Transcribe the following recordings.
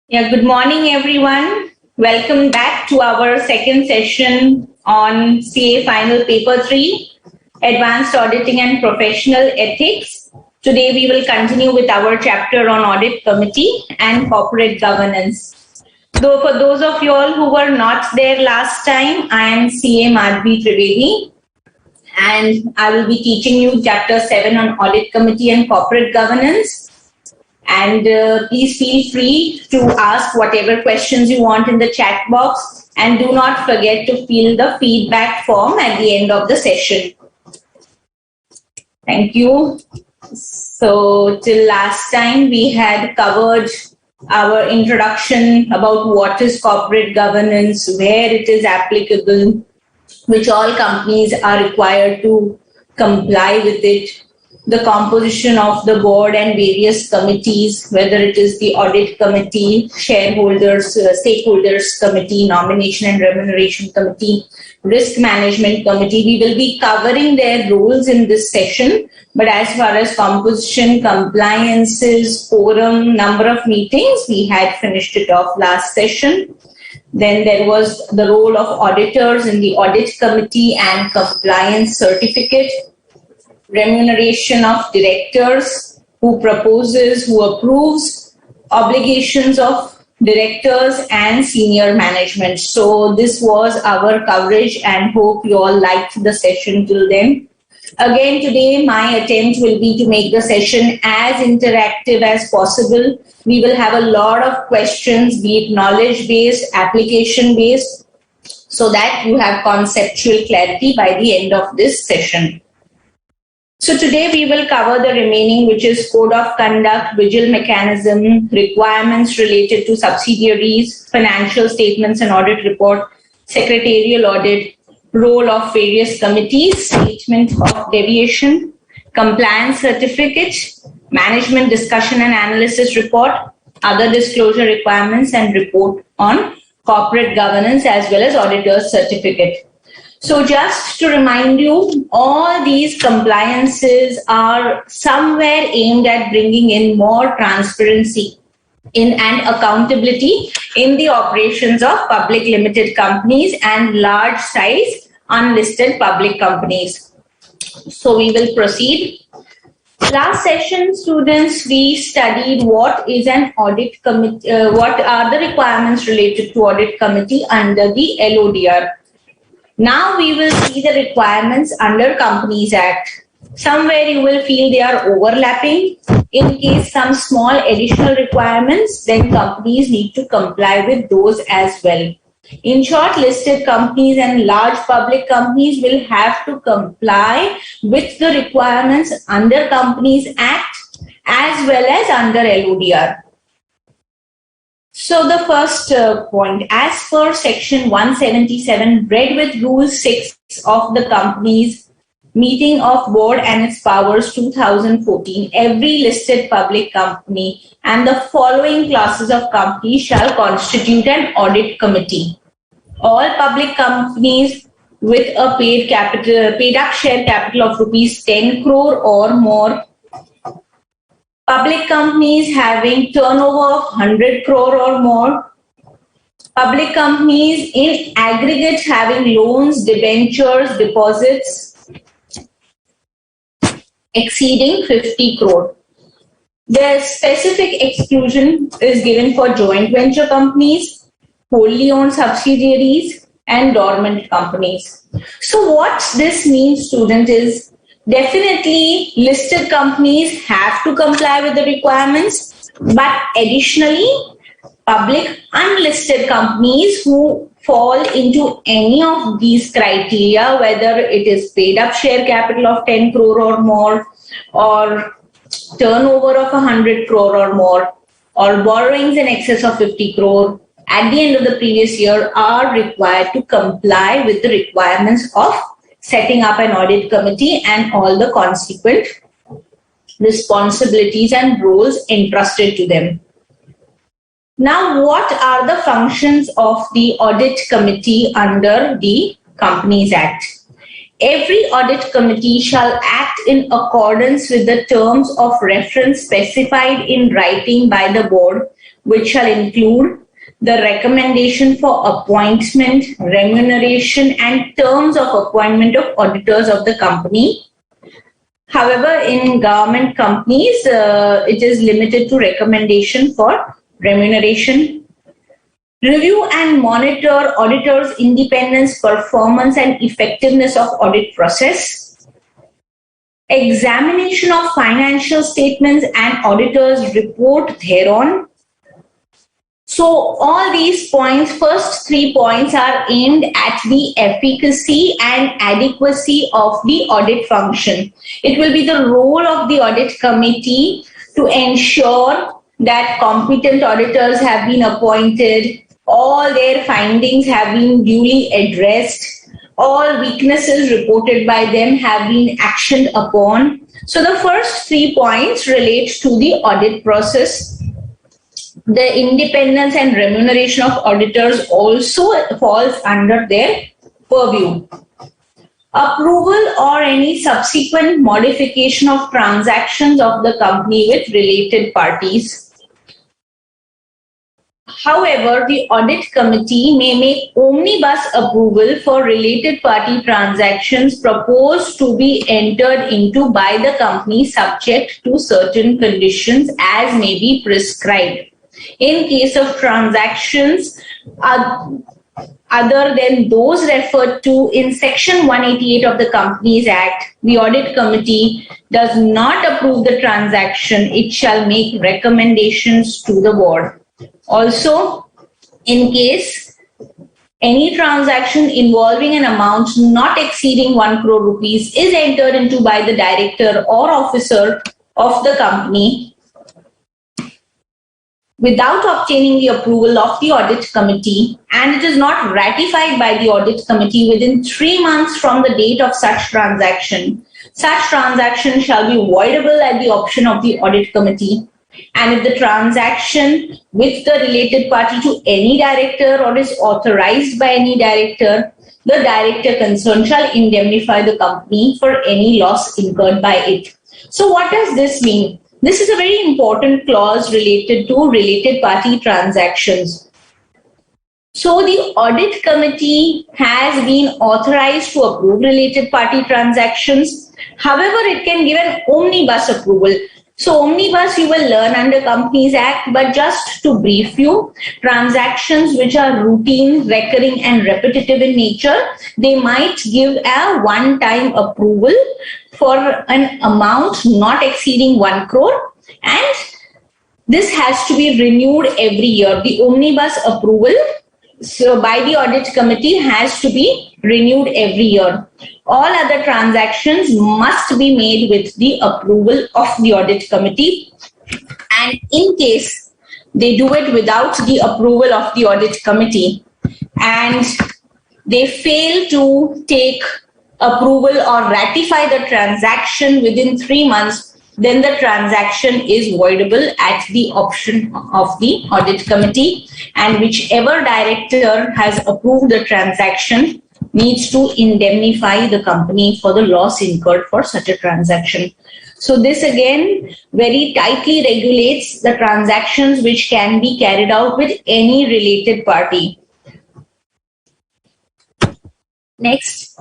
Yeah, good morning, everyone. Welcome back to our second session on CA Final Paper 3, Advanced Auditing and Professional Ethics. Today, we will continue with our chapter on Audit Committee and Corporate Governance. Though for those of you all who were not there last time, I am CA Madhvi Trivedi, and I will be teaching you Chapter 7 on Audit Committee and Corporate Governance. And please feel free to ask whatever questions you want in the chat box, and do not forget to fill the feedback form at the end of the session. Thank you. So till last time we had covered our introduction about what is corporate governance, where it is applicable, which all companies are required to comply with it, the composition of the board and various committees, whether it is the audit committee, shareholders, stakeholders committee, nomination and remuneration committee, risk management committee. We will be covering their roles in this session, but as far as composition, compliances, quorum, number of meetings, we had finished it off last session. Then there was the role of auditors in the audit committee and compliance certificate, remuneration of directors, who proposes, who approves, obligations of directors and senior management. So this was our coverage, and hope you all liked the session till then. Again, today my attempt will be to make the session as interactive as possible. We will have a lot of questions, be it knowledge-based, application-based, so that you have conceptual clarity by the end of this session. So today we will cover the remaining, which is code of conduct, vigil mechanism, requirements related to subsidiaries, financial statements and audit report, secretarial audit, role of various committees, statement of deviation, compliance certificate, management discussion and analysis report, other disclosure requirements, and report on corporate governance, as well as auditor's certificate. So just to remind you, all these compliances are somewhere aimed at bringing in more transparency and accountability in the operations of public limited companies and large size unlisted public companies. So we will proceed. Last session, students, we studied what is an audit committee, what are the requirements related to audit committee under the LODR. Now we will see the requirements under Companies Act. Somewhere you will feel they are overlapping. In case some small additional requirements, then companies need to comply with those as well. In short, listed companies and large public companies will have to comply with the requirements under Companies Act as well as under LODR. So the first point, as per section 177, read with rule 6 of the company's meeting of board and its powers 2014, every listed public company and the following classes of companies shall constitute an audit committee. All public companies with a paid up share capital of rupees 10 crore or more, public companies having turnover of 100 crore or more, public companies in aggregate having loans, debentures, deposits exceeding 50 crore. The specific exclusion is given for joint venture companies, wholly owned subsidiaries, and dormant companies. So what this means, student, is definitely listed companies have to comply with the requirements, but additionally, public unlisted companies who fall into any of these criteria, whether it is paid up share capital of 10 crore or more, or turnover of 100 crore or more, or borrowings in excess of 50 crore, at the end of the previous year are required to comply with the requirements of setting up an audit committee and all the consequent responsibilities and roles entrusted to them. Now, what are the functions of the audit committee under the Companies Act? Every audit committee shall act in accordance with the terms of reference specified in writing by the board which shall include the recommendation for appointment, remuneration, and terms of appointment of auditors of the company. However, in government companies, it is limited to recommendation for remuneration. Review and monitor auditors' independence, performance, and effectiveness of audit process. Examination of financial statements and auditors' report thereon. So all these points, first 3 points, are aimed at the efficacy and adequacy of the audit function. It will be the role of the audit committee to ensure that competent auditors have been appointed, all their findings have been duly addressed, all weaknesses reported by them have been actioned upon. So the first 3 points relate to the audit process. The independence and remuneration of auditors also falls under their purview. Approval or any subsequent modification of transactions of the company with related parties. However, the audit committee may make omnibus approval for related party transactions proposed to be entered into by the company subject to certain conditions as may be prescribed. In case of transactions other than those referred to in Section 188 of the Companies Act, the Audit Committee does not approve the transaction. It shall make recommendations to the board. Also, in case any transaction involving an amount not exceeding 1 crore rupees is entered into by the director or officer of the company, without obtaining the approval of the audit committee, and it is not ratified by the audit committee within 3 months from the date of such transaction shall be voidable at the option of the audit committee. And if the transaction with the related party to any director or is authorized by any director, the director concerned shall indemnify the company for any loss incurred by it. So what does this mean? This is a very important clause related to related party transactions. So the audit committee has been authorized to approve related party transactions. However, it can give an omnibus approval. So omnibus you will learn under Companies Act, but just to brief you, transactions which are routine, recurring and repetitive in nature, they might give a one-time approval for an amount not exceeding 1 crore, and this has to be renewed every year. The omnibus approval by the audit committee has to be renewed every year. All other transactions must be made with the approval of the audit committee, and in case they do it without the approval of the audit committee and they fail to take approval or ratify the transaction within 3 months, then the transaction is voidable at the option of the audit committee, and whichever director has approved the transaction needs to indemnify the company for the loss incurred for such a transaction. So this again very tightly regulates the transactions which can be carried out with any related party. Next,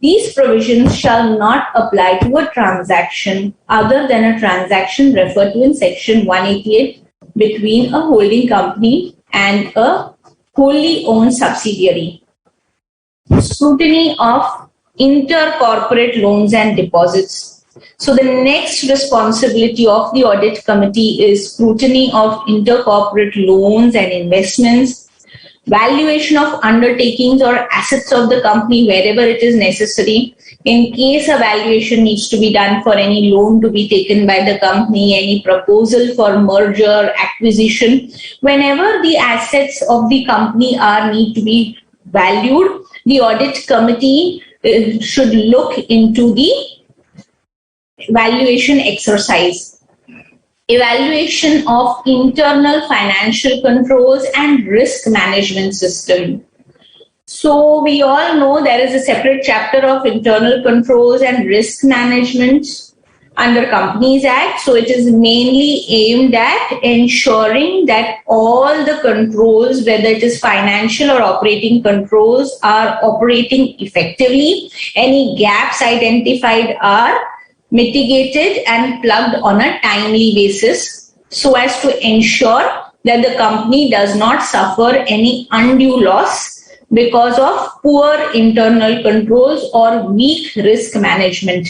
these provisions shall not apply to a transaction other than a transaction referred to in Section 188 between a holding company and a wholly owned subsidiary. Scrutiny of intercorporate loans and deposits. So the next responsibility of the audit committee is scrutiny of intercorporate loans and investments, valuation of undertakings or assets of the company wherever it is necessary. In case a valuation needs to be done for any loan to be taken by the company, any proposal for merger, acquisition, whenever the assets of the company need to be valued, the audit committee should look into the valuation exercise. Evaluation of internal financial controls and risk management system. So we all know there is a separate chapter of internal controls and risk management under Companies Act. So it is mainly aimed at ensuring that all the controls, whether it is financial or operating controls, are operating effectively. Any gaps identified are mitigated and plugged on a timely basis so as to ensure that the company does not suffer any undue loss because of poor internal controls or weak risk management.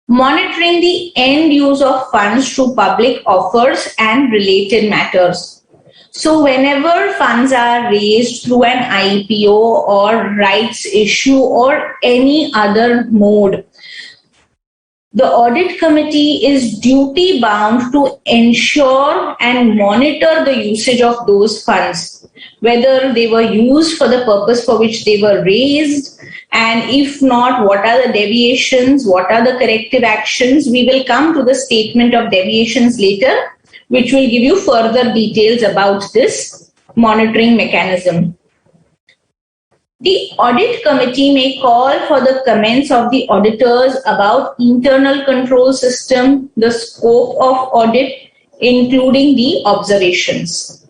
Monitoring the end use of funds through public offers and related matters. So whenever funds are raised through an IPO or rights issue or any other mode, the audit committee is duty bound to ensure and monitor the usage of those funds, whether they were used for the purpose for which they were raised, and if not, what are the deviations, what are the corrective actions. We will come to the statement of deviations later, which will give you further details about this monitoring mechanism. The audit committee may call for the comments of the auditors about internal control system, the scope of audit, including the observations.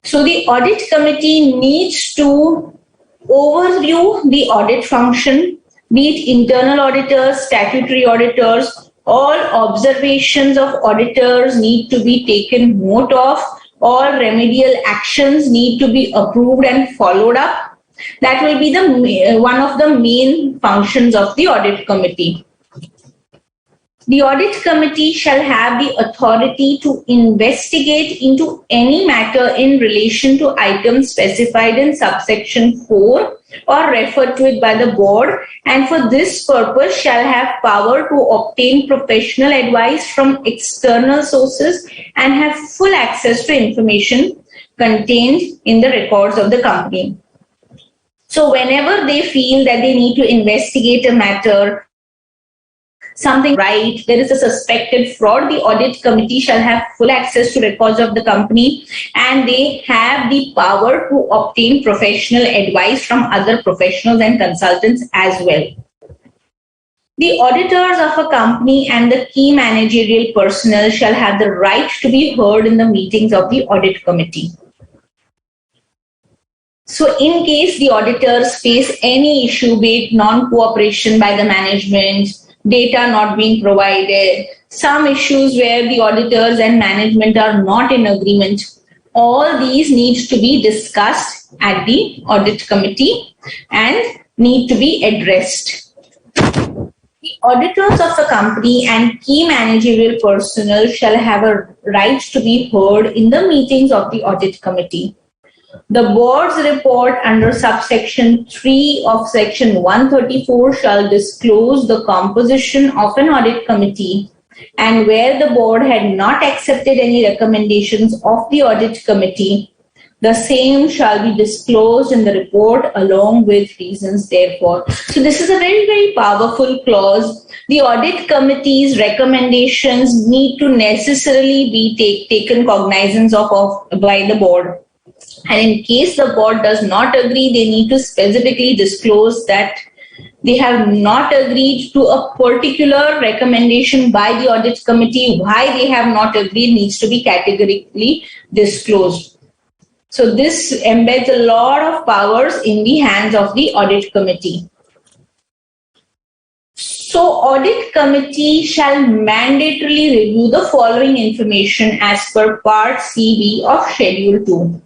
So the audit committee needs to overview the audit function, be it internal auditors, statutory auditors. All observations of auditors need to be taken note of. All remedial actions need to be approved and followed up. That will be the one of the main functions of the audit committee. The audit committee shall have the authority to investigate into any matter in relation to items specified in subsection 4 or referred to it by the board, and for this purpose shall have power to obtain professional advice from external sources and have full access to information contained in the records of the company. So whenever they feel that they need to investigate a matter, something right, there is a suspected fraud, the audit committee shall have full access to records of the company, and they have the power to obtain professional advice from other professionals and consultants as well. The auditors of a company and the key managerial personnel shall have the right to be heard in the meetings of the audit committee. So in case the auditors face any issue, be it non-cooperation by the management, data not being provided, some issues where the auditors and management are not in agreement, all these need to be discussed at the audit committee and need to be addressed. The auditors of the company and key managerial personnel shall have a right to be heard in the meetings of the audit committee. The board's report under subsection 3 of section 134 shall disclose the composition of an audit committee, and where the board had not accepted any recommendations of the audit committee, the same shall be disclosed in the report along with reasons therefor. So this is a very, very powerful clause. The audit committee's recommendations need to necessarily be taken cognizance of by the board. And in case the board does not agree, they need to specifically disclose that they have not agreed to a particular recommendation by the audit committee. Why they have not agreed needs to be categorically disclosed. So this embeds a lot of powers in the hands of the audit committee. So audit committee shall mandatorily review the following information as per part CB of schedule 2.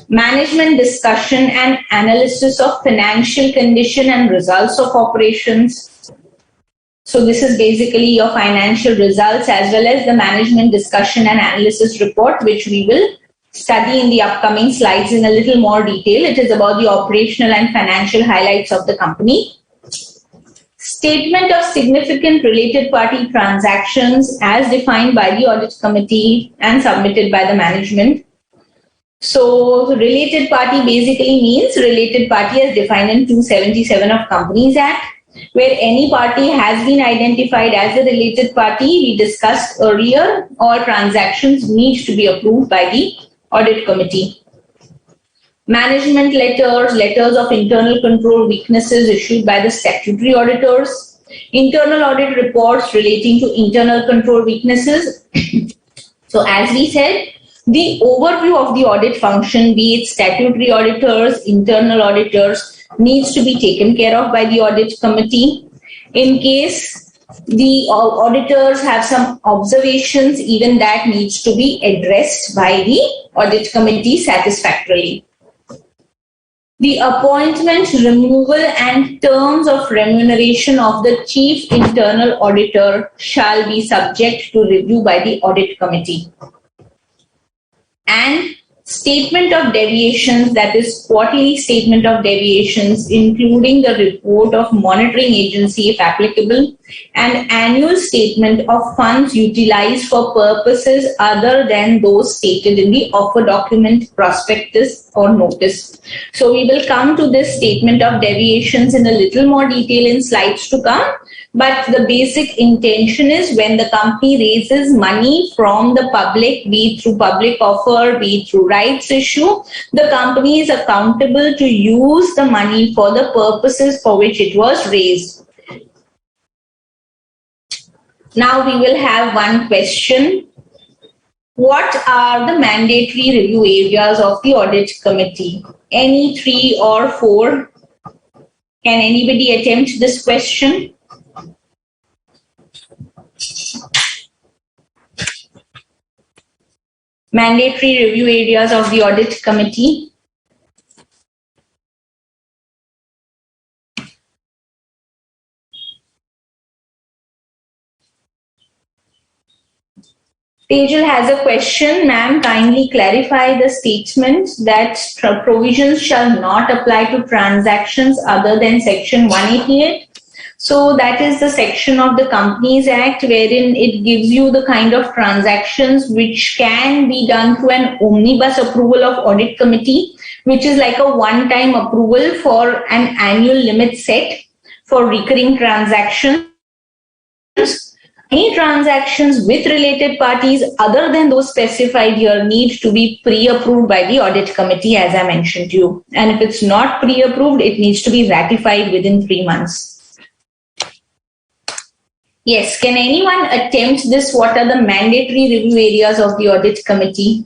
Management discussion and analysis of financial condition and results of operations. So this is basically your financial results as well as the management discussion and analysis report, which we will study in the upcoming slides in a little more detail. It is about the operational and financial highlights of the company. Statement of significant related party transactions as defined by the audit committee and submitted by the management. So related party basically means related party as defined in 277 of Companies Act, where any party has been identified as a related party. We discussed earlier, all transactions need to be approved by the audit committee. Management letters, letters of internal control weaknesses issued by the statutory auditors, Internal audit reports relating to internal control weaknesses. So as we said, the overview of the audit function, be it statutory auditors, internal auditors, needs to be taken care of by the audit committee. In case the auditors have some observations, even that needs to be addressed by the audit committee satisfactorily. The appointment, removal, and terms of remuneration of the chief internal auditor shall be subject to review by the audit committee. And statement of deviations, that is quarterly statement of deviations, including the report of monitoring agency if applicable, and annual statement of funds utilized for purposes other than those stated in the offer document, prospectus, or notice. So we will come to this statement of deviations in a little more detail in slides to come. But the basic intention is when the company raises money from the public, be it through public offer, be it through rights issue, the company is accountable to use the money for the purposes for which it was raised. Now we will have one question. What are the mandatory review areas of the audit committee? Any 3 or 4? Can anybody attempt this question? Mandatory review areas of the audit committee. Tejal has a question. Ma'am, kindly clarify the statement that provisions shall not apply to transactions other than section 188. So that is the section of the Companies Act wherein it gives you the kind of transactions which can be done through an omnibus approval of audit committee, which is like a one-time approval for an annual limit set for recurring transactions. Any transactions with related parties other than those specified here need to be pre-approved by the audit committee, as I mentioned to you. And if it's not pre-approved, it needs to be ratified within 3 months. Yes, can anyone attempt this? What are the mandatory review areas of the audit committee?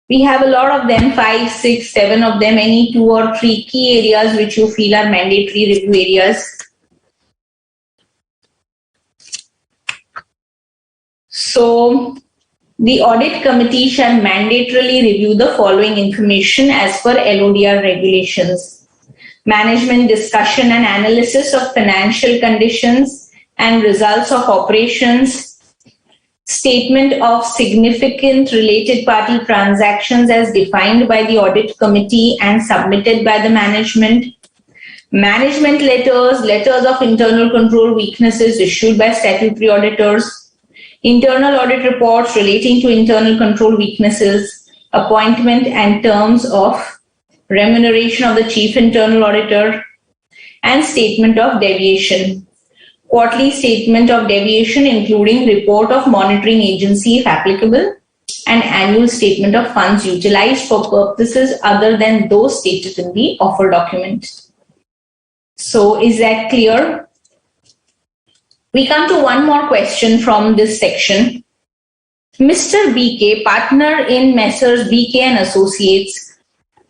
We have a lot of them, 5, 6, 7 of them, any 2 or 3 key areas which you feel are mandatory review areas. So, the audit committee shall mandatorily review the following information as per LODR regulations. Management discussion and analysis of financial conditions and results of operations, statement of significant related party transactions as defined by the audit committee and submitted by the management letters, letters of internal control weaknesses issued by statutory auditors, internal audit reports relating to internal control weaknesses, appointment and terms of remuneration of the chief internal auditor, and statement of deviation. Quarterly statement of deviation including report of monitoring agency if applicable, and annual statement of funds utilized for purposes other than those stated in the offer document. So is that clear? We come to one more question from this section. Mr. BK, partner in Messrs. BK and Associates,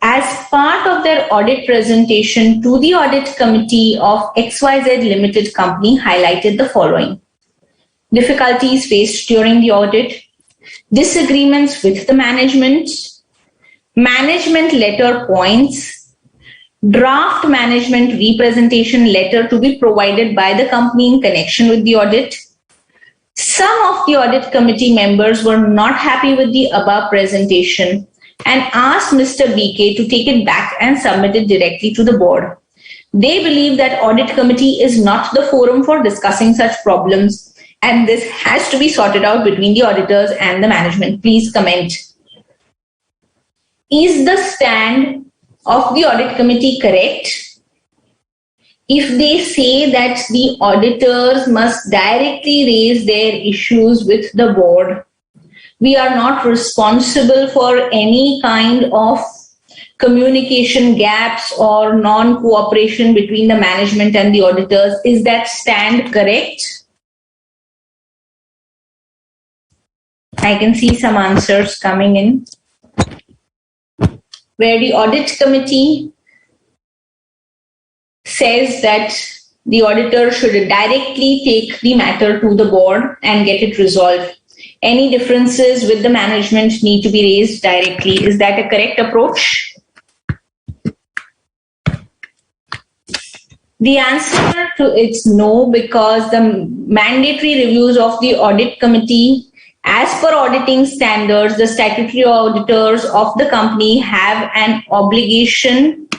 as part of their audit presentation to the audit committee of XYZ Limited Company, highlighted the following: difficulties faced during the audit, disagreements with the management letter points, draft management representation letter to be provided by the company in connection with the audit. Some of the audit committee members were not happy with the above presentation and asked Mr. BK to take it back and submit it directly to the board. They believe that audit committee is not the forum for discussing such problems, and this has to be sorted out between the auditors and the management. Please comment. Is the stand of the audit committee correct? If they say that the auditors must directly raise their issues with the board, we are not responsible for any kind of communication gaps or non-cooperation between the management and the auditors. Is that stand correct? I can see some answers coming in. Where the audit committee says that the auditor should directly take the matter to the board and get it resolved. Any differences with the management need to be raised directly. Is that a correct approach? The answer to it's no, because the mandatory reviews of the audit committee, as per auditing standards, the statutory auditors of the company have an obligation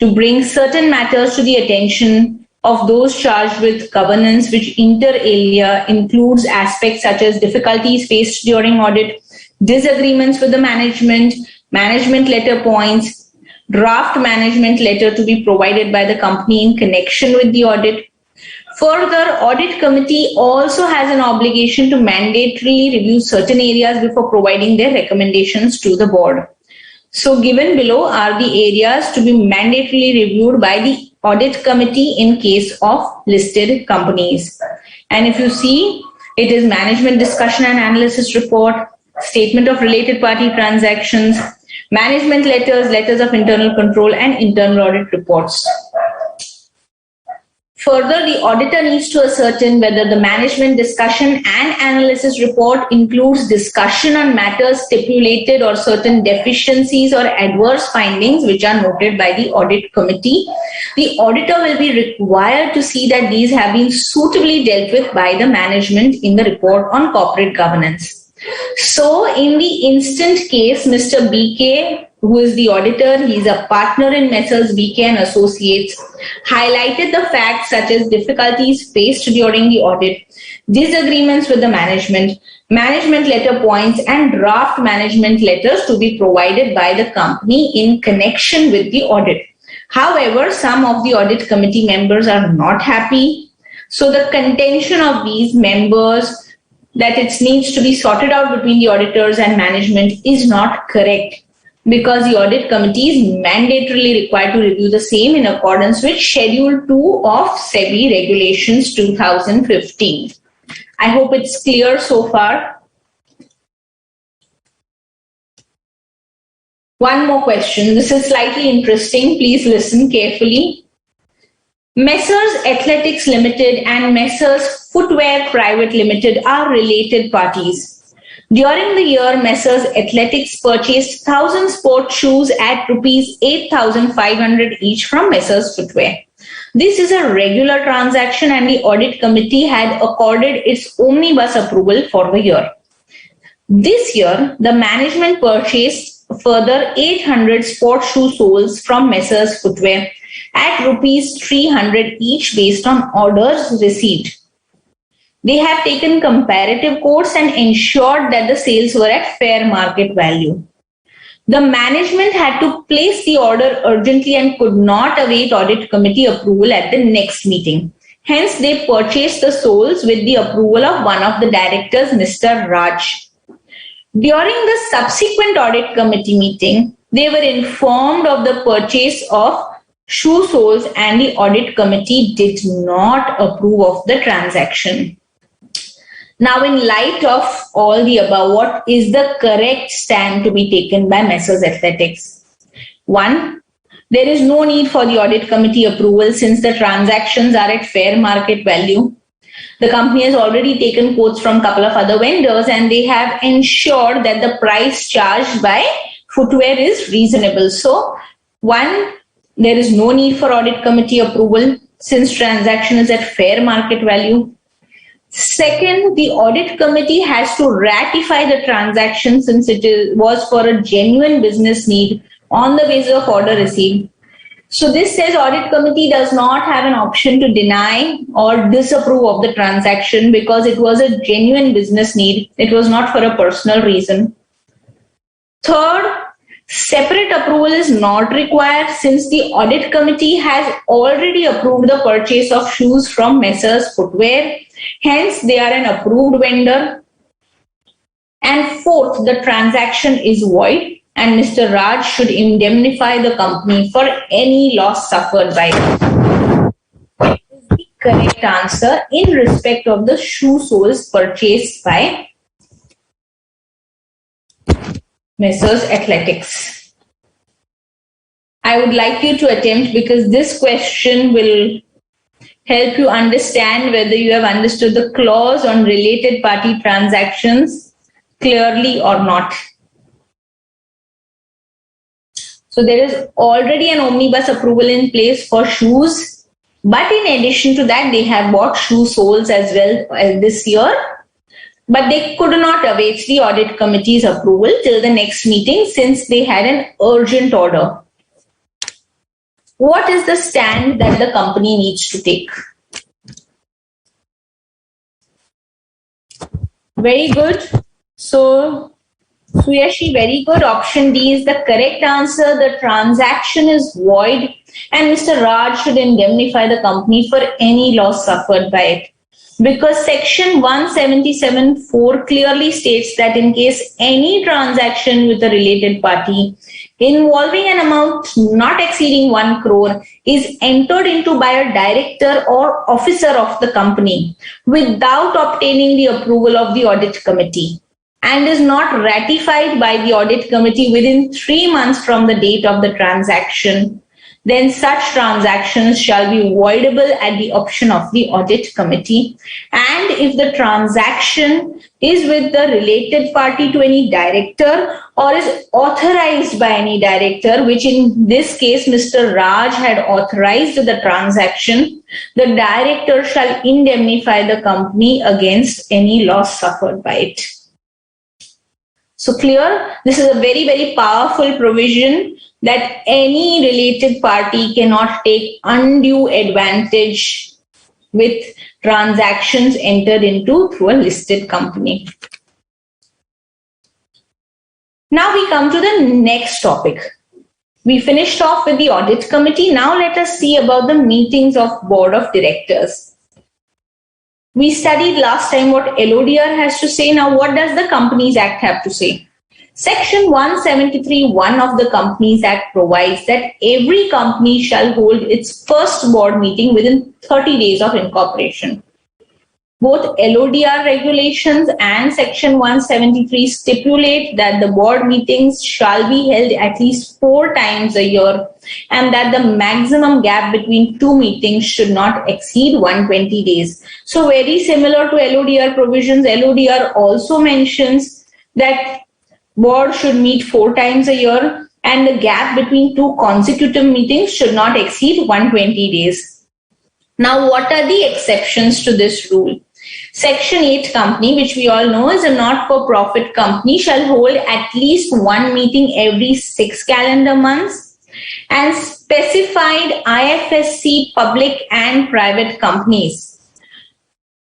to bring certain matters to the attention of those charged with governance, which inter alia includes aspects such as difficulties faced during audit, disagreements with the management, management letter points, draft management letter to be provided by the company in connection with the audit. Further, audit committee also has an obligation to mandatorily review certain areas before providing their recommendations to the board. So given below are the areas to be mandatorily reviewed by the audit committee in case of listed companies. And if you see, it is management discussion and analysis report, statement of related party transactions, management letters, letters of internal control, and internal audit reports. Further, the auditor needs to ascertain whether the management discussion and analysis report includes discussion on matters stipulated or certain deficiencies or adverse findings which are noted by the audit committee. The auditor will be required to see that these have been suitably dealt with by the management in the report on corporate governance. So in the instant case, Mr. BK, who is the auditor, he is a partner in Messrs. BK and Associates, highlighted the facts such as difficulties faced during the audit, disagreements with the management, management letter points, and draft management letters to be provided by the company in connection with the audit. However, some of the audit committee members are not happy. So the contention of these members that it needs to be sorted out between the auditors and management is not correct, because the audit committee is mandatorily required to review the same in accordance with Schedule 2 of SEBI Regulations 2015. I hope it's clear so far. One more question. This is slightly interesting. Please listen carefully. Messrs. Athletics Limited and Messrs. Footwear Private Limited are related parties. During the year, Messrs. Athletics purchased 1,000 sport shoes at rupees 8,500 each from Messrs. Footwear. This is a regular transaction and the audit committee had accorded its omnibus approval for the year. This year, the management purchased further 800 sport shoe soles from Messrs. Footwear at rupees 300 each based on orders received. They have taken comparative quotes and ensured that the sales were at fair market value. The management had to place the order urgently and could not await audit committee approval at the next meeting. Hence, they purchased the soles with the approval of one of the directors, Mr. Raj. During the subsequent audit committee meeting, they were informed of the purchase of shoe soles and the audit committee did not approve of the transaction. Now, in light of all the above, what is the correct stand to be taken by Messrs. Athletics? 1. There is no need for the audit committee approval since the transactions are at fair market value. The company has already taken quotes from a couple of other vendors and they have ensured that the price charged by footwear is reasonable. So, 1. There is no need for audit committee approval since transaction is at fair market value. Second, the audit committee has to ratify the transaction since it was for a genuine business need on the basis of order received. So this says audit committee does not have an option to deny or disapprove of the transaction because it was a genuine business need. It was not for a personal reason. Third, separate approval is not required since the audit committee has already approved the purchase of shoes from Messrs. Footwear. Hence, they are an approved vendor. And fourth, the transaction is void and Mr. Raj should indemnify the company for any loss suffered by it. What is the correct answer in respect of the shoe soles purchased by Messrs. Athletics? I would like you to attempt, because this question will help you understand whether you have understood the clause on related party transactions clearly or not. So there is already an omnibus approval in place for shoes, but in addition to that, they have bought shoe soles as well this year, but they could not await the audit committee's approval till the next meeting since they had an urgent order. What is the stand that the company needs to take? Very good. So, Suyashi, very good. Option D is the correct answer. The transaction is void and Mr. Raj should indemnify the company for any loss suffered by it. Because section 177(4) clearly states that in case any transaction with a related party involving an amount not exceeding 1 crore is entered into by a director or officer of the company without obtaining the approval of the audit committee and is not ratified by the audit committee within 3 months from the date of the transaction, then such transactions shall be voidable at the option of the audit committee. And if the transaction is with the related party to any director or is authorized by any director, which in this case Mr. Raj had authorized the transaction, the director shall indemnify the company against any loss suffered by it. So clear? This is a very, very powerful provision that any related party cannot take undue advantage with transactions entered into through a listed company. Now we come to the next topic. We finished off with the audit committee. Now let us see about the meetings of board of directors. We studied last time what LODR has to say. Now what does the Companies Act have to say? Section 173(1) of the Companies Act provides that every company shall hold its first board meeting within 30 days of incorporation. Both LODR regulations and Section 173 stipulate that the board meetings shall be held at least 4 times a year and that the maximum gap between 2 meetings should not exceed 120 days. So very similar to LODR provisions, LODR also mentions that board should meet 4 times a year and the gap between 2 consecutive meetings should not exceed 120 days. Now, what are the exceptions to this rule? Section 8 company, which we all know is a not-for-profit company, shall hold at least 1 meeting every 6 calendar months, and specified IFSC public and private companies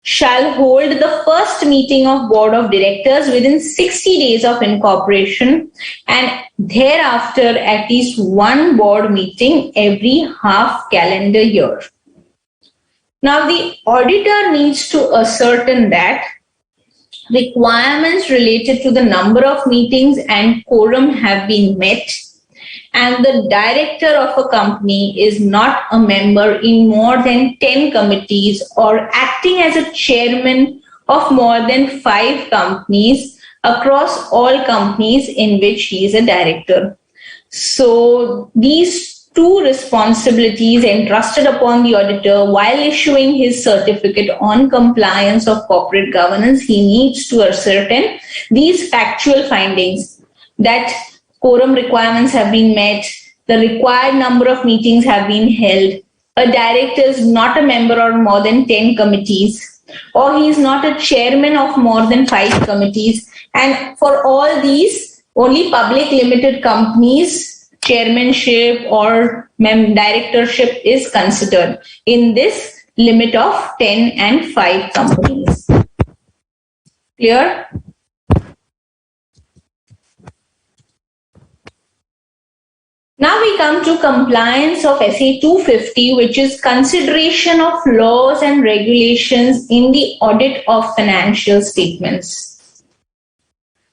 shall hold the first meeting of board of directors within 60 days of incorporation and thereafter at least 1 board meeting every half calendar year. Now the auditor needs to ascertain that requirements related to the number of meetings and quorum have been met and the director of a company is not a member in more than 10 committees or acting as a chairman of more than 5 companies across all companies in which he is a director. So these 2 responsibilities entrusted upon the auditor while issuing his certificate on compliance of corporate governance, he needs to ascertain these factual findings that quorum requirements have been met, the required number of meetings have been held, a director is not a member of more than 10 committees, or he is not a chairman of more than 5 committees. And for all these, only public limited companies chairmanship or directorship is considered in this limit of 10 and 5 companies. Clear? Now we come to compliance of SA 250, which is consideration of laws and regulations in the audit of financial statements.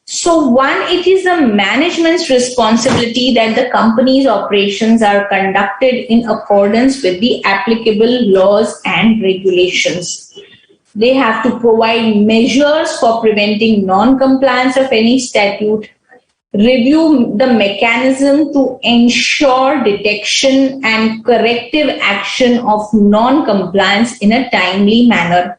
So one, it is the management's responsibility that the company's operations are conducted in accordance with the applicable laws and regulations. They have to provide measures for preventing non-compliance of any statute, review the mechanism to ensure detection and corrective action of non-compliance in a timely manner.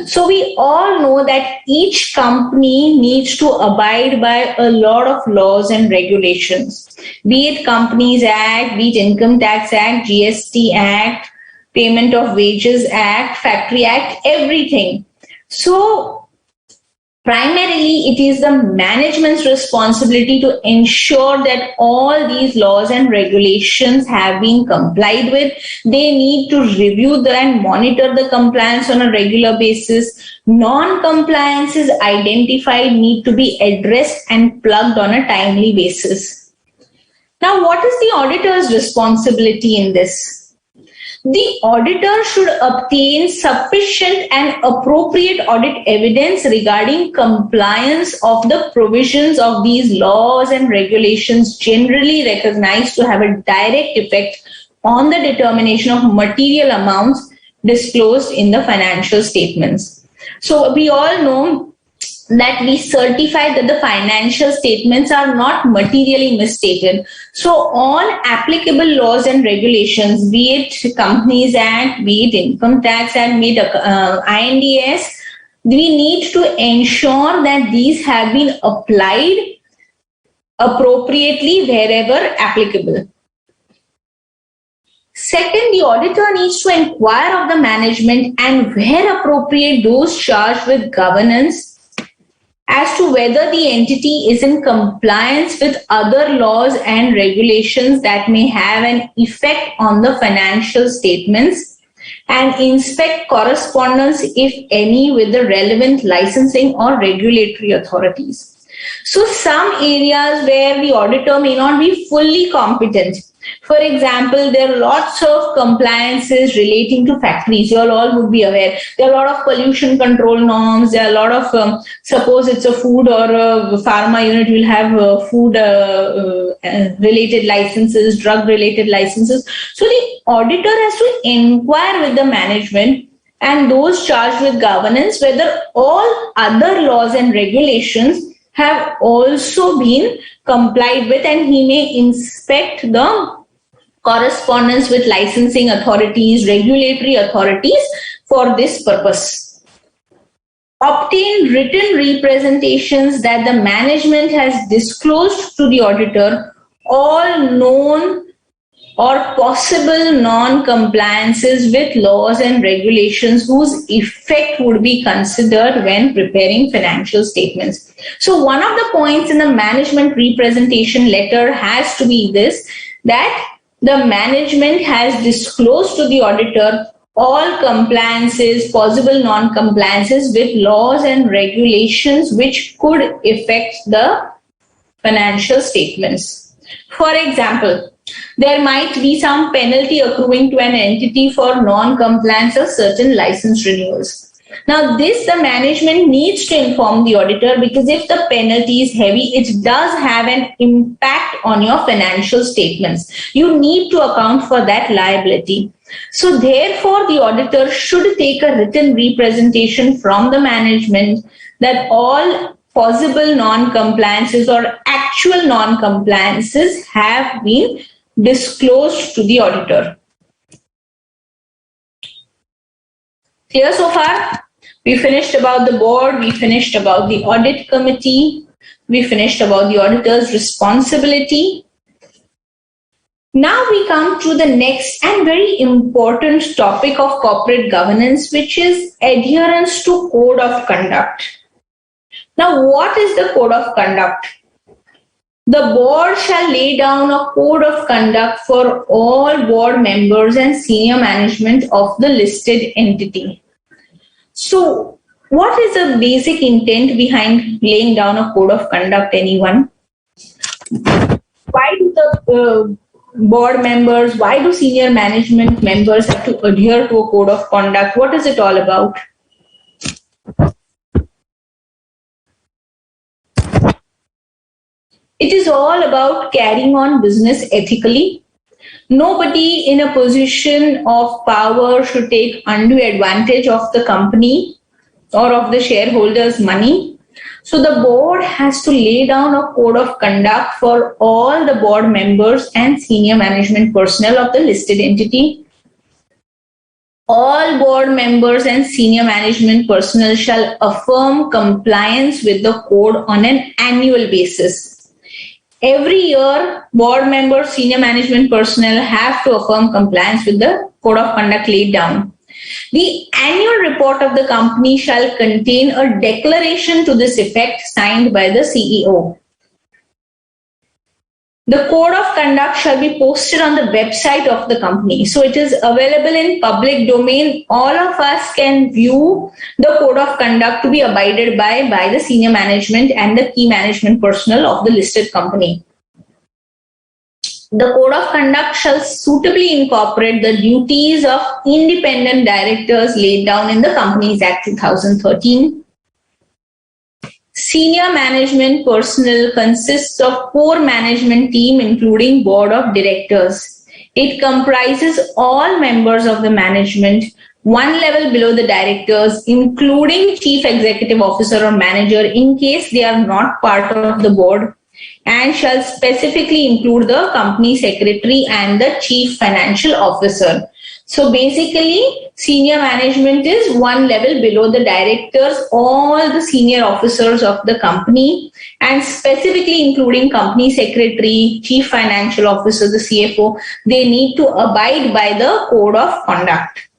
So we all know that each company needs to abide by a lot of laws and regulations, be it Companies Act, be it Income Tax Act, GST Act, Payment of Wages Act, Factory Act, everything. So primarily, it is the management's responsibility to ensure that all these laws and regulations have been complied with. They need to review and monitor the compliance on a regular basis. Non-compliances identified need to be addressed and plugged on a timely basis. Now, what is the auditor's responsibility in this? The auditor should obtain sufficient and appropriate audit evidence regarding compliance of the provisions of these laws and regulations generally recognized to have a direct effect on the determination of material amounts disclosed in the financial statements. So we all know that we certify that the financial statements are not materially misstated. So all applicable laws and regulations, be it Companies Act, be it Income Tax Act, be it INDS, we need to ensure that these have been applied appropriately wherever applicable. Second, the auditor needs to inquire of the management and where appropriate those charged with governance as to whether the entity is in compliance with other laws and regulations that may have an effect on the financial statements, and inspect correspondence, if any, with the relevant licensing or regulatory authorities. So some areas where the auditor may not be fully competent. For example, there are lots of compliances relating to factories. You all would be aware. There are a lot of pollution control norms. There are a lot of, suppose it's a food or a pharma unit, will have food related licenses, drug related licenses. So the auditor has to inquire with the management and those charged with governance whether all other laws and regulations have also been complied with, and he may inspect the correspondence with licensing authorities, regulatory authorities for this purpose. Obtain written representations that the management has disclosed to the auditor all known or possible non-compliances with laws and regulations whose effect would be considered when preparing financial statements. So one of the points in the management representation letter has to be this, that the management has disclosed to the auditor all compliances, possible non-compliances with laws and regulations which could affect the financial statements. For example, there might be some penalty accruing to an entity for non-compliance of certain license renewals. Now, this the management needs to inform the auditor, because if the penalty is heavy, it does have an impact on your financial statements. You need to account for that liability. So therefore, the auditor should take a written representation from the management that all possible non-compliances or actual non-compliances have been disclosed to the auditor. Clear so far? We finished about the board, we finished about the audit committee, we finished about the auditor's responsibility. Now we come to the next and very important topic of corporate governance, which is adherence to code of conduct. Now, what is the code of conduct? The board shall lay down a code of conduct for all board members and senior management of the listed entity. So, what is the basic intent behind laying down a code of conduct, anyone? Why do the board members, why do senior management members have to adhere to a code of conduct? What is it all about? It is all about carrying on business ethically. Nobody in a position of power should take undue advantage of the company or of the shareholders' money. So the board has to lay down a code of conduct for all the board members and senior management personnel of the listed entity. All board members and senior management personnel shall affirm compliance with the code on an annual basis. Every year, board members, senior management personnel have to affirm compliance with the code of conduct laid down. The annual report of the company shall contain a declaration to this effect signed by the CEO. The code of conduct shall be posted on the website of the company. So it is available in public domain. All of us can view the code of conduct to be abided by the senior management and the key management personnel of the listed company. The code of conduct shall suitably incorporate the duties of independent directors laid down in the Companies Act 2013. Senior management personnel consists of core management team including board of directors. It comprises all members of the management, one level below the directors, including chief executive officer or manager in case they are not part of the board, and shall specifically include the company secretary and the chief financial officer. So basically, senior management is one level below the directors, all the senior officers of the company, and specifically including company secretary, chief financial officer, the CFO, they need to abide by the code of conduct.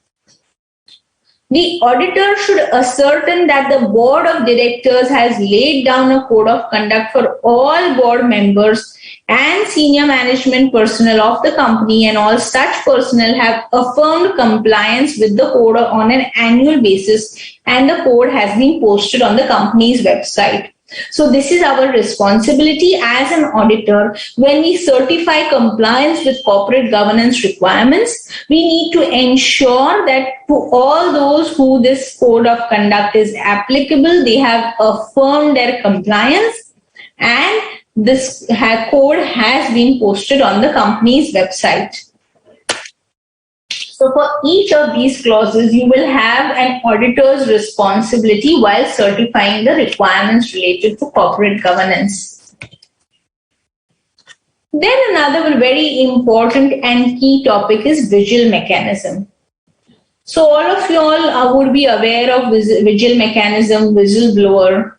The auditor should ascertain that the board of directors has laid down a code of conduct for all board members and senior management personnel of the company, and all such personnel have affirmed compliance with the code on an annual basis, and the code has been posted on the company's website. So this is our responsibility as an auditor. When we certify compliance with corporate governance requirements, we need to ensure that to all those who this code of conduct is applicable, they have affirmed their compliance, and this code has been posted on the company's website. So for each of these clauses, you will have an auditor's responsibility while certifying the requirements related to corporate governance. Then another very important and key topic is vigil mechanism. So all of you all would be aware of vigil mechanism, whistleblower,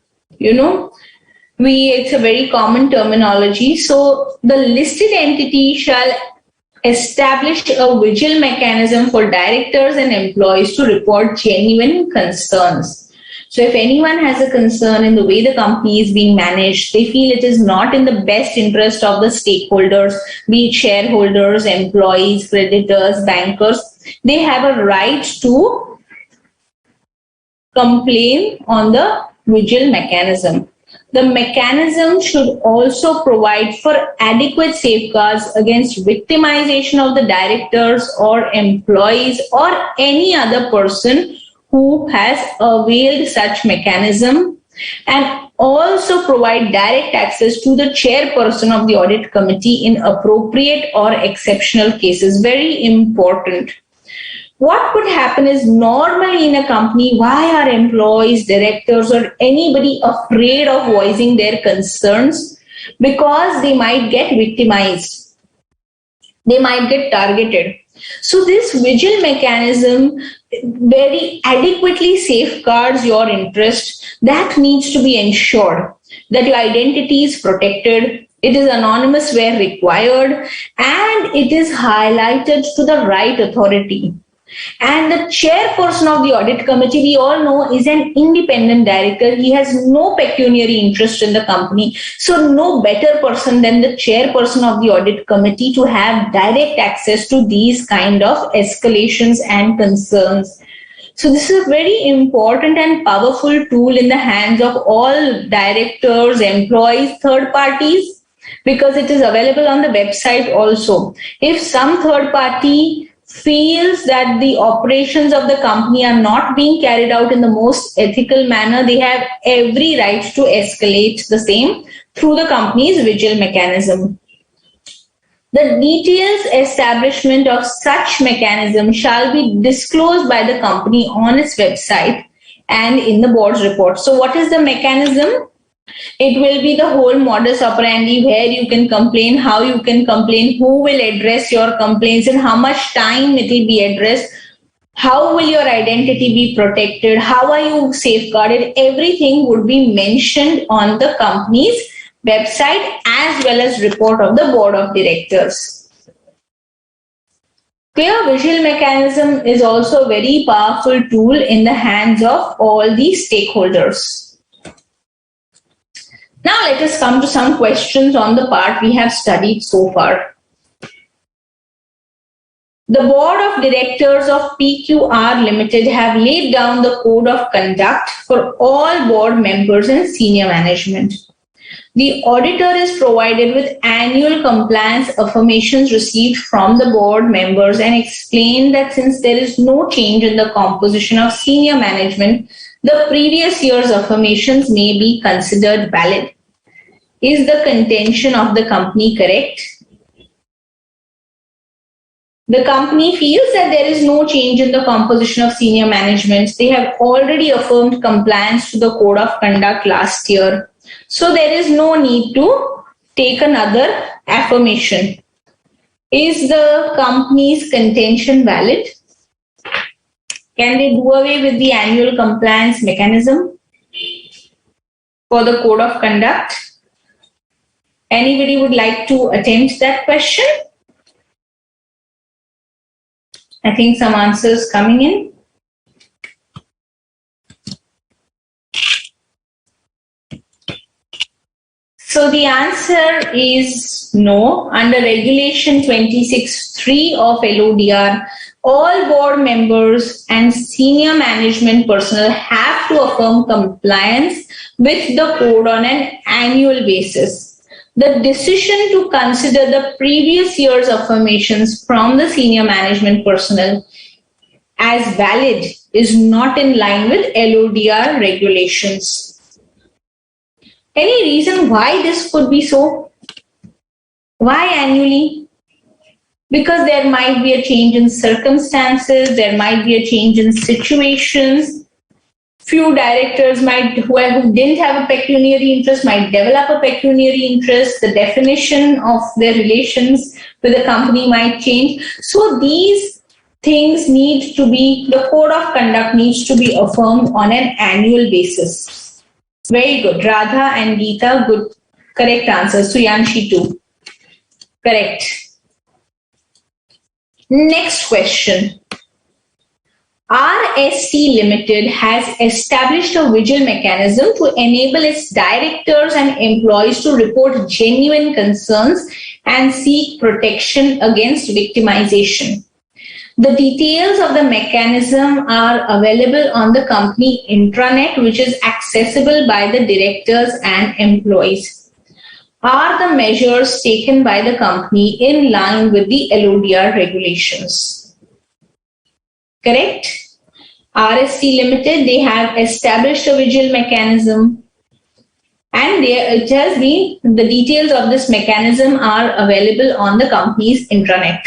it's a very common terminology. So the listed entity shall establish a vigil mechanism for directors and employees to report genuine concerns. So if anyone has a concern in the way the company is being managed, they feel it is not in the best interest of the stakeholders, be it shareholders, employees, creditors, bankers, they have a right to complain on the vigil mechanism. The mechanism should also provide for adequate safeguards against victimization of the directors or employees or any other person who has availed such mechanism, and also provide direct access to the chairperson of the audit committee in appropriate or exceptional cases. Very important. What could happen is, normally in a company, why are employees, directors, or anybody afraid of voicing their concerns? Because they might get victimized. They might get targeted. So this vigil mechanism very adequately safeguards your interest. That needs to be ensured that your identity is protected. It is anonymous where required, and it is highlighted to the right authority. And the chairperson of the audit committee, we all know, is an independent director. He has no pecuniary interest in the company. So no better person than the chairperson of the audit committee to have direct access to these kind of escalations and concerns. So this is a very important and powerful tool in the hands of all directors, employees, third parties, because it is available on the website also. If some third party feels that the operations of the company are not being carried out in the most ethical manner, they have every right to escalate the same through the company's vigil mechanism. The details establishment of such mechanism shall be disclosed by the company on its website and in the board's report. So what is the mechanism? It will be the whole modus operandi, where you can complain, how you can complain, who will address your complaints, and how much time it will be addressed, how will your identity be protected, how are you safeguarded. Everything would be mentioned on the company's website as well as report of the board of directors. Clear visual mechanism is also a very powerful tool in the hands of all the stakeholders. Now let us come to some questions on the part we have studied so far. The board of directors of PQR Limited have laid down the code of conduct for all board members and senior management. The auditor is provided with annual compliance affirmations received from the board members and explained that since there is no change in the composition of senior management, the previous year's affirmations may be considered valid. Is the contention of the company correct? The company feels that there is no change in the composition of senior management. They have already affirmed compliance to the code of conduct last year. So there is no need to take another affirmation. Is the company's contention valid? Can they do away with the annual compliance mechanism for the code of conduct? Anybody would like to attempt that question? I think some answers coming in. So the answer is no. Under Regulation 26(3) of LODR, all board members and senior management personnel have to affirm compliance with the code on an annual basis. The decision to consider the previous year's affirmations from the senior management personnel as valid is not in line with LODR regulations. Any reason why this could be so? Why annually? Because there might be a change in circumstances, there might be a change in situations. Few directors who didn't have a pecuniary interest might develop a pecuniary interest. The definition of their relations with the company might change. So these things the code of conduct needs to be affirmed on an annual basis. Very good. Radha and Geeta, good, correct answers. Suyanshi too. Correct. Next question. RSC Limited has established a vigil mechanism to enable its directors and employees to report genuine concerns and seek protection against victimization. The details of the mechanism are available on the company intranet, which is accessible by the directors and employees. Are the measures taken by the company in line with the LODR regulations? Correct. RSC Limited, they have established a vigil mechanism, and the details of this mechanism are available on the company's intranet.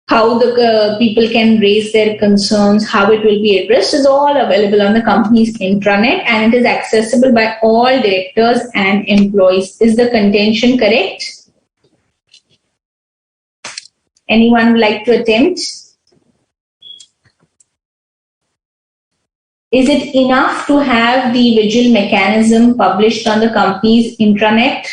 How the people can raise their concerns, how it will be addressed is all available on the company's intranet, and it is accessible by all directors and employees. Is the contention correct? Anyone would like to attempt? Is it enough to have the vigil mechanism published on the company's intranet?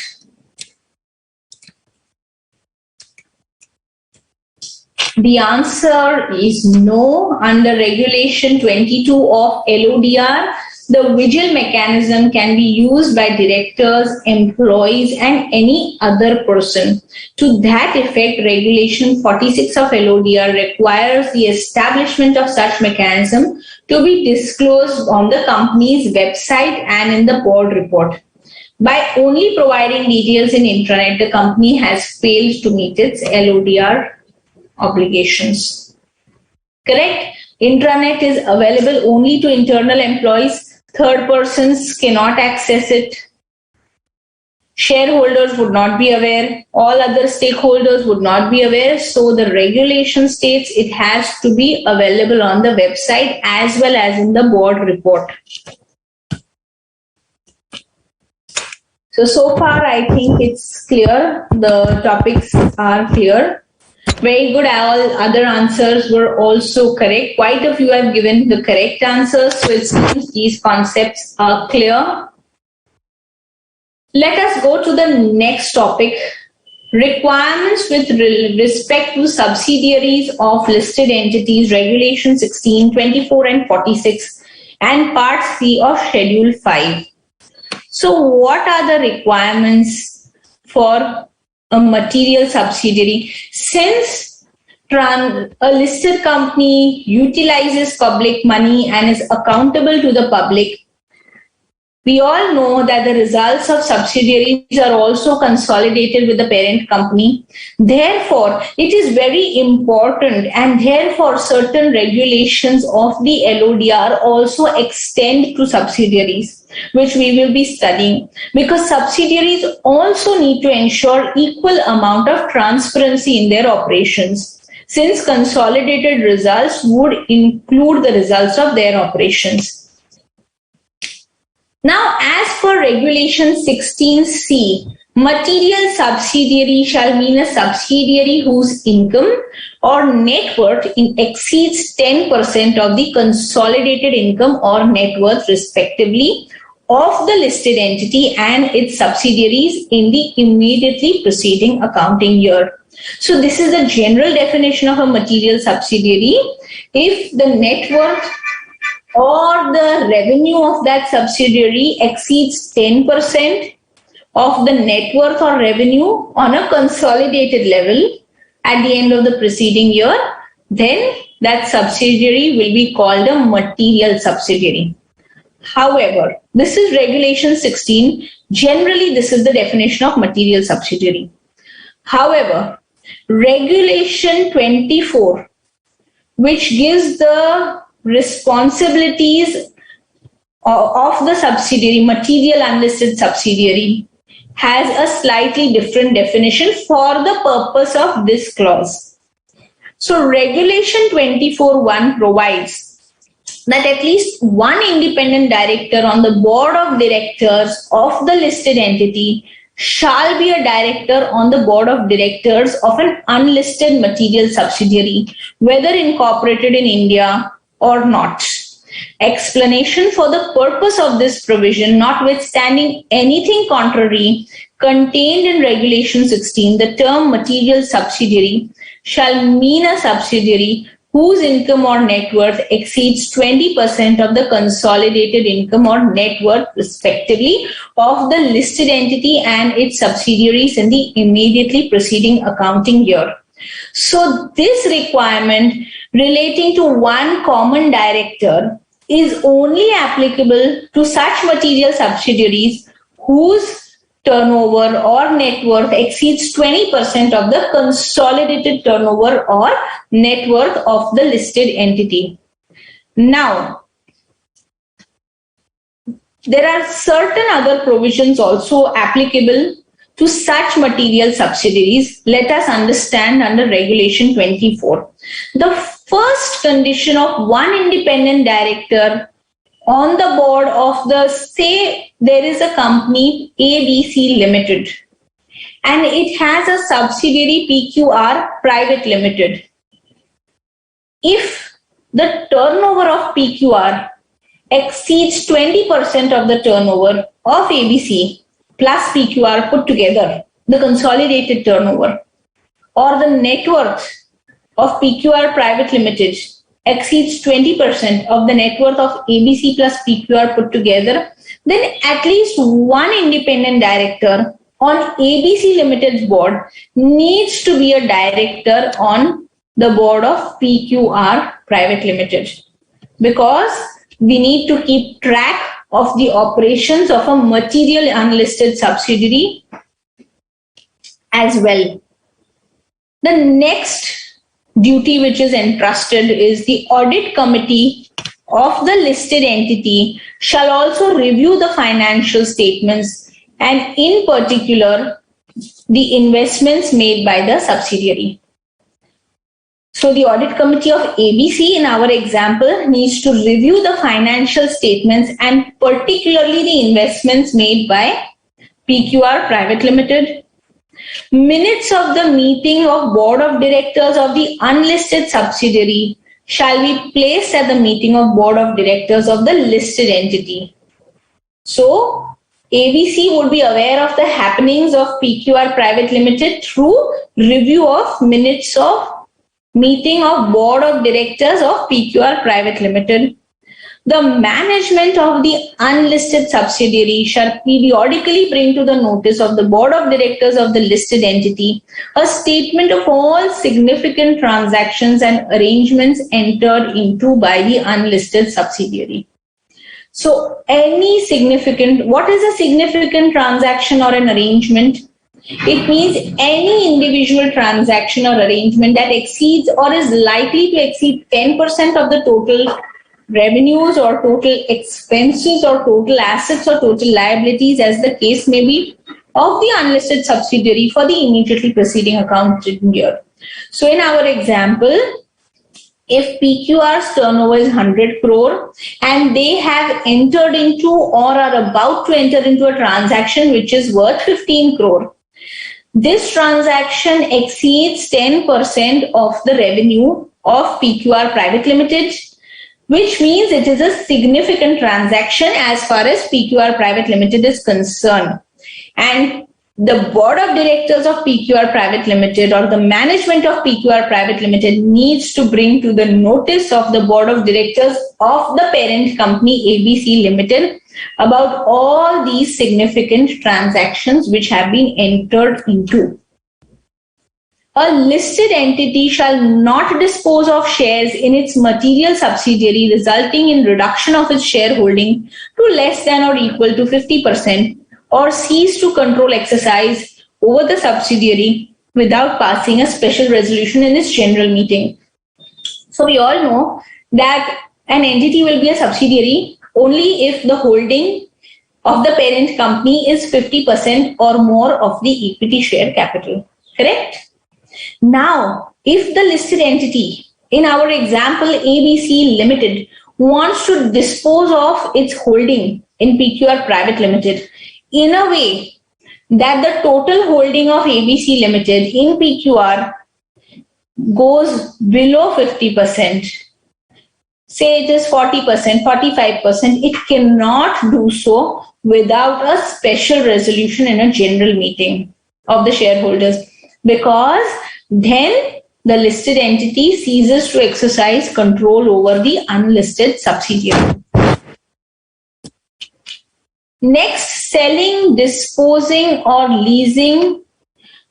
The answer is no. Under Regulation 22 of LODR, the vigil mechanism can be used by directors, employees, and any other person. To that effect, Regulation 46 of LODR requires the establishment of such mechanism to be disclosed on the company's website and in the board report. By only providing details in intranet, the company has failed to meet its LODR obligations. Correct? Intranet is available only to internal employees. third persons cannot access it, shareholders would not be aware, all other stakeholders would not be aware. So the regulation states it has to be available on the website as well as in the board report. So far I think it's clear, the topics are clear. Very good, all other answers were also correct. Quite a few have given the correct answers, so it seems these concepts are clear. Let us go to the next topic, requirements with respect to subsidiaries of listed entities, Regulation 16, 24 and 46 and Part C of Schedule 5. So what are the requirements for a material subsidiary? Since a listed company utilizes public money and is accountable to the public, we all know that the results of subsidiaries are also consolidated with the parent company. Therefore, it is very important, and therefore certain regulations of the LODR also extend to subsidiaries, which we will be studying, because subsidiaries also need to ensure equal amount of transparency in their operations, since consolidated results would include the results of their operations. Now, as per Regulation 16C, material subsidiary shall mean a subsidiary whose income or net worth exceeds 10% of the consolidated income or net worth respectively of the listed entity and its subsidiaries in the immediately preceding accounting year. So this is the general definition of a material subsidiary. If the net worth or the revenue of that subsidiary exceeds 10% of the net worth or revenue on a consolidated level at the end of the preceding year, then that subsidiary will be called a material subsidiary. However, this is Regulation 16. Generally, this is the definition of material subsidiary. However, Regulation 24, which gives the responsibilities of the subsidiary, material unlisted subsidiary, has a slightly different definition for the purpose of this clause. So Regulation 24(1) provides that at least one independent director on the board of directors of the listed entity shall be a director on the board of directors of an unlisted material subsidiary, whether incorporated in India or not. Explanation: for the purpose of this provision, notwithstanding anything contrary contained in Regulation 16, the term material subsidiary shall mean a subsidiary whose income or net worth exceeds 20% of the consolidated income or net worth respectively of the listed entity and its subsidiaries in the immediately preceding accounting year. So this requirement relating to one common director is only applicable to such material subsidiaries whose turnover or net worth exceeds 20% of the consolidated turnover or net worth of the listed entity. Now, there are certain other provisions also applicable to such material subsidiaries. Let us understand under Regulation 24. The first condition of one independent director on the board of the, say there is a company ABC Limited and it has a subsidiary PQR Private Limited. If the turnover of PQR exceeds 20% of the turnover of ABC plus PQR put together, the consolidated turnover, or the net worth of PQR Private Limited exceeds 20% of the net worth of ABC plus PQR put together, then at least one independent director on ABC Limited's board needs to be a director on the board of PQR Private Limited, because we need to keep track of the operations of a material unlisted subsidiary as well. The next duty which is entrusted is the audit committee of the listed entity shall also review the financial statements and in particular the investments made by the subsidiary. So the audit committee of ABC in our example needs to review the financial statements and particularly the investments made by PQR Private Limited. Minutes of the meeting of board of directors of the unlisted subsidiary shall be placed at the meeting of board of directors of the listed entity. So ABC would be aware of the happenings of PQR Private Limited through review of minutes of meeting of board of directors of PQR Private Limited. The management of the unlisted subsidiary shall periodically bring to the notice of the board of directors of the listed entity a statement of all significant transactions and arrangements entered into by the unlisted subsidiary. So any significant, what is a significant transaction or an arrangement? It means any individual transaction or arrangement that exceeds or is likely to exceed 10% of the total revenues or total expenses or total assets or total liabilities, as the case may be, of the unlisted subsidiary for the immediately preceding accounting year. So in our example, if PQR's turnover is 100 crore and they have entered into or are about to enter into a transaction which is worth 15 crore, this transaction exceeds 10% of the revenue of PQR Private Limited, which means it is a significant transaction as far as PQR Private Limited is concerned. And the board of directors of PQR Private Limited or the management of PQR Private Limited needs to bring to the notice of the board of directors of the parent company ABC Limited about all these significant transactions which have been entered into. A listed entity shall not dispose of shares in its material subsidiary resulting in reduction of its shareholding to less than or equal to 50% or cease to control exercise over the subsidiary without passing a special resolution in its general meeting. So we all know that an entity will be a subsidiary only if the holding of the parent company is 50% or more of the equity share capital. Correct? Now, if the listed entity, in our example ABC Limited, wants to dispose of its holding in PQR Private Limited in a way that the total holding of ABC Limited in PQR goes below 50%, say it is 40%, 45%, it cannot do so without a special resolution in a general meeting of the shareholders, because then the listed entity ceases to exercise control over the unlisted subsidiary. Next, selling, disposing or leasing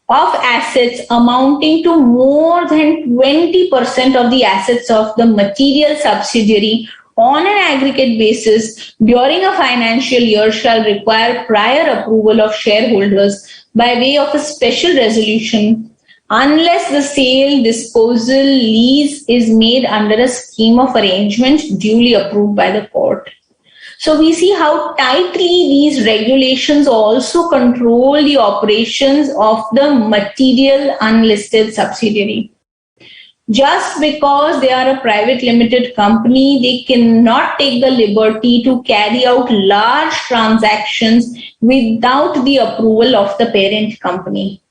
of assets amounting to more than 20% of the assets of the material subsidiary on an aggregate basis during a financial year shall require prior approval of shareholders by way of a special resolution unless the sale, disposal, lease is made under a scheme of arrangement duly approved by the court. So we see how tightly these regulations also control the operations of the material unlisted subsidiary. Just because they are a private limited company, they cannot take the liberty to carry out large transactions without the approval of the parent company.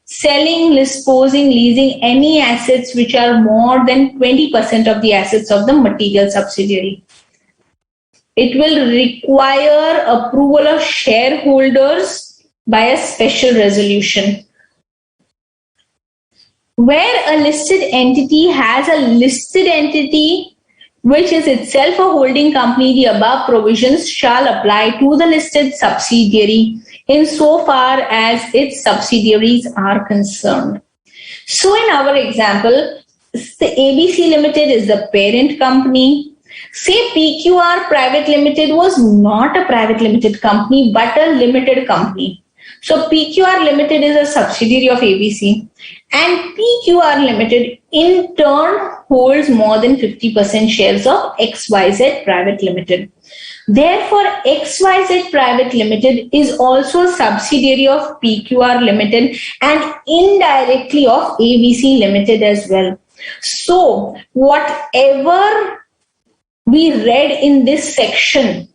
Selling, disposing, leasing any assets which are more than 20% of the assets of the material subsidiary. It will require approval of shareholders by a special resolution. Where a listed entity has a listed entity which is itself a holding company, the above provisions shall apply to the listed subsidiary insofar as its subsidiaries are concerned. So in our example, the ABC Limited is the parent company. Say PQR Private Limited was not a private limited company but a limited company. So PQR Limited is a subsidiary of ABC, and PQR Limited in turn holds more than 50% shares of XYZ Private Limited. Therefore, XYZ Private Limited is also a subsidiary of PQR Limited and indirectly of ABC Limited as well. So, whatever we read in this section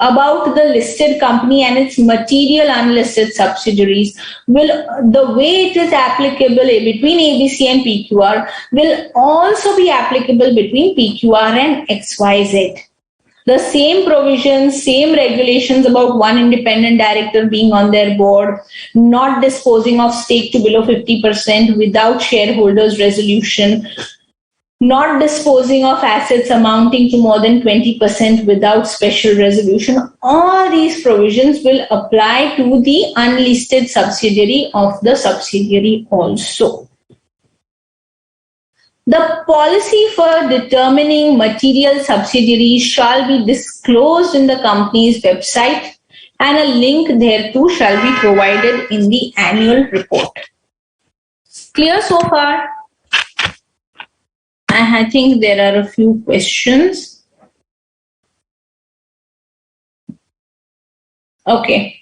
about the listed company and its material unlisted subsidiaries the way it is applicable between ABC and PQR will also be applicable between PQR and XYZ. The same provisions, same regulations about one independent director being on their board, not disposing of stake to below 50% without shareholders' resolution, not disposing of assets amounting to more than 20% without special resolution. All these provisions will apply to the unlisted subsidiary of the subsidiary also. The policy for determining material subsidiaries shall be disclosed in the company's website, and a link thereto shall be provided in the annual report. Clear so far? I think there are a few questions. Okay.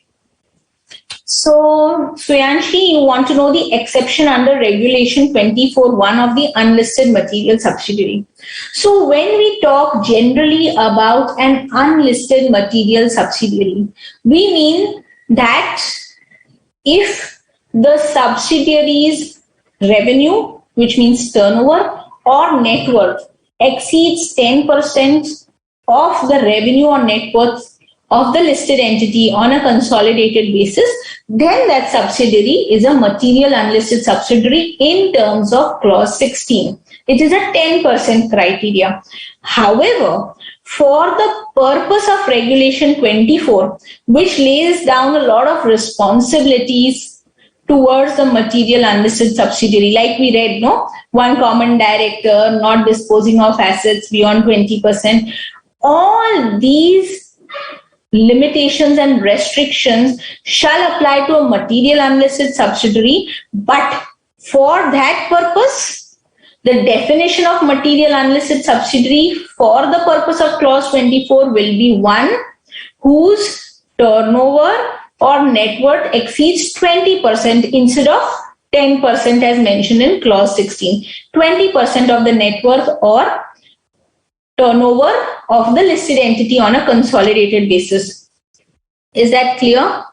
So, Suyanshi, you want to know the exception under Regulation 24(1) of the unlisted material subsidiary. So, when we talk generally about an unlisted material subsidiary, we mean that if the subsidiary's revenue, which means turnover, or net worth exceeds 10% of the revenue or net worth of the listed entity on a consolidated basis, then that subsidiary is a material unlisted subsidiary in terms of clause 16. It is a 10% criteria. However, for the purpose of Regulation 24, which lays down a lot of responsibilities towards the material unlisted subsidiary, like we read, no, one common director, not disposing of assets beyond 20%, all these limitations and restrictions shall apply to a material unlisted subsidiary, but for that purpose, the definition of material unlisted subsidiary for the purpose of clause 24 will be one whose turnover or net worth exceeds 20% instead of 10% as mentioned in clause 16. 20% of the net worth or turnover of the listed entity on a consolidated basis. Is that clear?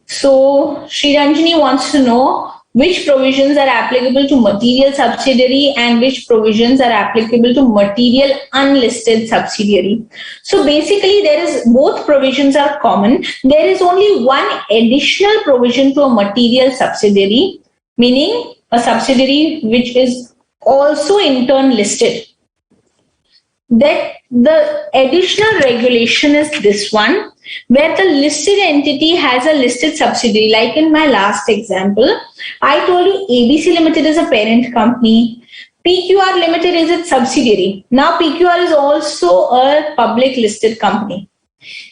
So, Sriranjani wants to know which provisions are applicable to material subsidiary and which provisions are applicable to material unlisted subsidiary. So basically both provisions are common. There is only one additional provision to a material subsidiary, meaning a subsidiary which is also in turn listed. That the additional regulation is this one, where the listed entity has a listed subsidiary. Like in my last example, I told you ABC Limited is a parent company, PQR Limited is its subsidiary. Now PQR is also a public listed company.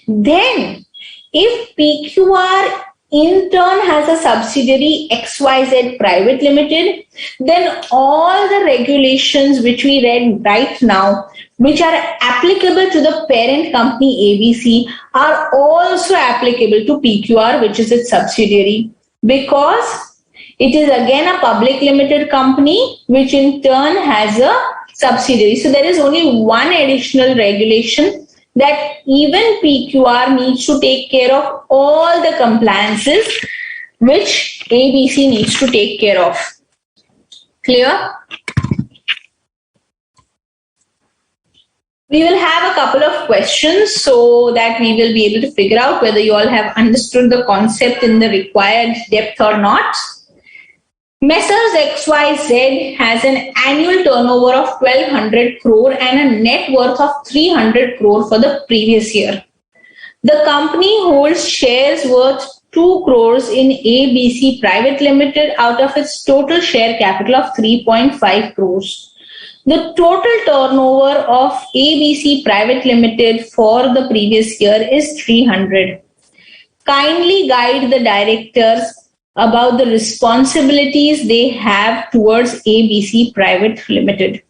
Then if PQR in turn has a subsidiary XYZ Private Limited, then all the regulations which we read right now, which are applicable to the parent company ABC, are also applicable to PQR, which is its subsidiary, because it is again a public limited company which in turn has a subsidiary. So there is only one additional regulation, that even PQR needs to take care of all the compliances which ABC needs to take care of. Clear? We will have a couple of questions so that we will be able to figure out whether you all have understood the concept in the required depth or not. Messrs XYZ has an annual turnover of 1200 crore and a net worth of 300 crore for the previous year. The company holds shares worth 2 crores in ABC Private Limited out of its total share capital of 3.5 crores. The total turnover of ABC Private Limited for the previous year is 300. Kindly guide the directors about the responsibilities they have towards ABC Private Limited.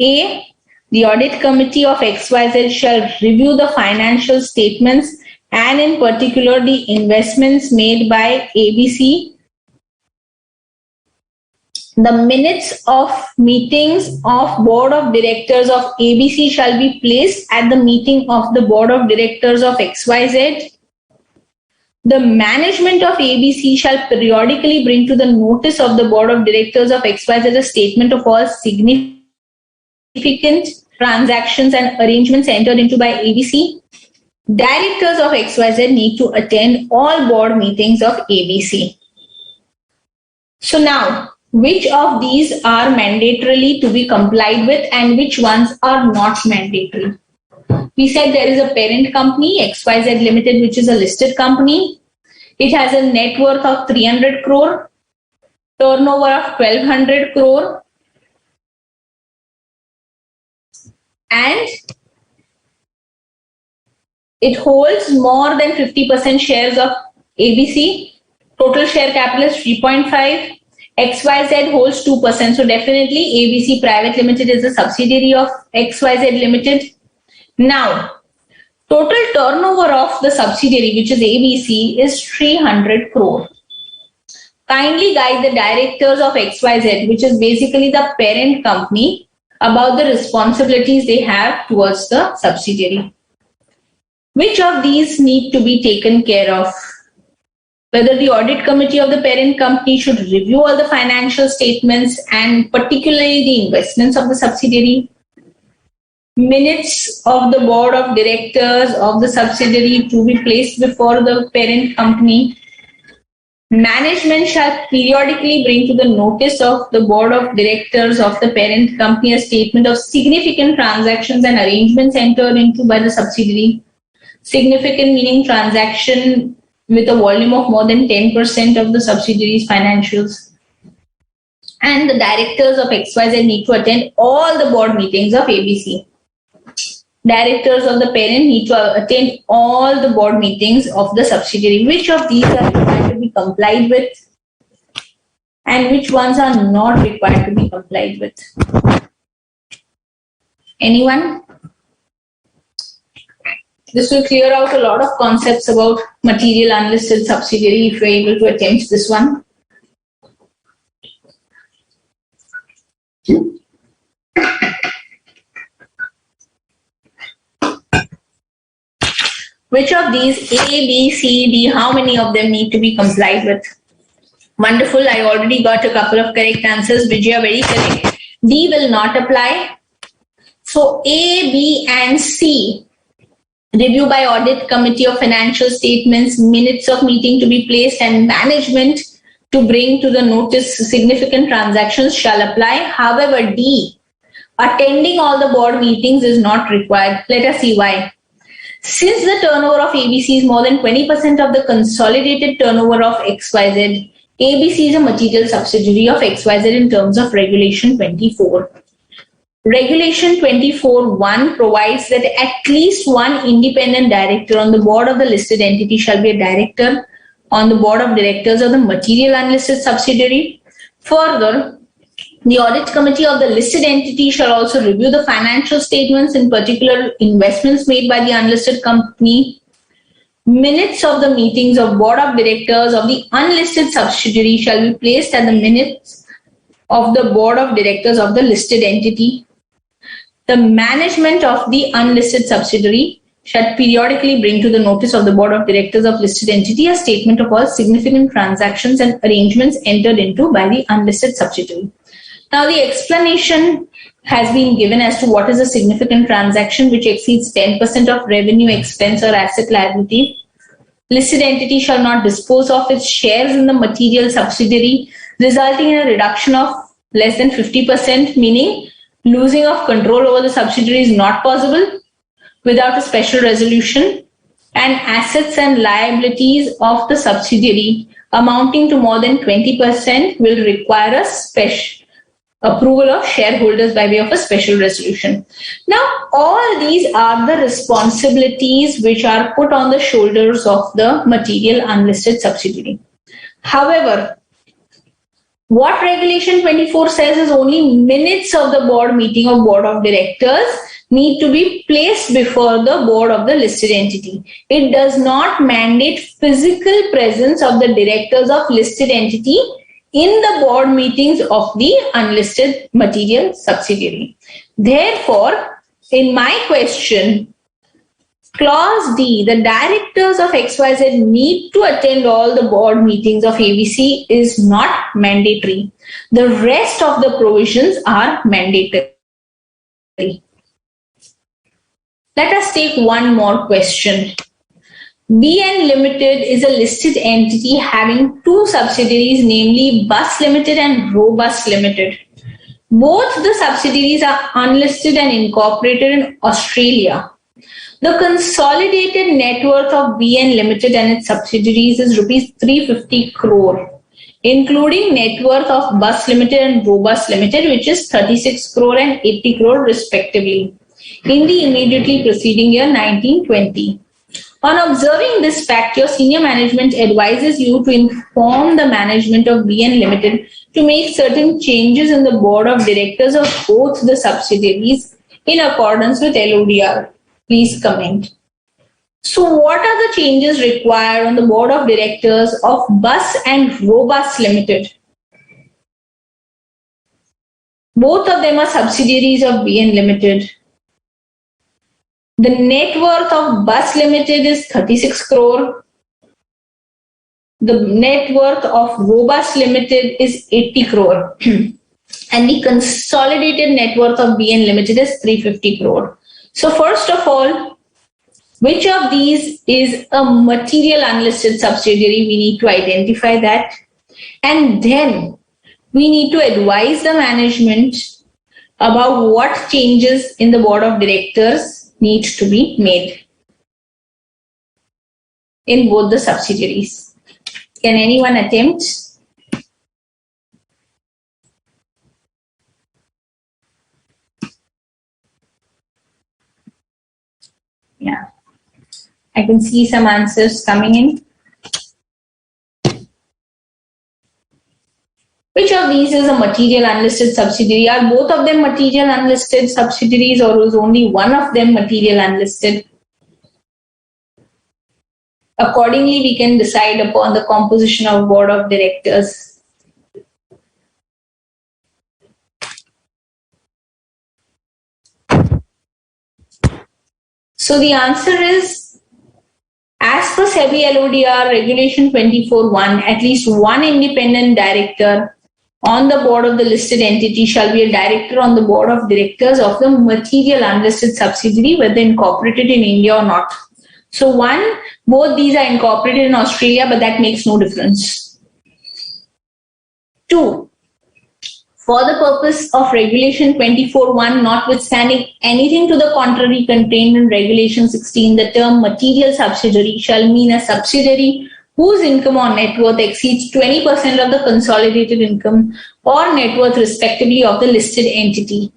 A. The audit committee of XYZ shall review the financial statements and in particular the investments made by ABC. The minutes of meetings of board of directors of ABC shall be placed at the meeting of the board of directors of XYZ. The management of ABC shall periodically bring to the notice of the board of directors of XYZ a statement of all significant transactions and arrangements entered into by ABC. Directors of XYZ need to attend all board meetings of ABC. So now, which of these are mandatorily to be complied with and which ones are not mandatory? We said there is a parent company, XYZ Limited, which is a listed company. It has a net worth of 300 crore, turnover of 1200 crore, and it holds more than 50% shares of ABC. Total share capital is 3.5. XYZ holds 2%. So definitely ABC Private Limited is a subsidiary of XYZ Limited. Now, total turnover of the subsidiary, which is ABC, is 300 crore. Kindly guide the directors of XYZ, which is basically the parent company, about the responsibilities they have towards the subsidiary. Which of these need to be taken care of? Whether the audit committee of the parent company should review all the financial statements and particularly the investments of the subsidiary. Minutes of the board of directors of the subsidiary to be placed before the parent company. Management shall periodically bring to the notice of the board of directors of the parent company a statement of significant transactions and arrangements entered into by the subsidiary. Significant meaning transaction with a volume of more than 10% of the subsidiary's financials. And the directors of XYZ need to attend all the board meetings of ABC. Directors of the parent need to attend all the board meetings of the subsidiary. Which of these are required to be complied with and which ones are not required to be complied with? Anyone? This will clear out a lot of concepts about material unlisted subsidiary if you are able to attempt this one. Which of these A, B, C, D, how many of them need to be complied with? Wonderful. I already got a couple of correct answers. Vijaya, very correct. D will not apply. So A, B, and C. Review by audit committee of financial statements, minutes of meeting to be placed, and management to bring to the notice significant transactions shall apply. However, D, attending all the board meetings is not required. Let us see why. Since the turnover of ABC is more than 20% of the consolidated turnover of XYZ, ABC is a material subsidiary of XYZ in terms of Regulation 24. Regulation 24(1) provides that at least one independent director on the board of the listed entity shall be a director on the board of directors of the material unlisted subsidiary. Further, the audit committee of the listed entity shall also review the financial statements, in particular investments made by the unlisted company. Minutes of the meetings of board of directors of the unlisted subsidiary shall be placed at the minutes of the board of directors of the listed entity. The management of the unlisted subsidiary shall periodically bring to the notice of the board of directors of listed entity a statement of all significant transactions and arrangements entered into by the unlisted subsidiary. Now, the explanation has been given as to what is a significant transaction which exceeds 10% of revenue, expense, or asset liability. Listed entity shall not dispose of its shares in the material subsidiary, resulting in a reduction of less than 50%, meaning losing of control over the subsidiary is not possible without a special resolution, and assets and liabilities of the subsidiary amounting to more than 20% will require a approval of shareholders by way of a special resolution. Now, all these are the responsibilities which are put on the shoulders of the material unlisted subsidiary. However, what Regulation 24 says is only minutes of the board meeting of board of directors need to be placed before the board of the listed entity. It does not mandate physical presence of the directors of listed entity in the board meetings of the unlisted material subsidiary. Therefore, in my question, Clause D, the directors of XYZ need to attend all the board meetings of ABC is not mandatory. The rest of the provisions are mandatory. Let us take one more question. BN Limited is a listed entity having two subsidiaries, namely Bus Limited and Robus Limited. Both the subsidiaries are unlisted and incorporated in Australia. The consolidated net worth of BN Limited and its subsidiaries is rupees 350 crore, including net worth of Bus Limited and Robus Limited, which is 36 crore and 80 crore respectively, in the immediately preceding year 1920. On observing this fact, your senior management advises you to inform the management of BN Limited to make certain changes in the board of directors of both the subsidiaries in accordance with LODR. Please comment. So what are the changes required on the board of directors of Bus and Robus Limited? Both of them are subsidiaries of BN Limited. The net worth of Bus Limited is 36 crore. The net worth of Robus Limited is 80 crore. And the consolidated net worth of BN Limited is 350 crore. So first of all, which of these is a material unlisted subsidiary? We need to identify that. And then we need to advise the management about what changes in the board of directors need to be made in both the subsidiaries. Can anyone attempt? Yeah, I can see some answers coming in. Which of these is a material unlisted subsidiary? Are both of them material unlisted subsidiaries, or is only one of them material unlisted? Accordingly, we can decide upon the composition of board of directors. So the answer is, as per SEBI LODR Regulation 24(1), at least one independent director on the board of the listed entity shall be a director on the board of directors of the material unlisted subsidiary, whether incorporated in India or not. So both these are incorporated in Australia, but that makes no difference. 2. For the purpose of Regulation 24(1), notwithstanding anything to the contrary contained in Regulation 16, the term material subsidiary shall mean a subsidiary whose income or net worth exceeds 20% of the consolidated income or net worth respectively of the listed entity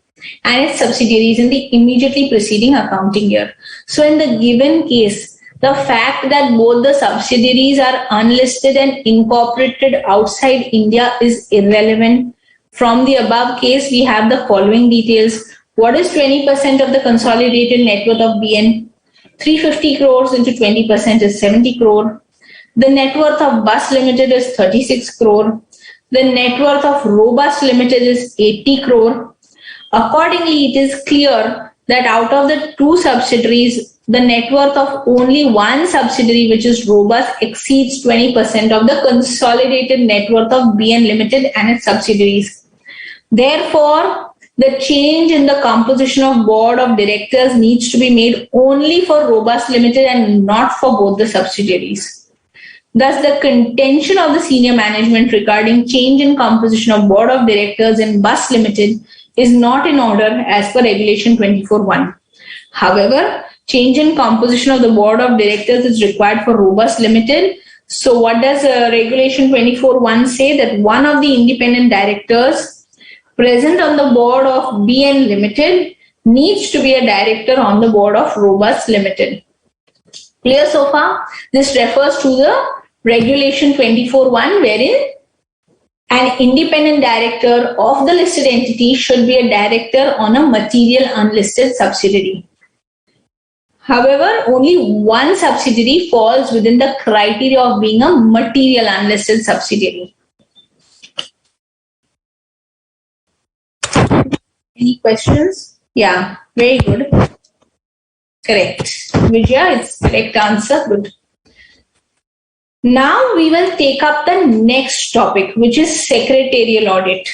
and its subsidiaries in the immediately preceding accounting year. So in the given case, the fact that both the subsidiaries are unlisted and incorporated outside India is irrelevant. From the above case, we have the following details. What is 20% of the consolidated net worth of BN? 350 crores into 20% is 70 crore. The net worth of Bus Limited is 36 crore. The net worth of Robus Limited is 80 crore. Accordingly, it is clear that out of the two subsidiaries, the net worth of only one subsidiary, which is Robus, exceeds 20% of the consolidated net worth of BN Limited and its subsidiaries. Therefore, the change in the composition of board of directors needs to be made only for Robus Limited and not for both the subsidiaries. Thus, the contention of the senior management regarding change in composition of board of directors in Bus Limited is not in order as per Regulation 24(1). However, change in composition of the board of directors is required for Robus Limited. So what does Regulation 24(1) say? That one of the independent directors present on the board of BN Limited needs to be a director on the board of Robust Limited. Clear so far? This refers to the Regulation 24(1), wherein an independent director of the listed entity should be a director on a material unlisted subsidiary. However, only one subsidiary falls within the criteria of being a material unlisted subsidiary. Any questions? Yeah, very good. Correct. Vijaya, it's correct answer. Good. Now we will take up the next topic, which is secretarial audit.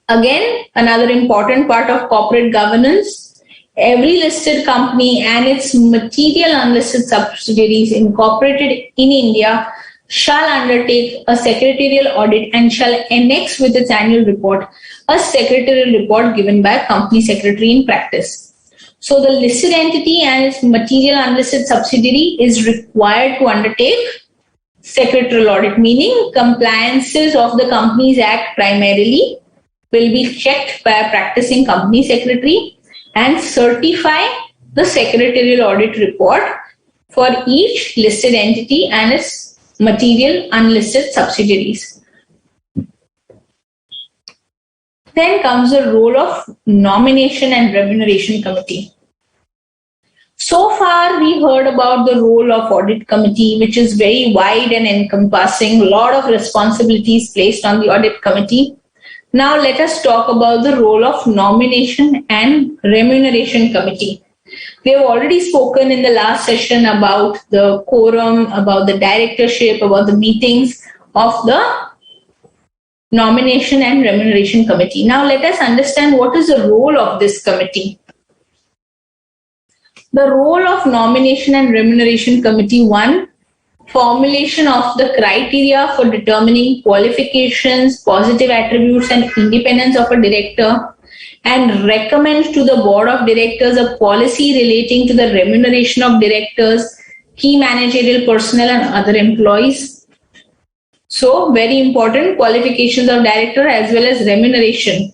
Again, another important part of corporate governance. Every listed company and its material unlisted subsidiaries incorporated in India shall undertake a secretarial audit and shall annex with its annual report a secretarial report given by a company secretary in practice. So the listed entity and its material unlisted subsidiary is required to undertake secretarial audit, meaning compliances of the Companies Act primarily will be checked by a practicing company secretary and certify the secretarial audit report for each listed entity and its material unlisted subsidiaries. Then comes the role of nomination and remuneration committee. So far, we heard about the role of audit committee, which is very wide and encompassing, a lot of responsibilities placed on the audit committee. Now let us talk about the role of nomination and remuneration committee. We have already spoken in the last session about the quorum, about the directorship, about the meetings of the nomination and remuneration committee. Now let us understand what is the role of this committee. The role of nomination and remuneration committee: 1. Formulation of the criteria for determining qualifications, positive attributes and independence of a director, and recommend to the board of directors a policy relating to the remuneration of directors, key managerial personnel and other employees. So very important, qualifications of director as well as remuneration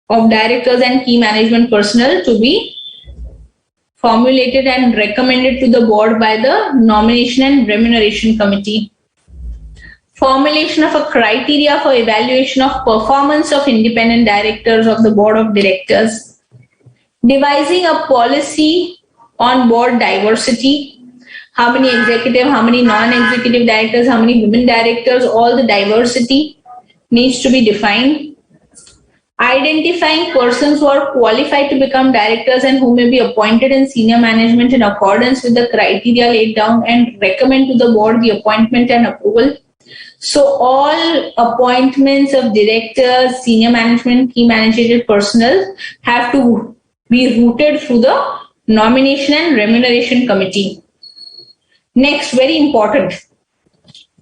of directors and key management personnel to be formulated and recommended to the board by the nomination and remuneration committee. Formulation of a criteria for evaluation of performance of independent directors of the board of directors. Devising a policy on board diversity. How many executive, how many non-executive directors, how many women directors, all the diversity needs to be defined. Identifying persons who are qualified to become directors and who may be appointed in senior management in accordance with the criteria laid down and recommend to the board the appointment and approval. So all appointments of directors, senior management, key managerial personnel have to be routed through the nomination and remuneration committee. Next, very important,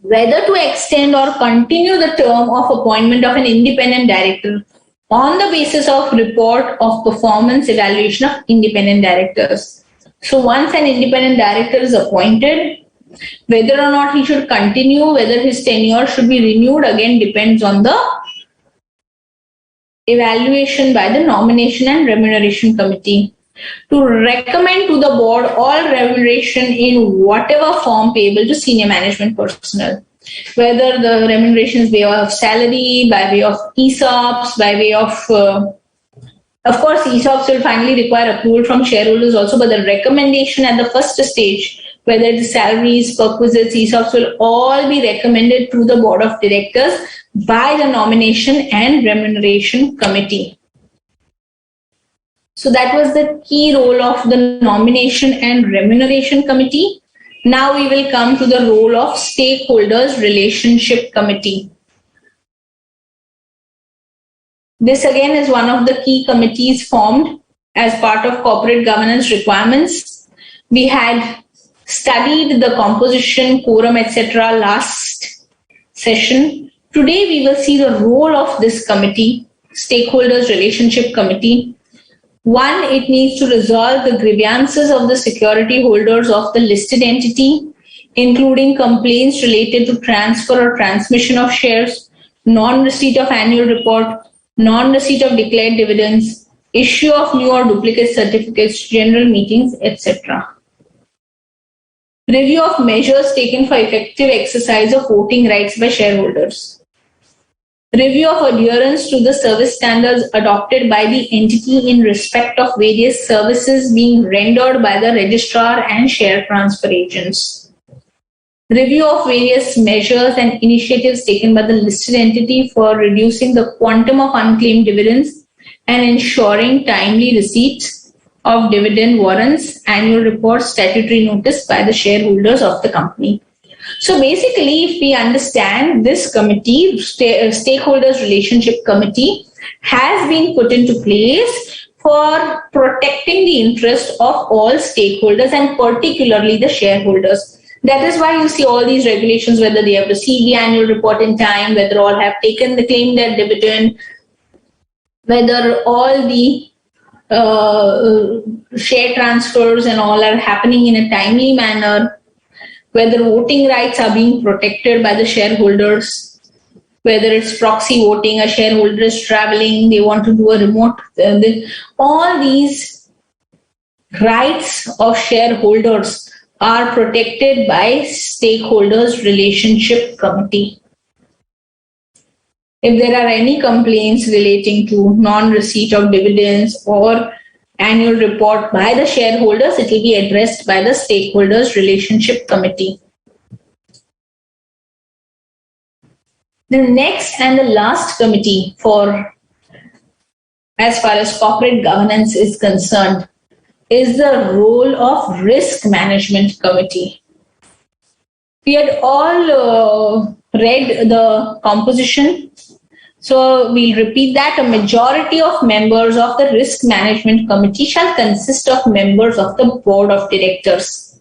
whether to extend or continue the term of appointment of an independent director on the basis of report of performance evaluation of independent directors. So once an independent director is appointed, whether or not he should continue, whether his tenure should be renewed, again depends on the evaluation by the nomination and remuneration committee. To recommend to the board all remuneration in whatever form payable to senior management personnel. Whether the remuneration is by way of salary, by way of ESOPs, by way of course, ESOPs will finally require approval from shareholders also, but the recommendation at the first stage, whether it is salaries, perquisites, ESOPs, will all be recommended to the board of directors by the nomination and remuneration committee. So that was the key role of the nomination and remuneration committee. Now we will come to the role of stakeholders relationship committee. This again is one of the key committees formed as part of corporate governance requirements. We had studied the composition, quorum, etc. last session. Today we will see the role of this committee, stakeholders relationship committee. 1, it needs to resolve the grievances of the security holders of the listed entity, including complaints related to transfer or transmission of shares, non-receipt of annual report, non-receipt of declared dividends, issue of new or duplicate certificates, general meetings, etc. Review of measures taken for effective exercise of voting rights by shareholders. Review of adherence to the service standards adopted by the entity in respect of various services being rendered by the registrar and share transfer agents. Review of various measures and initiatives taken by the listed entity for reducing the quantum of unclaimed dividends and ensuring timely receipts of dividend warrants, annual reports, statutory notice by the shareholders of the company. So basically, if we understand, this committee, stakeholders relationship committee, has been put into place for protecting the interest of all stakeholders and particularly the shareholders. That is why you see all these regulations, whether they have received the annual report in time, whether all have taken the claim their dividend, whether all the share transfers and all are happening in a timely manner, whether voting rights are being protected by the shareholders, whether it's proxy voting, a shareholder is traveling, they want to do a remote, all these rights of shareholders are protected by stakeholders relationship committee. If there are any complaints relating to non-receipt of dividends or annual report by the shareholders, it will be addressed by the stakeholders relationship committee. The next and the last committee for as far as corporate governance is concerned is the role of risk management committee. We had all read the composition, so we'll repeat that. A majority of members of the risk management committee shall consist of members of the board of directors.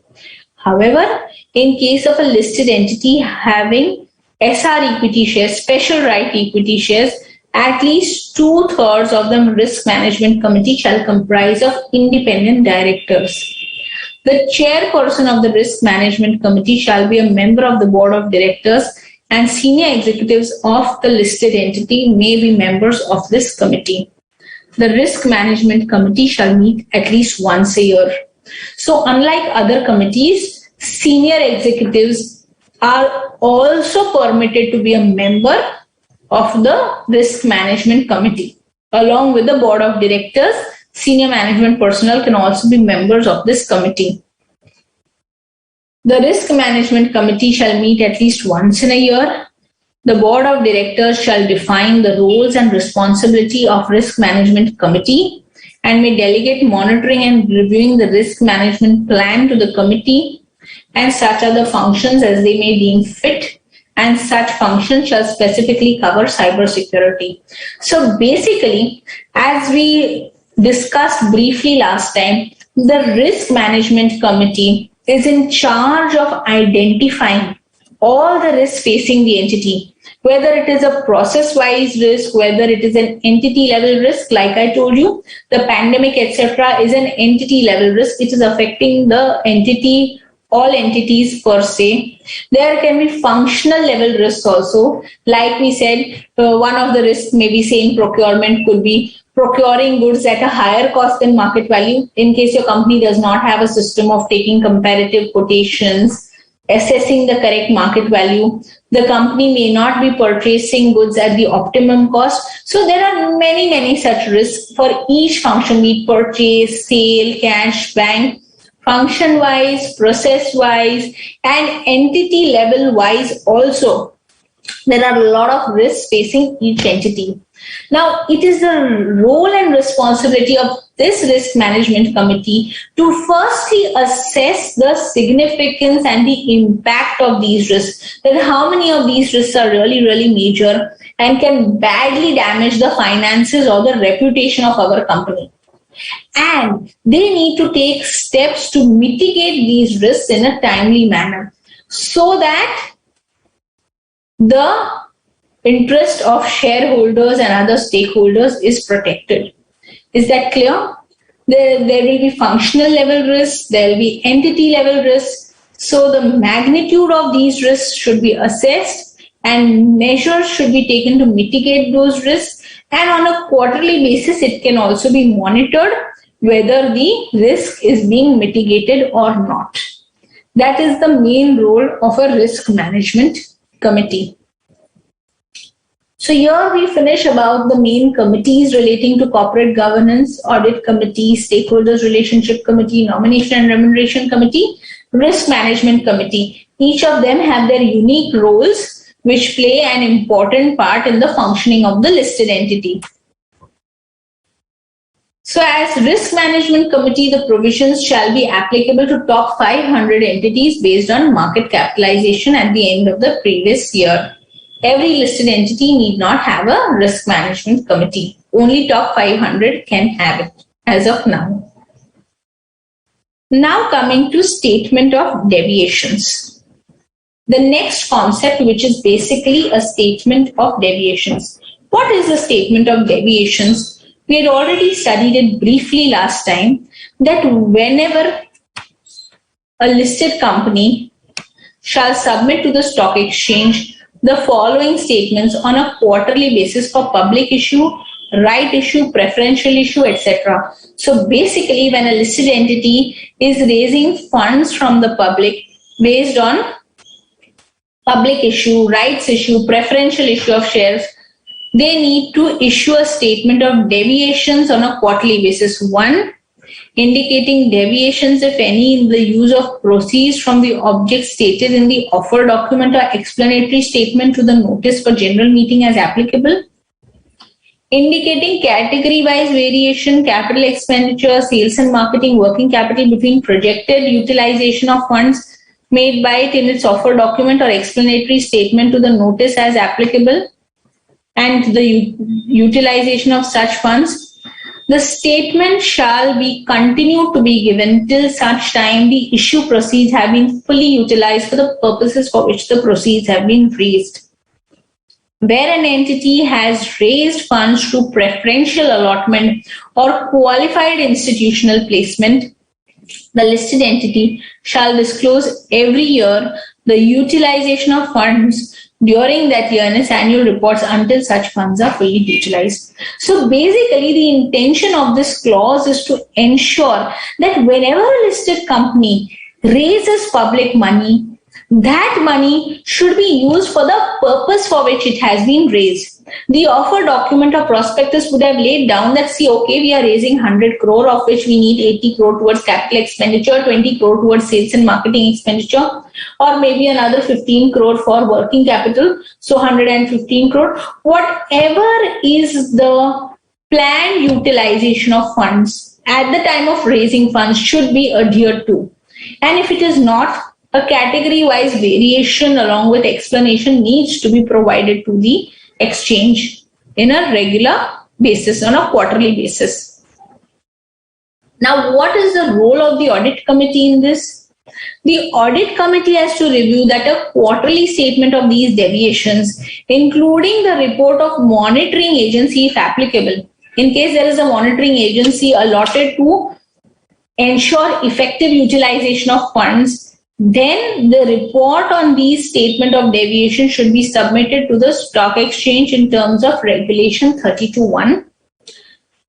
However, in case of a listed entity having SR equity shares, special right equity shares, at least 2/3 of the risk management committee shall comprise of independent directors. The chairperson of the risk management committee shall be a member of the board of directors, and senior executives of the listed entity may be members of this committee. The risk management committee shall meet at least once a year. So unlike other committees, senior executives are also permitted to be a member of the risk management committee. Along with the board of directors, senior management personnel can also be members of this committee. The risk management committee shall meet at least once in a year. The board of directors shall define the roles and responsibility of risk management committee and may delegate monitoring and reviewing the risk management plan to the committee and such other functions as they may deem fit, and such functions shall specifically cover cybersecurity. So basically, as we discussed briefly last time, the risk management committee is in charge of identifying all the risks facing the entity, whether it is a process-wise risk, whether it is an entity-level risk. Like I told you, the pandemic, etc., is an entity-level risk. It is affecting the entity, all entities per se. There can be functional level risks also. Like we said, one of the risks maybe say in procurement could be procuring goods at a higher cost than market value. In case your company does not have a system of taking comparative quotations, assessing the correct market value, the company may not be purchasing goods at the optimum cost. So there are many such risks for each function, be it purchase, sale, cash, bank. Function wise, process wise, and entity level wise also, there are a lot of risks facing each entity. Now, it is the role and responsibility of this risk management committee to firstly assess the significance and the impact of these risks, that how many of these risks are really major and can badly damage the finances or the reputation of our company. And they need to take steps to mitigate these risks in a timely manner so that the interest of shareholders and other stakeholders is protected. Is that clear? There will be functional level risks, there will be entity level risks. So the magnitude of these risks should be assessed and measures should be taken to mitigate those risks. And on a quarterly basis, it can also be monitored whether the risk is being mitigated or not. That is the main role of a risk management committee. So here we finish about the main committees relating to corporate governance: audit committee, stakeholders relationship committee, nomination and remuneration committee, risk management committee. Each of them have their unique roles which play an important part in the functioning of the listed entity. So as risk management committee, the provisions shall be applicable to top 500 entities based on market capitalization at the end of the previous year. Every listed entity need not have a risk management committee. Only top 500 can have it as of now. Now coming to statement of deviations. The next concept, which is basically a statement of deviations. What is a statement of deviations? We had already studied it briefly last time, that whenever a listed company shall submit to the stock exchange the following statements on a quarterly basis for public issue, right issue, preferential issue, etc. So basically, when a listed entity is raising funds from the public based on public issue, rights issue, preferential issue of shares, they need to issue a statement of deviations on a quarterly basis. One, indicating deviations, if any, in the use of proceeds from the object stated in the offer document or explanatory statement to the notice for general meeting as applicable. Indicating category-wise variation, capital expenditure, sales and marketing, working capital between projected utilization of funds made by it in its offer document or explanatory statement to the notice as applicable, and the utilization of such funds. The statement shall be continued to be given till such time the issue proceeds have been fully utilized for the purposes for which the proceeds have been raised. Where an entity has raised funds through preferential allotment or qualified institutional placement, the listed entity shall disclose every year the utilization of funds during that year in its annual reports until such funds are fully utilized. So basically, the intention of this clause is to ensure that whenever a listed company raises public money, that money should be used for the purpose for which it has been raised. The offer document or prospectus would have laid down that, see, okay, we are raising 100 crore, of which we need 80 crore towards capital expenditure, 20 crore towards sales and marketing expenditure, or maybe another 15 crore for working capital, so 115 crore. Whatever is the planned utilization of funds at the time of raising funds should be adhered to. And if it is not, a category-wise variation along with explanation needs to be provided to the exchange in a regular basis, on a quarterly basis. Now, what is the role of the audit committee in this? The audit committee has to review that a quarterly statement of these deviations, including the report of monitoring agency if applicable. In case there is a monitoring agency allotted to ensure effective utilization of funds, then the report on these statement of deviation should be submitted to the stock exchange in terms of regulation 32(1).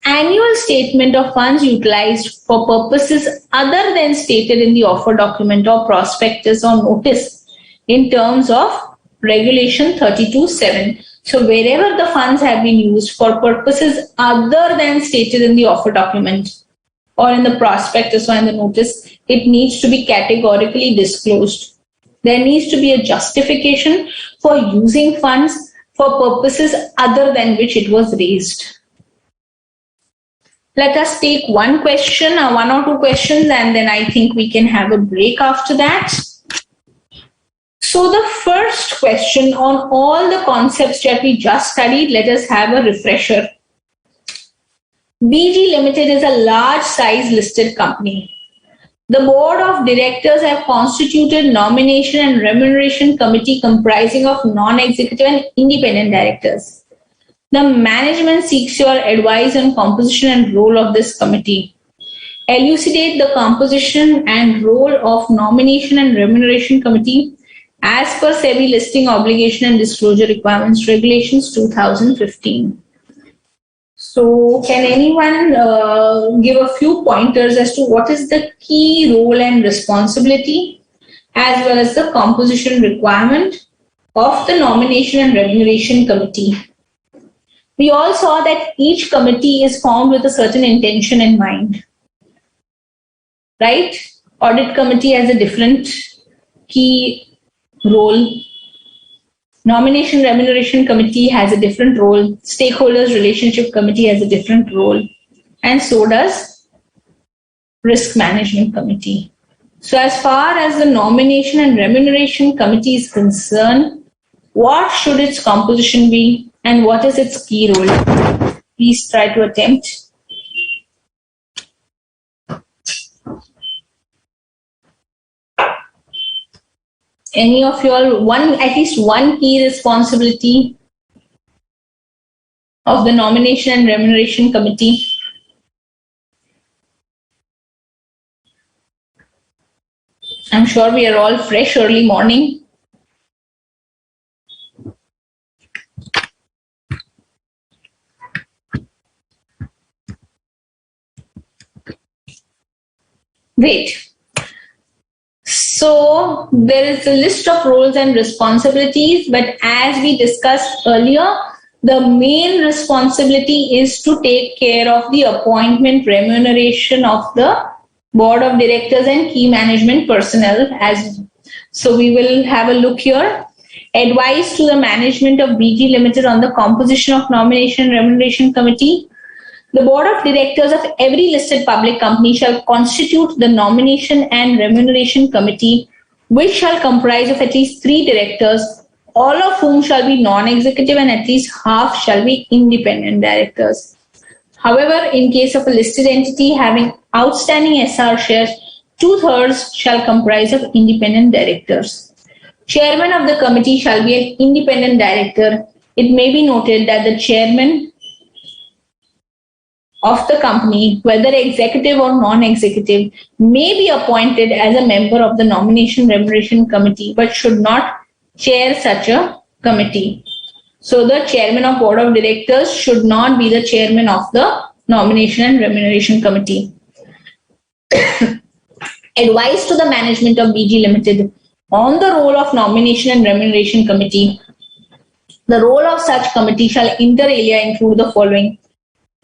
Annual statement of funds utilized for purposes other than stated in the offer document or prospectus or notice in terms of regulation 32(7). So wherever the funds have been used for purposes other than stated in the offer document or in the prospectus or in the notice, it needs to be categorically disclosed. There needs to be a justification for using funds for purposes other than which it was raised. Let us take one question or one or two questions, and then I think we can have a break after that. So the first question on all the concepts that we just studied, let us have a refresher. BG Limited is a large size listed company. The board of directors have constituted nomination and remuneration committee comprising of non-executive and independent directors. The management seeks your advice on composition and role of this committee. Elucidate the composition and role of nomination and remuneration committee as per SEBI Listing Obligation and Disclosure Requirements Regulations 2015. So can anyone give a few pointers as to what is the key role and responsibility as well as the composition requirement of the Nomination and Remuneration Committee? We all saw that each committee is formed with a certain intention in mind, right? Audit committee has a different key role. Nomination Remuneration Committee has a different role. Stakeholders Relationship Committee has a different role. And so does Risk Management Committee. So as far as the Nomination and Remuneration Committee is concerned, what should its composition be and what is its key role? Please try to attempt. Any of you all, at least one key responsibility of the Nomination and Remuneration Committee? I'm sure we are all fresh early morning. Great. So there is a list of roles and responsibilities, but as we discussed earlier, the main responsibility is to take care of the appointment remuneration of the board of directors and key management personnel. So we will have a look here. Advice to the management of BG Limited on the composition of Nomination and Remuneration Committee. The board of directors of every listed public company shall constitute the Nomination and Remuneration Committee, which shall comprise of at least 3 directors, all of whom shall be non-executive and at least half shall be independent directors. However, in case of a listed entity having outstanding SR shares, 2/3 shall comprise of independent directors. Chairman of the committee shall be an independent director. It may be noted that the chairman of the company, whether executive or non-executive, may be appointed as a member of the Nomination Remuneration Committee, but should not chair such a committee. So the chairman of board of directors should not be the chairman of the Nomination and Remuneration Committee. Advice to the management of BG Limited on the role of Nomination and Remuneration Committee. The role of such committee shall inter alia include the following.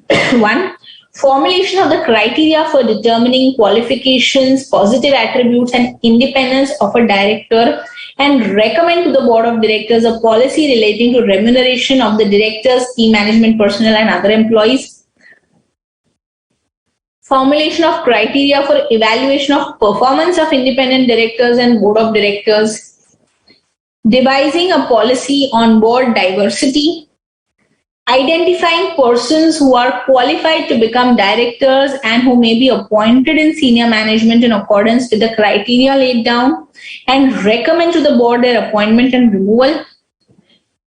1. Formulation of the criteria for determining qualifications, positive attributes, and independence of a director, and recommend to the board of directors a policy relating to remuneration of the directors, key management personnel, and other employees. Formulation of criteria for evaluation of performance of independent directors and board of directors. Devising a policy on board diversity. Identifying persons who are qualified to become directors and who may be appointed in senior management in accordance with the criteria laid down, and recommend to the board their appointment and removal.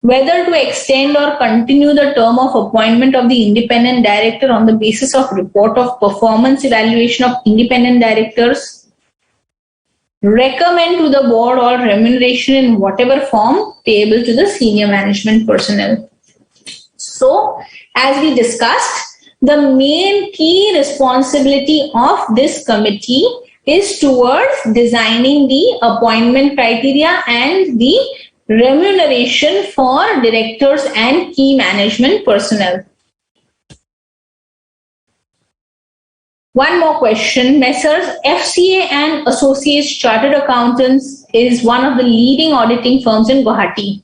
Whether to extend or continue the term of appointment of the independent director on the basis of report of performance evaluation of independent directors. Recommend to the board all remuneration in whatever form payable to the senior management personnel. So, as we discussed, the main key responsibility of this committee is towards designing the appointment criteria and the remuneration for directors and key management personnel. One more question. Messrs. FCA and Associates Chartered Accountants is one of the leading auditing firms in Guwahati.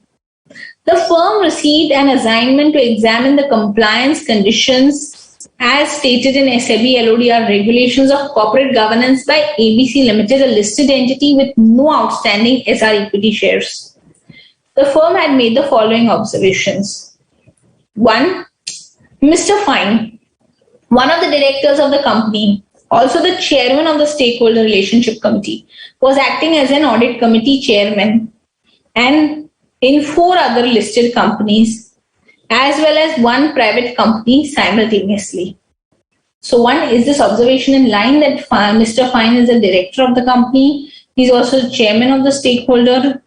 The firm received an assignment to examine the compliance conditions as stated in SEBI LODR regulations of corporate governance by ABC Limited, a listed entity with no outstanding SR equity shares. The firm had made the following observations. 1. Mr. Fine, one of the directors of the company, also the chairman of the Stakeholder Relationship Committee, was acting as an audit committee chairman and in 4 other listed companies, as well as 1 private company simultaneously. So 1, is this observation in line that Mr. Fine is a director of the company? He's also the chairman of the stakeholder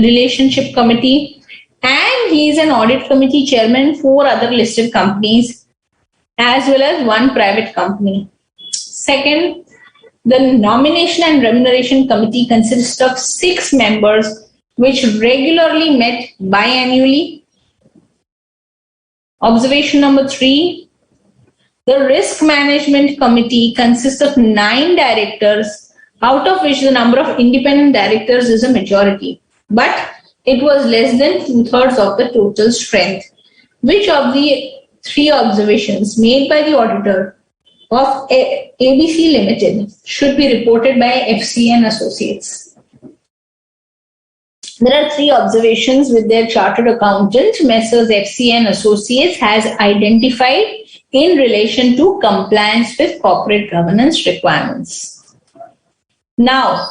Relationship Committee, and he is an Audit Committee Chairman for other listed companies as well as one private company. Second, the Nomination and Remuneration Committee consists of 6 members which regularly met biannually. Observation number 3, the Risk Management Committee consists of 9 directors, out of which the number of independent directors is a majority, but it was less than 2/3 of the total strength. Which of the 3 observations made by the auditor of ABC Limited should be reported by FCA and Associates? There are 3 observations with their chartered accountant, Messrs. FCA and Associates, has identified in relation to compliance with corporate governance requirements. Now,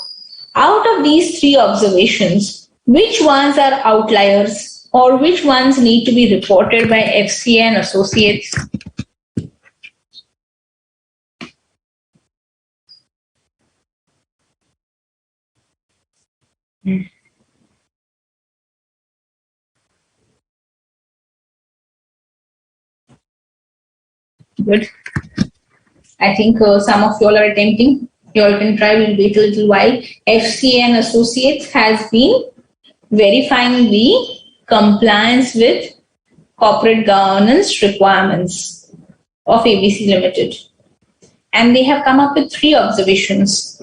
out of these 3 observations, which ones are outliers or which ones need to be reported by FCA and Associates? Good. I think some of you all are attempting. You all can try. We'll wait a little while. FCA and Associates has been verifying the compliance with corporate governance requirements of ABC Limited. And they have come up with 3 observations.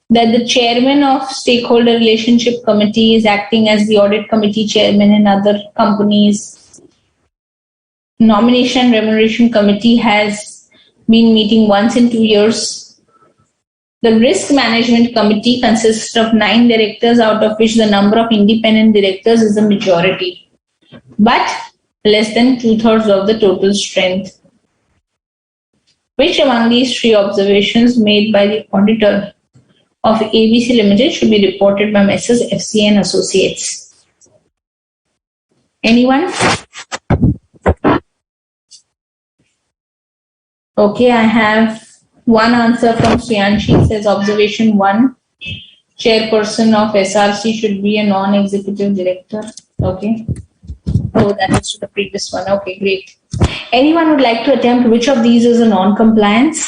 That the chairman of Stakeholder Relationship Committee is acting as the Audit Committee Chairman in other companies. Nomination and Remuneration Committee has been meeting once in 2 years. The Risk Management Committee consists of 9 directors, out of which the number of independent directors is a majority, but less than 2/3 of the total strength. Which among these 3 observations made by the auditor of ABC Limited should be reported by Messrs. FCA and Associates? Anyone? Okay, I have one answer from Sriyanshi. It says observation 1, chairperson of SRC should be a non-executive director. Okay. Oh, that is to the previous one. Okay, great. Anyone would like to attempt which of these is a non-compliance?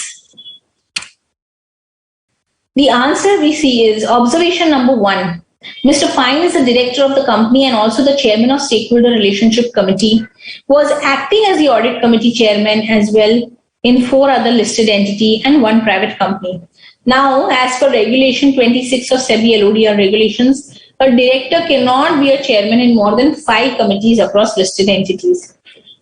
The answer we see is observation number 1. Mr. Fine is the director of the company and also the chairman of Stakeholder Relationship Committee, was acting as the Audit Committee Chairman as well in 4 other listed entity and 1 private company. Now, as per Regulation 26 of SEBI LODR regulations, a director cannot be a chairman in more than 5 committees across listed entities.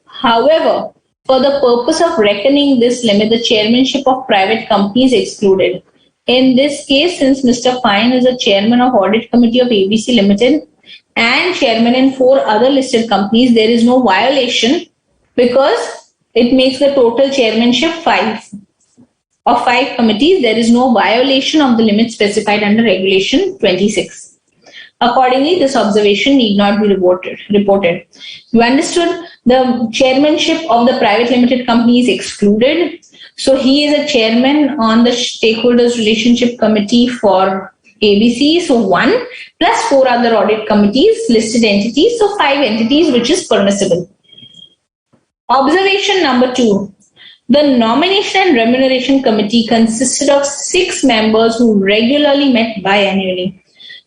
However, for the purpose of reckoning this limit, the chairmanship of private companies is excluded. In this case, since Mr. Fine is a chairman of Audit Committee of ABC Limited and chairman in 4 other listed companies, there is no violation because it makes the total chairmanship 5. Of 5 committees, there is no violation of the limit specified under Regulation 26. Accordingly, this observation need not be reported. You understood? The chairmanship of the private limited company is excluded. So he is a chairman on the Stakeholders Relationship Committee for ABC. So 1 plus 4 other audit committees, listed entities. So 5 entities, which is permissible. Observation number 2. The Nomination and Remuneration Committee consisted of 6 members who regularly met biannually.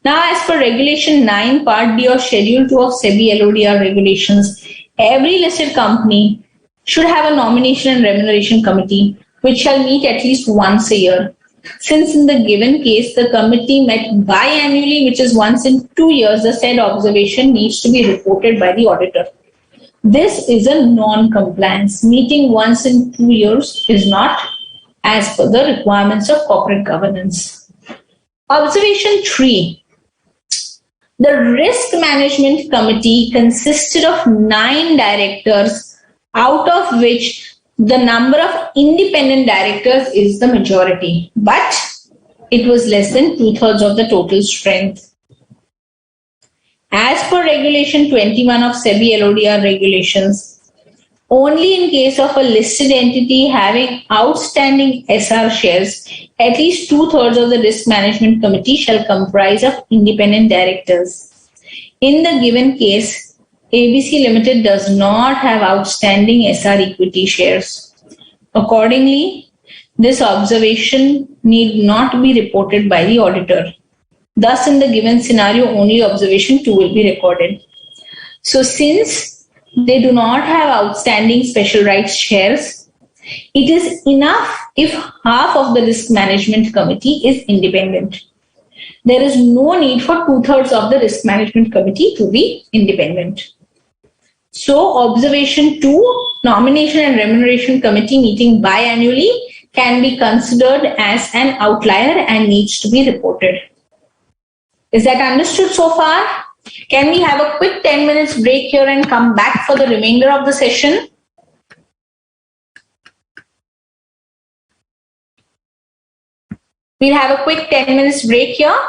Now, as per Regulation 9, Part D of Schedule 2 of SEBI LODR regulations, every listed company should have a Nomination and Remuneration Committee, which shall meet at least once a year. Since in the given case, the committee met biannually, which is once in 2 years, the said observation needs to be reported by the auditor. This is a non-compliance. Meeting once in 2 years is not as per the requirements of corporate governance. Observation 3. The Risk Management Committee consisted of 9 directors, out of which the number of independent directors is the majority, but it was less than 2/3 of the total strength. As per Regulation 21 of SEBI LODR regulations, only in case of a listed entity having outstanding SR shares, at least 2/3 of the Risk Management Committee shall comprise of independent directors. In the given case, ABC Limited does not have outstanding SR equity shares. Accordingly, this observation need not be reported by the auditor. Thus, in the given scenario, only observation 2 will be recorded. So, since they do not have outstanding special rights shares, it is enough if half of the risk management committee is independent. There is no need for two-thirds of the risk management committee to be independent. So, observation 2, nomination and remuneration committee meeting biannually, can be considered as an outlier and needs to be reported. Is that understood so far? Can we have a quick 10 minutes break here and come back for the remainder of the session? We'll have a quick 10 minutes break here.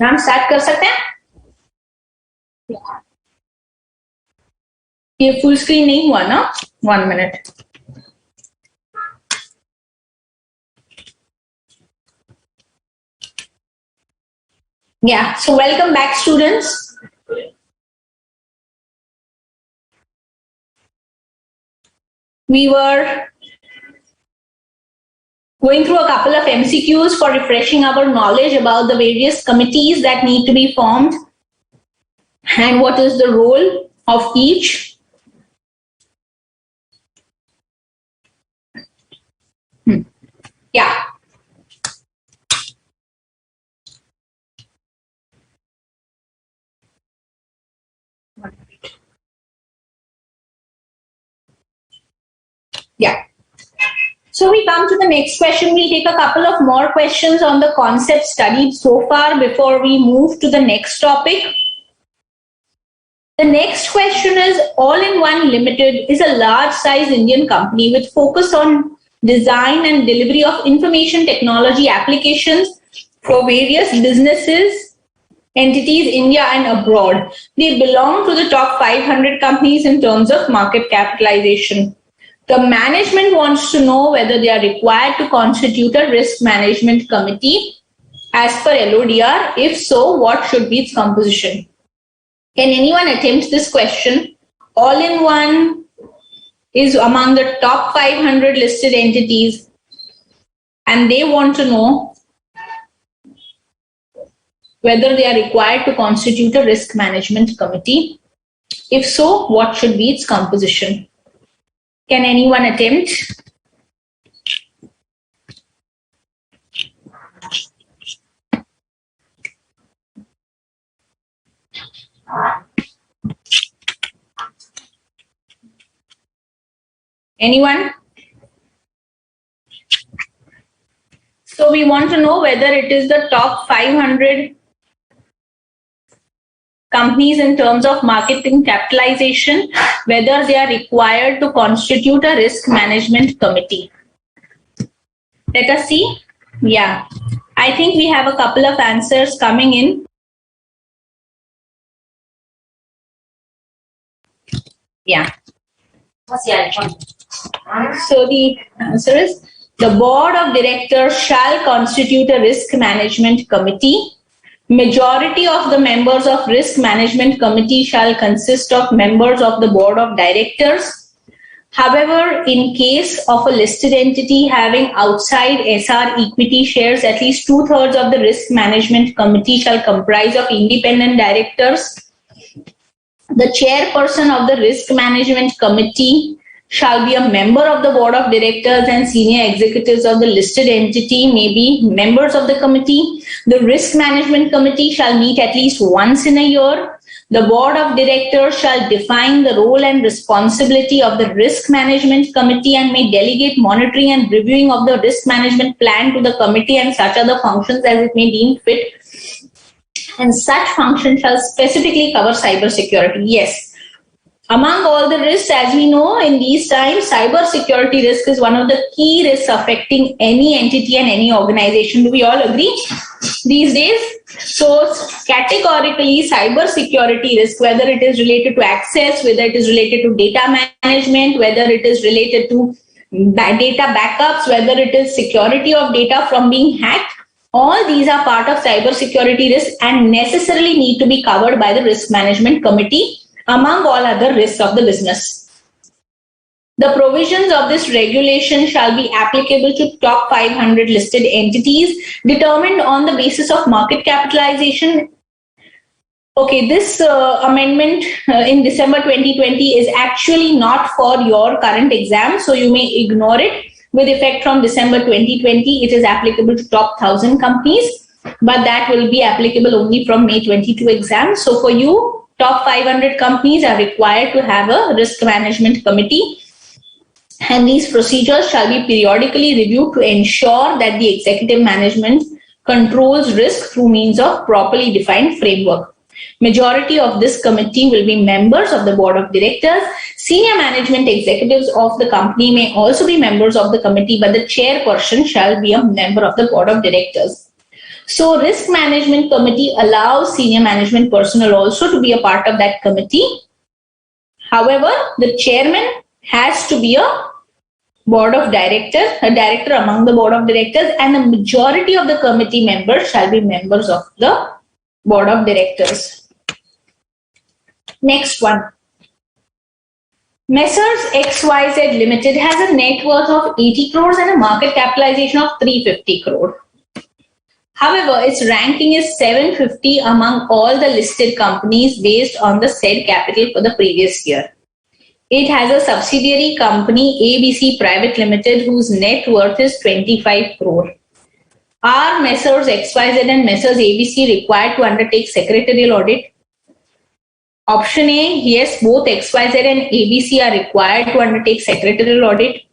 हम start कर सकते हैं? ये full screen नहीं हुआ ना? 1 minute. Yeah, so welcome back, students. We were going through a couple of MCQs for refreshing our knowledge about the various committees that need to be formed and what is the role of each. Yeah. Yeah. So we come to the next question. We'll take a couple of more questions on the concept studied so far before we move to the next topic. The next question is All-in-One Limited is a large-size Indian company with focus on design and delivery of information technology applications for various businesses, entities, India and abroad. They belong to the top 500 companies in terms of market capitalization. The management wants to know whether they are required to constitute a risk management committee as per LODR. If so, what should be its composition? Can anyone attempt this question? All-in-One is among the top 500 listed entities, and they want to know whether they are required to constitute a risk management committee. If so, what should be its composition? Can anyone attempt? Anyone? So we want to know whether it is the top 500 companies in terms of marketing capitalization, whether they are required to constitute a risk management committee. Let us see. Yeah, I think we have a couple of answers coming in. Yeah. So the answer is the board of directors shall constitute a risk management committee. Majority of the members of risk management committee shall consist of members of the board of directors. However, in case of a listed entity having outside SR equity shares, at least 2/3 of the risk management committee shall comprise of independent directors. The chairperson of the risk management committee shall be a member of the board of directors, and senior executives of the listed entity may be members of the committee. The risk management committee shall meet at least once in a year. The board of directors shall define the role and responsibility of the risk management committee and may delegate monitoring and reviewing of the risk management plan to the committee and such other functions as it may deem fit. And such function shall specifically cover cybersecurity. Yes. Among all the risks, as we know in these times, cybersecurity risk is one of the key risks affecting any entity and any organization. Do we all agree these days? So categorically, cybersecurity risk, whether it is related to access, whether it is related to data management, whether it is related to data backups, whether it is security of data from being hacked, all these are part of cybersecurity risk and necessarily need to be covered by the risk management committee among all other risks of the business. The provisions of this regulation shall be applicable to top 500 listed entities determined on the basis of market capitalization. Okay, this amendment in December 2020 is actually not for your current exam, so you may ignore it. With effect from December 2020, it is applicable to top 1,000 companies, but that will be applicable only from May 22 exam. So for you, top 500 companies are required to have a risk management committee, and these procedures shall be periodically reviewed to ensure that the executive management controls risk through means of properly defined framework. Majority of this committee will be members of the board of directors. Senior management executives of the company may also be members of the committee, but the chairperson shall be a member of the board of directors. So risk management committee allows senior management personnel also to be a part of that committee. However, the chairman has to be a director among the board of directors, and the majority of the committee members shall be members of the board of directors. Next one. Messrs XYZ Limited has a net worth of 80 crores and a market capitalization of 350 crore. However, its ranking is 750 among all the listed companies based on the said capital for the previous year. It has a subsidiary company, ABC Private Limited, whose net worth is 25 crore. Are Messrs XYZ and Messrs ABC required to undertake secretarial audit? Option A, yes, both XYZ and ABC are required to undertake secretarial audit.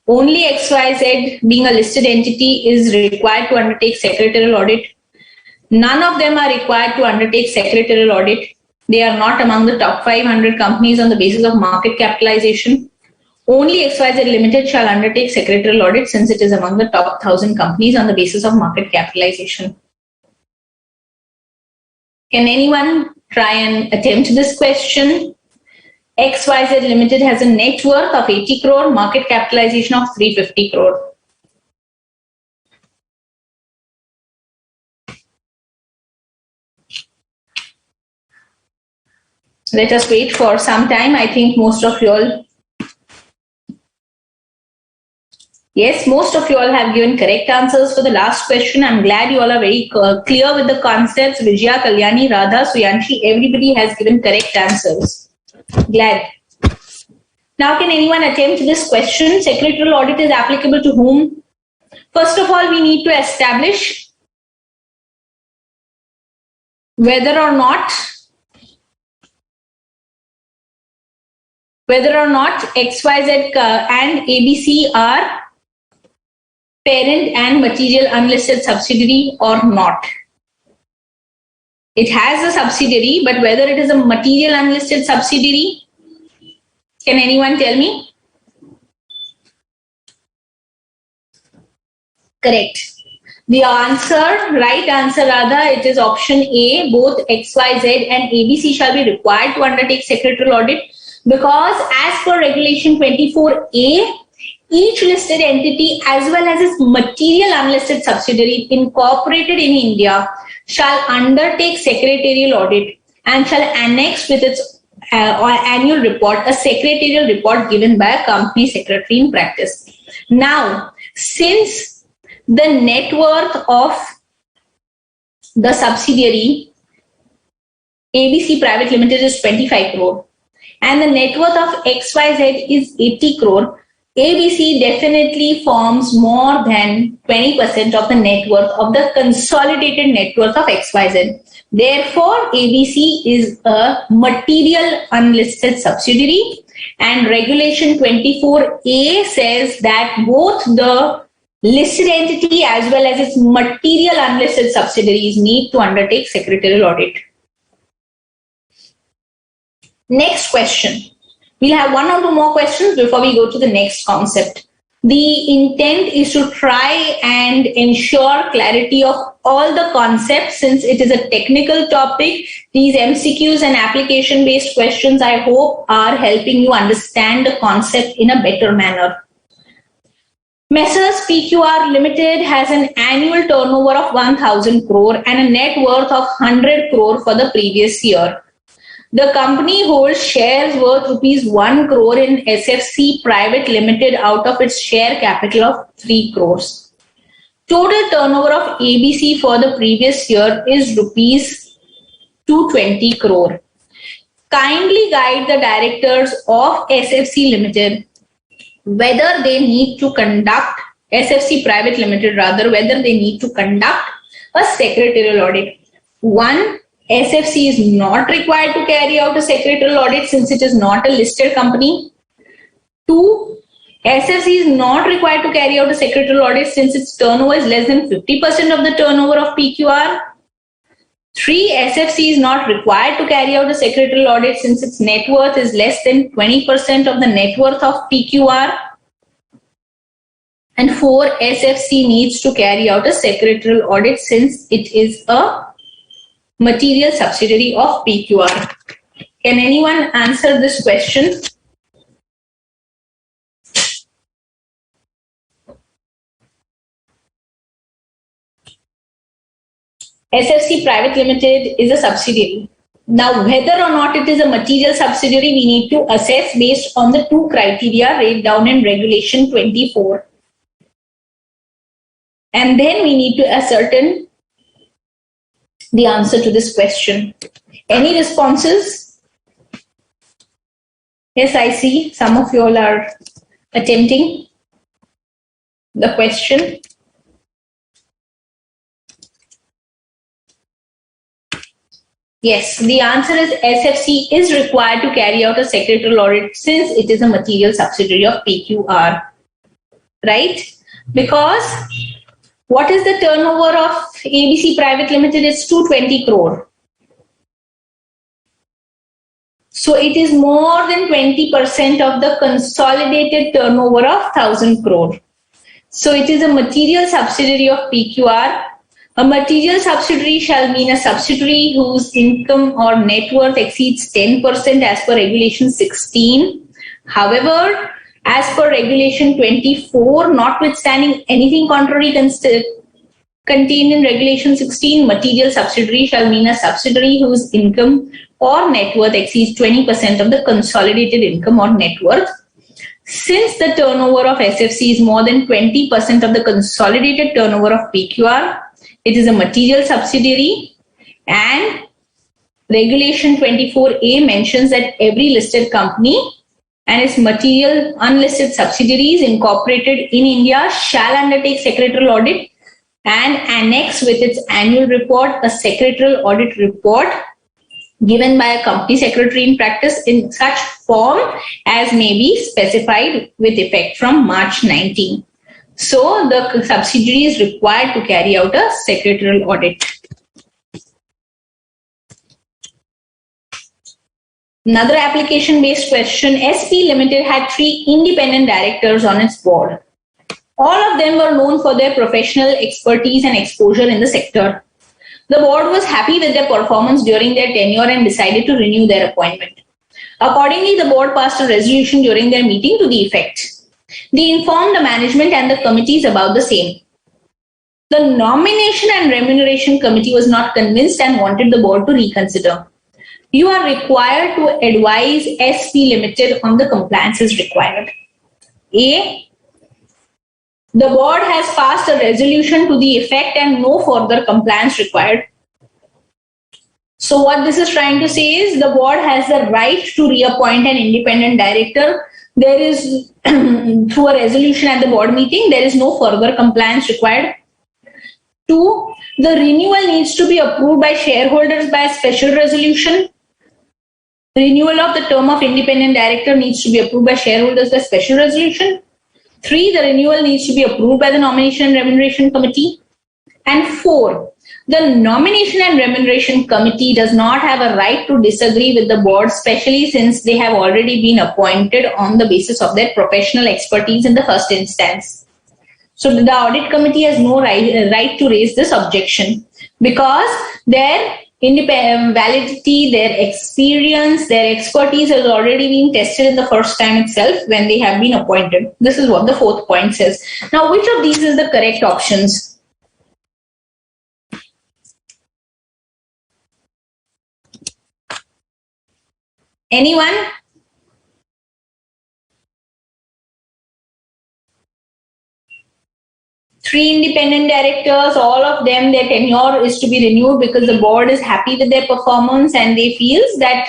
Only XYZ, being a listed entity, is required to undertake secretarial audit. None of them are required to undertake secretarial audit. They are not among the top 500 companies on the basis of market capitalization. Only XYZ Limited shall undertake secretarial audit since it is among the top 1,000 companies on the basis of market capitalization. Can anyone try and attempt this question? XYZ Limited has a net worth of 80 crore, market capitalization of 350 crore. Let us wait for some time. I think most of you all, yes, most of you all have given correct answers for the last question. I'm glad you all are very clear with the concepts. Vijaya, Kalyani, Radha, Suyanshi, everybody has given correct answers. Glad. Now, can anyone attempt this question? Secretarial audit is applicable to whom? First of all, we need to establish whether or not XYZ and ABC are parent and material unlisted subsidiary or not. It has a subsidiary, but whether it is a material unlisted subsidiary, can anyone tell me? Correct. The right answer rather, it is option A. Both XYZ and ABC shall be required to undertake secretarial audit, because as per regulation 24A, each listed entity as well as its material unlisted subsidiary incorporated in India shall undertake secretarial audit and shall annex with its annual report a secretarial report given by a company secretary in practice. Now, since the net worth of the subsidiary ABC Private Limited is 25 crore and the net worth of XYZ is 80 crore, ABC definitely forms more than 20% of the net worth of the consolidated net worth of XYZ. Therefore, ABC is a material unlisted subsidiary, and regulation 24A says that both the listed entity as well as its material unlisted subsidiaries need to undertake secretarial audit. Next question. We'll have one or two more questions before we go to the next concept. The intent is to try and ensure clarity of all the concepts since it is a technical topic. These MCQs and application-based questions, I hope, are helping you understand the concept in a better manner. Messrs PQR Limited has an annual turnover of 1,000 crore and a net worth of 100 crore for the previous year. The company holds shares worth rupees 1 crore in SFC Private Limited out of its share capital of 3 crores. Total turnover of ABC for the previous year is rupees 220 crore. Kindly guide the directors of SFC Limited whether they need to conduct SFC Private Limited whether they need to conduct a secretarial audit. 1. SFC is not required to carry out a secretarial audit since it is not a listed company. 2. SFC is not required to carry out a secretarial audit since its turnover is less than 50% of the turnover of PQR. 3. SFC is not required to carry out a secretarial audit since its net worth is less than 20% of the net worth of PQR. And 4, SFC needs to carry out a secretarial audit since it is a material subsidiary of PQR. Can anyone answer this question? SFC Private Limited is a subsidiary. Now, whether or not it is a material subsidiary, we need to assess based on the 2 criteria laid down in Regulation 24. And then we need to ascertain the answer to this question. Any responses? Yes, I see some of you all are attempting the question. Yes, the answer is SFC is required to carry out a secretarial audit since it is a material subsidiary of PQR, right? Because what is the turnover of ABC Private Limited? It's 220 crore. So it is more than 20% of the consolidated turnover of 1,000 crore. So it is a material subsidiary of PQR. A material subsidiary shall mean a subsidiary whose income or net worth exceeds 10% as per Regulation 16. However, as per Regulation 24, notwithstanding anything contrary contained in Regulation 16, material subsidiary shall mean a subsidiary whose income or net worth exceeds 20% of the consolidated income or net worth. Since the turnover of SFC is more than 20% of the consolidated turnover of PQR, it is a material subsidiary, and Regulation 24A mentions that every listed company and its material unlisted subsidiaries incorporated in India shall undertake secretarial audit and annex with its annual report a secretarial audit report given by a company secretary in practice in such form as may be specified with effect from March 19. So the subsidiary is required to carry out a secretarial audit. Another application-based question. SP Limited had 3 independent directors on its board. All of them were known for their professional expertise and exposure in the sector. The board was happy with their performance during their tenure and decided to renew their appointment. Accordingly, the board passed a resolution during their meeting to the effect. They informed the management and the committees about the same. The Nomination and Remuneration Committee was not convinced and wanted the board to reconsider. You are required to advise SP Limited on the compliances required. A. The board has passed a resolution to the effect and no further compliance required. So what this is trying to say is the board has the right to reappoint an independent director. There is, through a resolution at the board meeting, there is no further compliance required. 2, the renewal needs to be approved by shareholders by a special resolution. Renewal of the term of independent director needs to be approved by shareholders by special resolution. 3, the renewal needs to be approved by the Nomination and Remuneration Committee. And 4, the Nomination and Remuneration Committee does not have a right to disagree with the board, especially since they have already been appointed on the basis of their professional expertise in the first instance. So the audit committee has no right to raise this objection because their validity, their experience, their expertise has already been tested in the first time itself when they have been appointed. This is what the 4th point says. Now, which of these is the correct options? Anyone? Three independent directors, all of them, their tenure is to be renewed because the board is happy with their performance and they feel that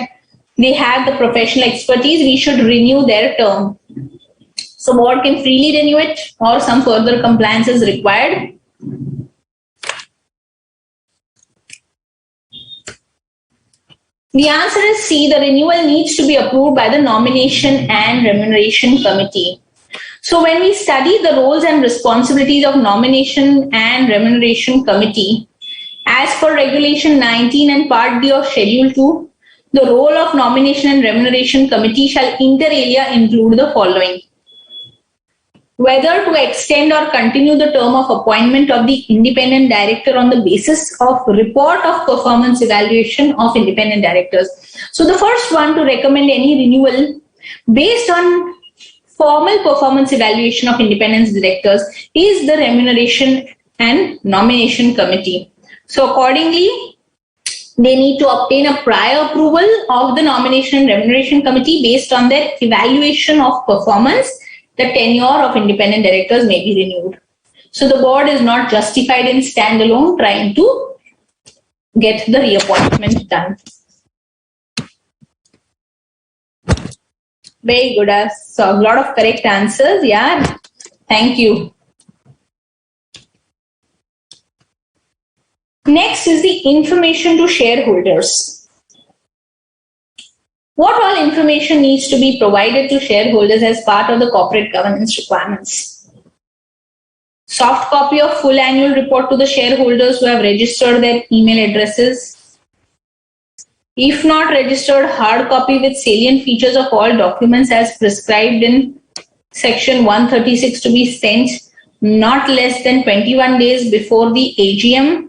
they have the professional expertise. We should renew their term. So board can freely renew it or some further compliance is required. The answer is C. The renewal needs to be approved by the Nomination and Remuneration Committee. So when we study the roles and responsibilities of Nomination and Remuneration Committee, as per Regulation 19 and Part D of Schedule 2, the role of Nomination and Remuneration Committee shall inter alia include the following. whether to extend or continue the term of appointment of the independent director on the basis of report of performance evaluation of independent directors. So the first one to recommend any renewal based on formal performance evaluation of independent directors is the Remuneration and Nomination Committee. So accordingly, they need to obtain a prior approval of the Nomination and Remuneration Committee. Based on their evaluation of performance, the tenure of independent directors may be renewed. So the board is not justified in standalone trying to get the reappointment done. Very good. So a lot of correct answers. Yeah. Thank you. Next is the information to shareholders. What all information needs to be provided to shareholders as part of the corporate governance requirements? Soft copy of full annual report to the shareholders who have registered their email addresses. If not registered, hard copy with salient features of all documents as prescribed in section 136 to be sent not less than 21 days before the AGM.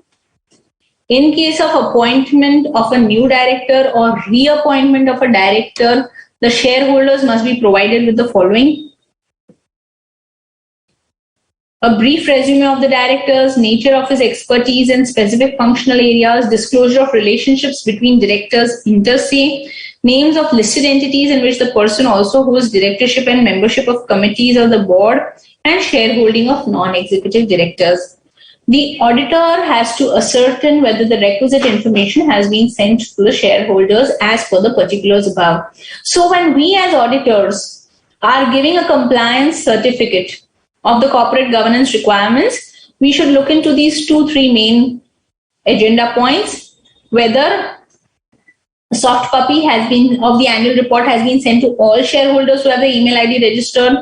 In case of appointment of a new director or reappointment of a director, the shareholders must be provided with the following: a brief resume of the directors, nature of his expertise in specific functional areas, disclosure of relationships between directors inter se, names of listed entities in which the person also holds directorship and membership of committees of the board, and shareholding of non-executive directors. The auditor has to ascertain whether the requisite information has been sent to the shareholders as per the particulars above. So when we as auditors are giving a compliance certificate of the corporate governance requirements, we should look into these 2-3 main agenda points: whether a soft copy has been of the annual report has been sent to all shareholders who have the email ID registered.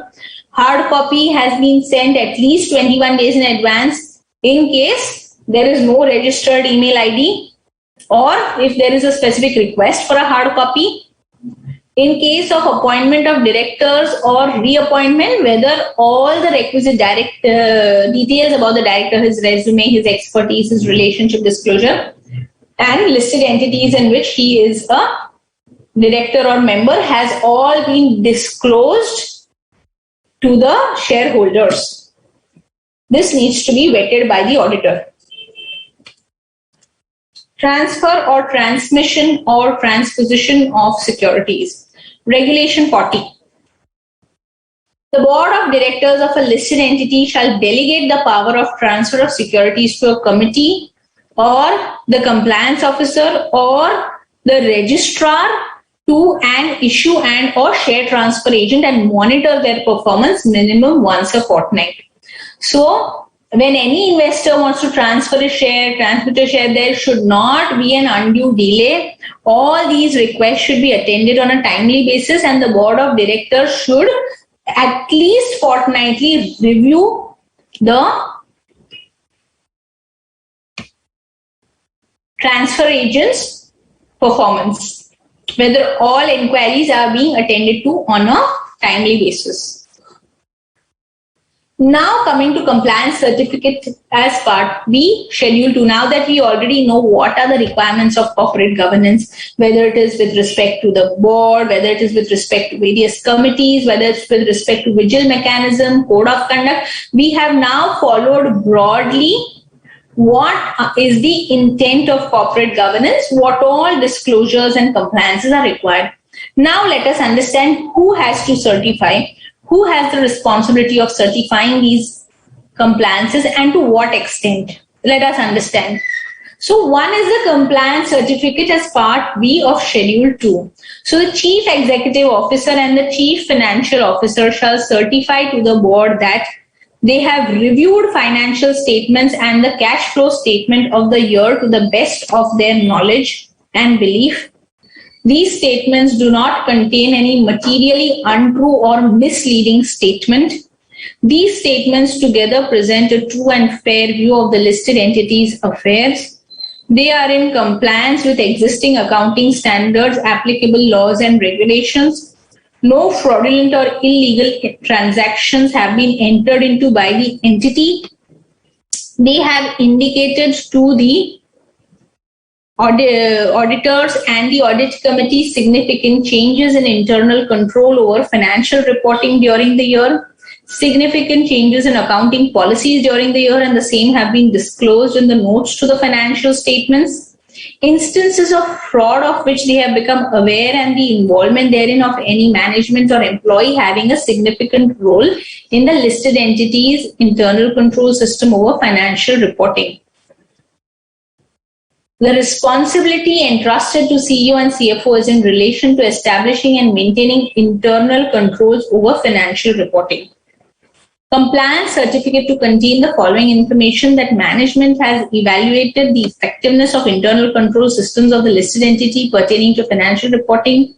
Hard copy has been sent at least 21 days in advance in case there is no registered email ID, or if there is a specific request for a hard copy. In case of appointment of directors or reappointment, whether all the requisite details about the director, his resume, his expertise, his relationship disclosure, and listed entities in which he is a director or member has all been disclosed to the shareholders. This needs to be vetted by the auditor. Transfer or transmission or transposition of securities. Regulation 40. The board of directors of a listed entity shall delegate the power of transfer of securities to a committee or the compliance officer or the registrar to an issue and or share transfer agent and monitor their performance minimum once a fortnight. So when any investor wants to transfer a share, there should not be an undue delay. All these requests should be attended on a timely basis, and the board of directors should at least fortnightly review the transfer agent's performance, whether all inquiries are being attended to on a timely basis. Now coming to compliance certificate as part B, schedule 2. Now that we already know what are the requirements of corporate governance, whether it is with respect to the board, whether it is with respect to various committees, whether it's with respect to vigil mechanism, code of conduct, we have now followed broadly what is the intent of corporate governance, what all disclosures and compliances are required. Now let us understand who has to certify. Who has the responsibility of certifying these compliances and to what extent? Let us understand. So one is the compliance certificate as part B of schedule 2. So the chief executive officer and the chief financial officer shall certify to the board that they have reviewed financial statements and the cash flow statement of the year to the best of their knowledge and belief. These statements do not contain any materially untrue or misleading statement. These statements together present a true and fair view of the listed entity's affairs. They are in compliance with existing accounting standards, applicable laws and regulations. No fraudulent or illegal transactions have been entered into by the entity. They have indicated to the auditors and the audit committee significant changes in internal control over financial reporting during the year, significant changes in accounting policies during the year, and the same have been disclosed in the notes to the financial statements. Instances of fraud of which they have become aware and the involvement therein of any management or employee having a significant role in the listed entity's internal control system over financial reporting. The responsibility entrusted to CEO and CFO is in relation to establishing and maintaining internal controls over financial reporting. Compliance certificate to contain the following information: that management has evaluated the effectiveness of internal control systems of the listed entity pertaining to financial reporting,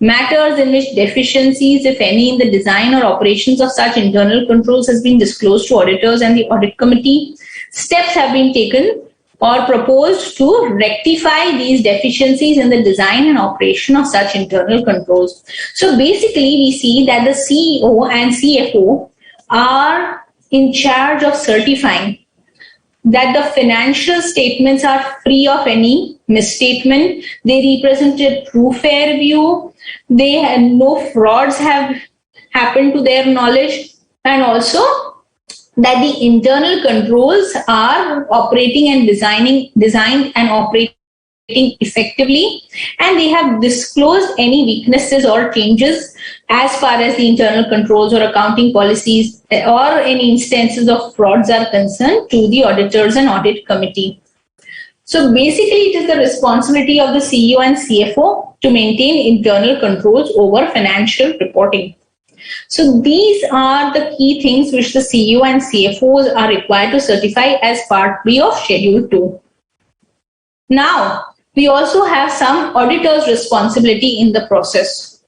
matters in which deficiencies, if any, in the design or operations of such internal controls has been disclosed to auditors and the audit committee. Steps have been taken or proposed to rectify these deficiencies in the design and operation of such internal controls. So basically, we see that the CEO and CFO are in charge of certifying that the financial statements are free of any misstatement. They represent a true fair view. They have no frauds have happened to their knowledge, and also that the internal controls are operating and designed and operating effectively, and they have disclosed any weaknesses or changes as far as the internal controls or accounting policies or any instances of frauds are concerned to the auditors and audit committee. So basically, it is the responsibility of the CEO and CFO to maintain internal controls over financial reporting. So these are the key things which the CEO and CFOs are required to certify as part B of Schedule 2. Now, we also have some auditors' responsibility in the process.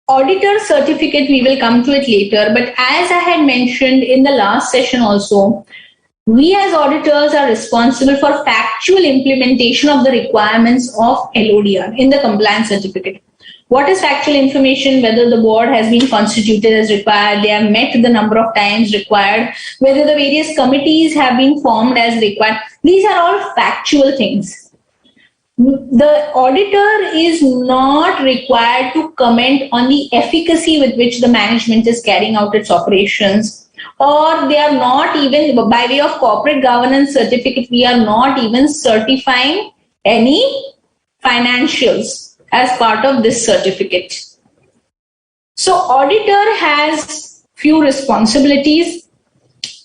Auditor certificate, we will come to it later, but as I had mentioned in the last session also, we as auditors are responsible for factual implementation of the requirements of LODR in the compliance certificate. What is factual information? Whether the board has been constituted as required, they have met the number of times required, whether the various committees have been formed as required. These are all factual things. The auditor is not required to comment on the efficacy with which the management is carrying out its operations, or they are not even, by way of corporate governance certificate, we are not even certifying any financials as part of this certificate. So auditor has few responsibilities.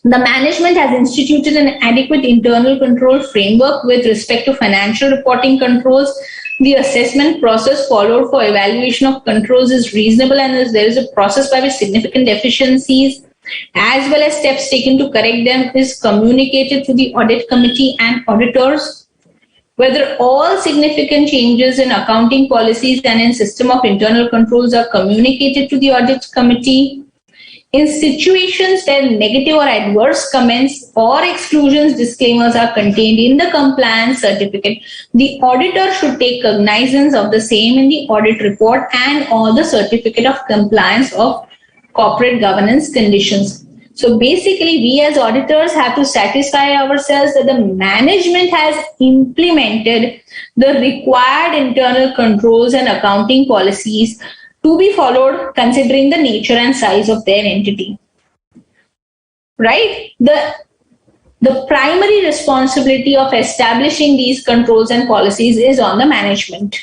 The management has instituted an adequate internal control framework with respect to financial reporting controls. The assessment process followed for evaluation of controls is reasonable, and there is a process by which significant deficiencies as well as steps taken to correct them is communicated to the audit committee and auditors. Whether all significant changes in accounting policies and in system of internal controls are communicated to the audit committee. In situations where negative or adverse comments or exclusions disclaimers are contained in the compliance certificate, the auditor should take cognizance of the same in the audit report and or the certificate of compliance of corporate governance conditions. So basically, we as auditors have to satisfy ourselves that the management has implemented the required internal controls and accounting policies to be followed considering the nature and size of their entity. Right? The primary responsibility of establishing these controls and policies is on the management.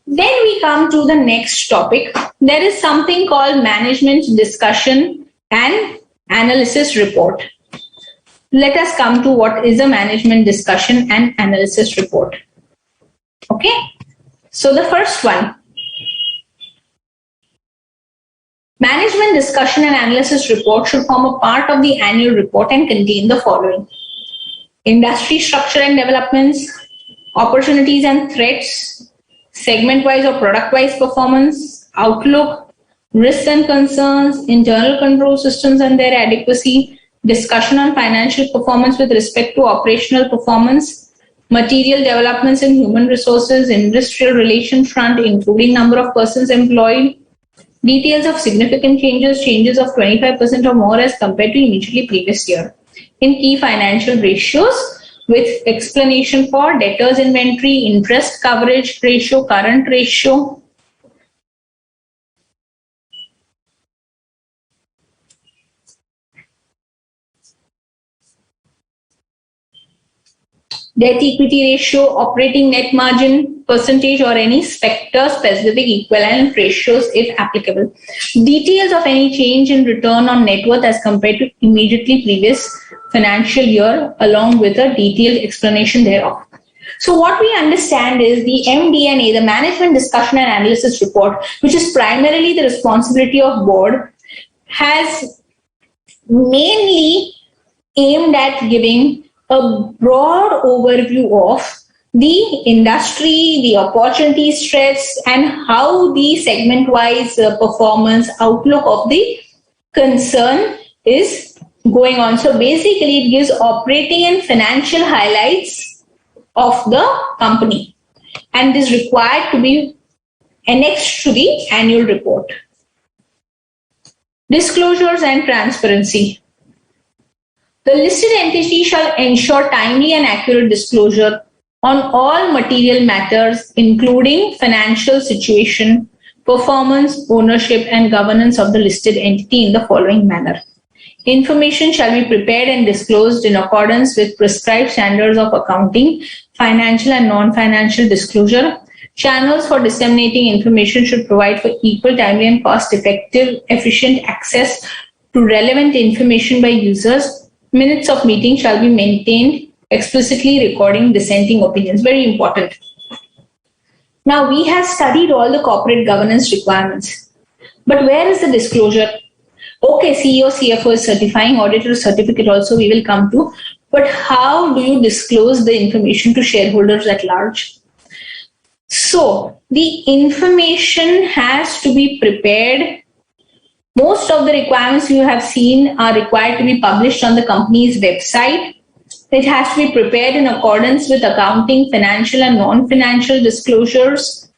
Then we come to the next topic. There is something called management discussion and analysis report. Let us come to what is a management discussion and analysis report. Okay, so the first one, management discussion and analysis report should form a part of the annual report and contain the following: industry structure and developments, opportunities and threats, segment-wise or product-wise performance, outlook, risks and concerns, internal control systems and their adequacy, discussion on financial performance with respect to operational performance, material developments in human resources, industrial relation front, including number of persons employed, details of significant changes of 25% or more as compared to immediately previous year in key financial ratios, with explanation for debtors inventory, interest coverage ratio, current ratio. Debt equity ratio, operating net margin percentage, or any sector specific equivalent ratios if applicable. Details of any change in return on net worth as compared to immediately previous financial year, along with a detailed explanation thereof. So what we understand is the MD&A, the Management Discussion and Analysis Report, which is primarily the responsibility of board, has mainly aimed at giving a broad overview of the industry, the opportunity threats, and how the segment-wise performance outlook of the concern is going on. So basically, it gives operating and financial highlights of the company, and is required to be annexed to the annual report. Disclosures and transparency. The listed entity shall ensure timely and accurate disclosure on all material matters, including financial situation, performance, ownership, and governance of the listed entity in the following manner. Information shall be prepared and disclosed in accordance with prescribed standards of accounting, financial and non-financial disclosure. Channels for disseminating information should provide for equal, timely, and cost-effective, efficient access to relevant information by users. Minutes of meeting shall be maintained, explicitly recording dissenting opinions. Very important. Now, we have studied all the corporate governance requirements, but where is the disclosure? Okay, CEO, CFO is certifying, auditor certificate also we will come to, but how do you disclose the information to shareholders at large? So, the information has to be prepared. Most of the requirements you have seen are required to be published on the company's website. It has to be prepared in accordance with accounting, financial, and non-financial disclosures.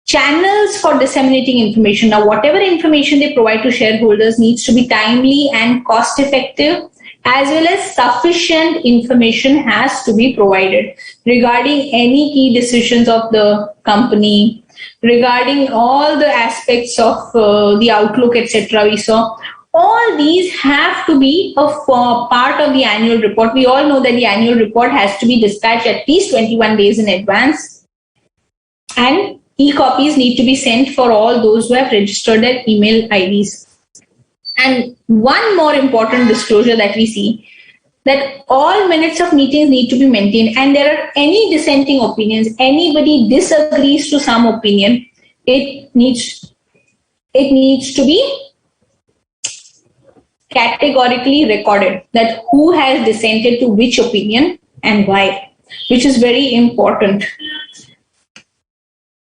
Channels for disseminating information. Now, whatever information they provide to shareholders needs to be timely and cost-effective, as well as sufficient information has to be provided regarding any key decisions of the company, regarding all the aspects of the outlook, etc. We saw all these have to be a part of the annual report. We all know that the annual report has to be dispatched at least 21 days in advance, and e-copies need to be sent for all those who have registered their email IDs. And one more important disclosure that we see, that all minutes of meetings need to be maintained, and there are any dissenting opinions, anybody disagrees to some opinion, it needs to be categorically recorded, that who has dissented to which opinion and why, which is very important.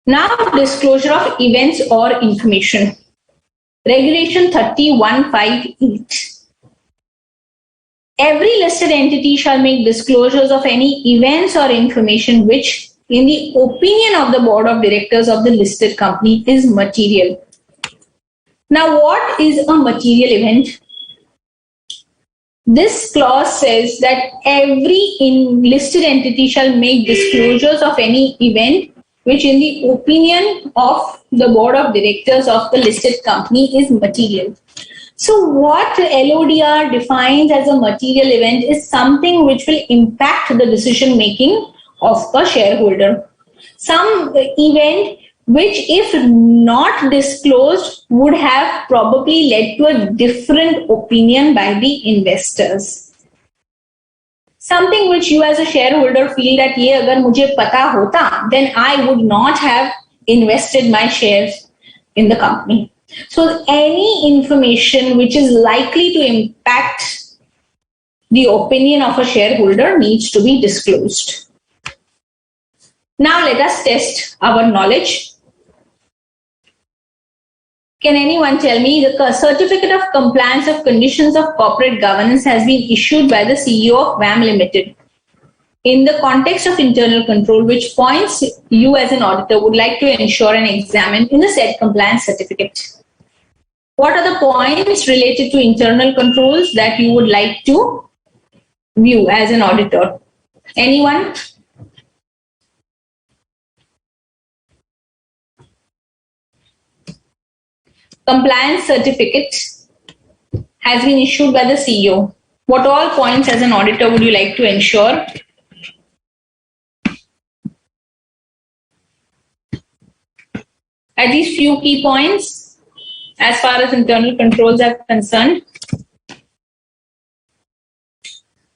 Now, disclosure of events or information. Regulation 3158. Every listed entity shall make disclosures of any events or information which, in the opinion of the board of directors of the listed company, is material. Now, what is a material event? This clause says that every listed entity shall make disclosures of any event which, in the opinion of the board of directors of the listed company, is material. So what LODR defines as a material event is something which will impact the decision making of a shareholder. Some event which, if not disclosed, would have probably led to a different opinion by the investors. Something which you as a shareholder feel that ye agar mujhe pata hota, then I would not have invested my shares in the company. So any information which is likely to impact the opinion of a shareholder needs to be disclosed. Now let us test our knowledge. Can anyone tell me, the certificate of compliance of conditions of corporate governance has been issued by the CEO of VAM Limited. in the context of internal control, which points you as an auditor would like to ensure and examine in the said compliance certificate? What are the points related to internal controls that you would like to view as an auditor? Anyone? Compliance certificate has been issued by the CEO. What all points as an auditor would you like to ensure? At least few key points as far as internal controls are concerned.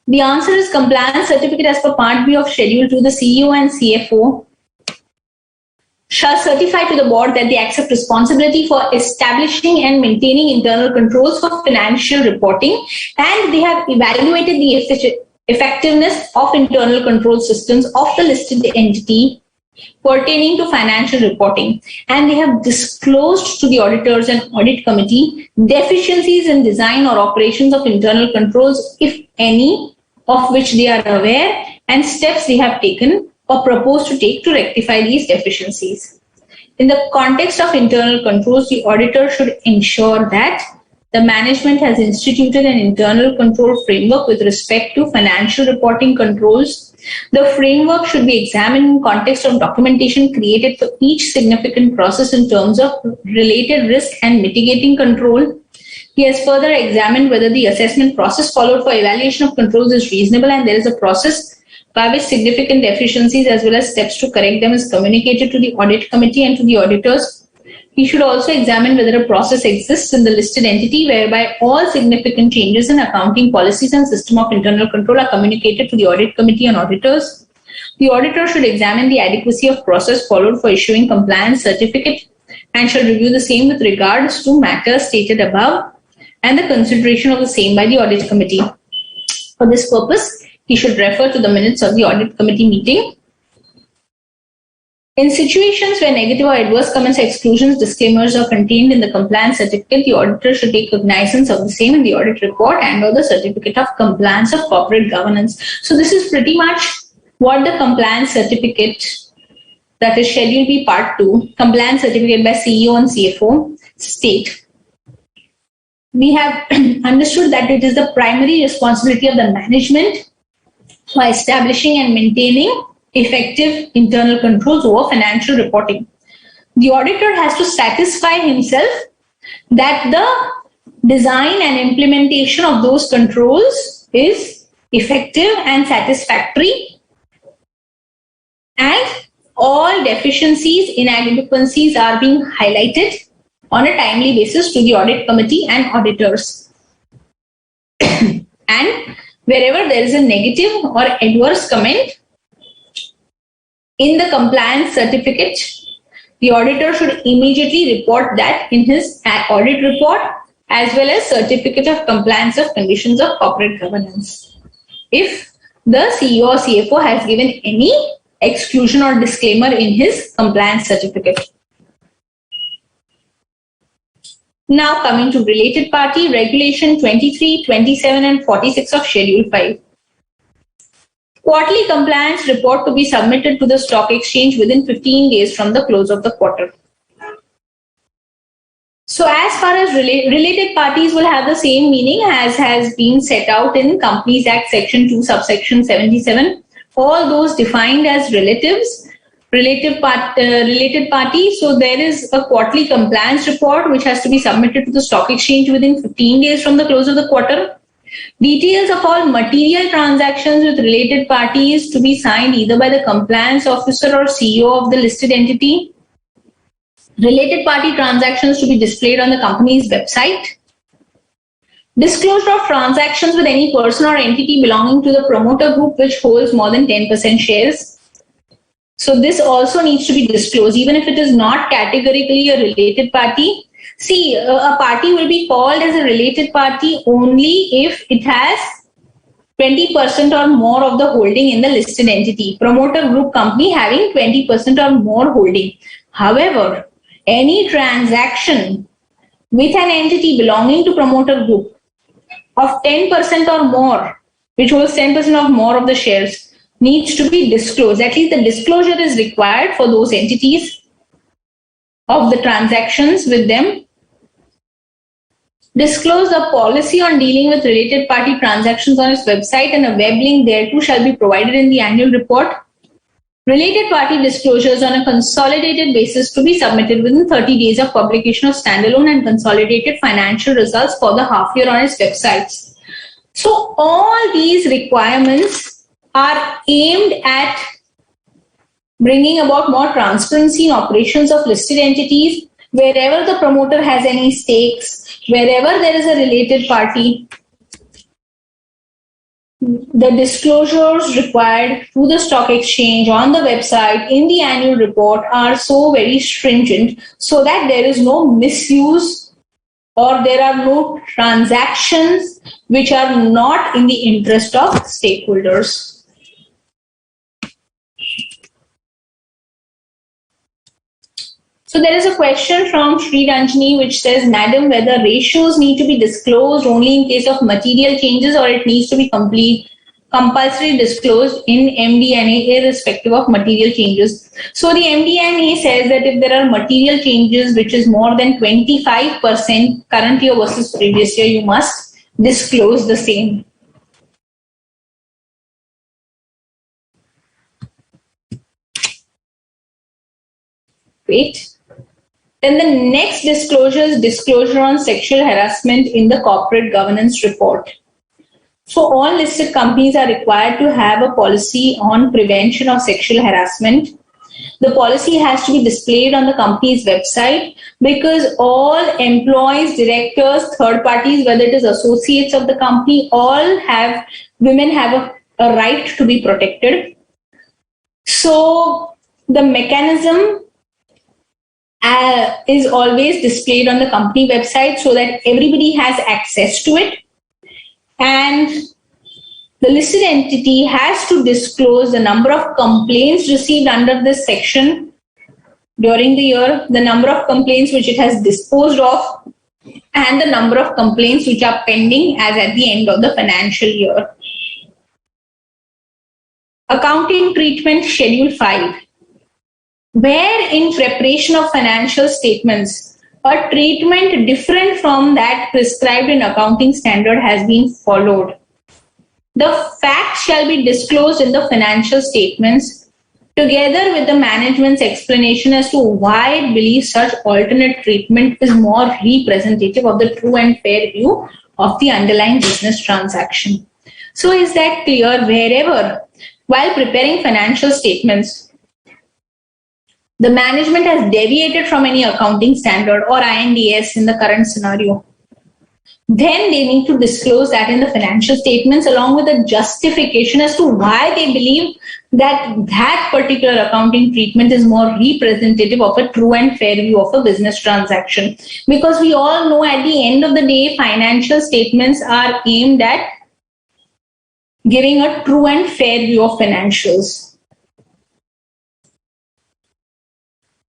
The answer is compliance certificate as per Part B of Schedule 2. The CEO and CFO shall certify to the board that they accept responsibility for establishing and maintaining internal controls for financial reporting, and they have evaluated the effectiveness of internal control systems of the listed entity pertaining to financial reporting, and they have disclosed to the auditors and audit committee deficiencies in design or operations of internal controls, if any, of which they are aware, and steps they have taken or propose to take to rectify these deficiencies. In the context of internal controls, the auditor should ensure that the management has instituted an internal control framework with respect to financial reporting controls. The framework should be examined in context of documentation created for each significant process in terms of related risk and mitigating control. He has further examined whether the assessment process followed for evaluation of controls is reasonable, and there is a process by which significant deficiencies as well as steps to correct them is communicated to the audit committee and to the auditors. He should also examine whether a process exists in the listed entity whereby all significant changes in accounting policies and system of internal control are communicated to the audit committee and auditors. The auditor should examine the adequacy of process followed for issuing compliance certificate and shall review the same with regards to matters stated above and the consideration of the same by the audit committee. For this purpose, he should refer to the minutes of the audit committee meeting. In situations where negative or adverse comments, exclusions, disclaimers are contained in the compliance certificate, the auditor should take cognizance of the same in the audit report and or the certificate of compliance of corporate governance. So this is pretty much what the compliance certificate, that is Schedule B Part 2, compliance certificate by CEO and CFO state. We have understood that it is the primary responsibility of the management for establishing and maintaining effective internal controls over financial reporting. The auditor has to satisfy himself that the design and implementation of those controls is effective and satisfactory, and all deficiencies, inadequacies are being highlighted on a timely basis to the audit committee and auditors. And wherever there is a negative or adverse comment in the compliance certificate, the auditor should immediately report that in his audit report as well as certificate of compliance of conditions of corporate governance. If the CEO or CFO has given any exclusion or disclaimer in his compliance certificate. Now coming to related party, Regulation 23, 27 and 46 of Schedule 5. Quarterly compliance report to be submitted to the stock exchange within 15 days from the close of the quarter. So as far as related parties will have the same meaning as has been set out in Companies Act Section 2 subsection 77. All those defined as relatives, related party. So there is a quarterly compliance report which has to be submitted to the stock exchange within 15 days from the close of the quarter. Details of all material transactions with related parties to be signed either by the compliance officer or CEO of the listed entity. Related party transactions to be displayed on the company's website. Disclosure of transactions with any person or entity belonging to the promoter group which holds more than 10% shares. So this also needs to be disclosed even if it is not categorically a related party. See, a party will be called as a related party only if it has 20% or more of the holding in the listed entity. Promoter group company having 20% or more holding. However, any transaction with an entity belonging to promoter group of 10% or more, which holds 10% or more of the shares, needs to be disclosed. At least the disclosure is required for those entities of the transactions with them. Disclose the policy on dealing with related party transactions on its website, and a web link thereto shall be provided in the annual report. Related party disclosures on a consolidated basis to be submitted within 30 days of publication of standalone and consolidated financial results for the half year on its websites. So all these requirements are aimed at bringing about more transparency in operations of listed entities. Wherever the promoter has any stakes, wherever there is a related party, the disclosures required to the stock exchange, on the website, in the annual report are so very stringent so that there is no misuse or there are no transactions which are not in the interest of stakeholders. So there is a question from Sri Ranjani which says, Madam, whether ratios need to be disclosed only in case of material changes or it needs to be compulsory disclosed in MD&A irrespective of material changes. So the MD&A says that if there are material changes which is more than 25% current year versus previous year, you must disclose the same. Wait. Then the next disclosure is disclosure on sexual harassment in the corporate governance report. So all listed companies are required to have a policy on prevention of sexual harassment. The policy has to be displayed on the company's website because all employees, directors, third parties, whether it is associates of the company, women have a right to be protected. So the mechanism is always displayed on the company website so that everybody has access to it. And the listed entity has to disclose the number of complaints received under this section during the year, the number of complaints which it has disposed of, and the number of complaints which are pending as at the end of the financial year. Accounting treatment schedule 5. Where in preparation of financial statements, a treatment different from that prescribed in accounting standard has been followed, the facts shall be disclosed in the financial statements together with the management's explanation as to why it believes such alternate treatment is more representative of the true and fair view of the underlying business transaction. So is that clear? Wherever, while preparing financial statements, the management has deviated from any accounting standard or INDS in the current scenario, then they need to disclose that in the financial statements along with a justification as to why they believe that that particular accounting treatment is more representative of a true and fair view of a business transaction. Because we all know at the end of the day, financial statements are aimed at giving a true and fair view of financials.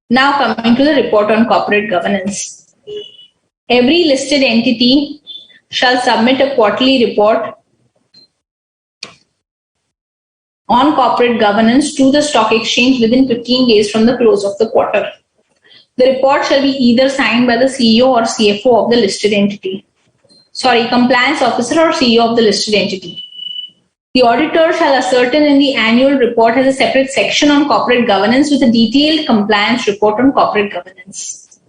Now coming to the report on corporate governance. Every listed entity shall submit a quarterly report on corporate governance to the stock exchange within 15 days from the close of the quarter. The report shall be either signed by the CEO or CFO of the listed entity. Compliance officer or CEO of the listed entity. The auditor shall ascertain in the annual report has a separate section on corporate governance with a detailed compliance report on corporate governance.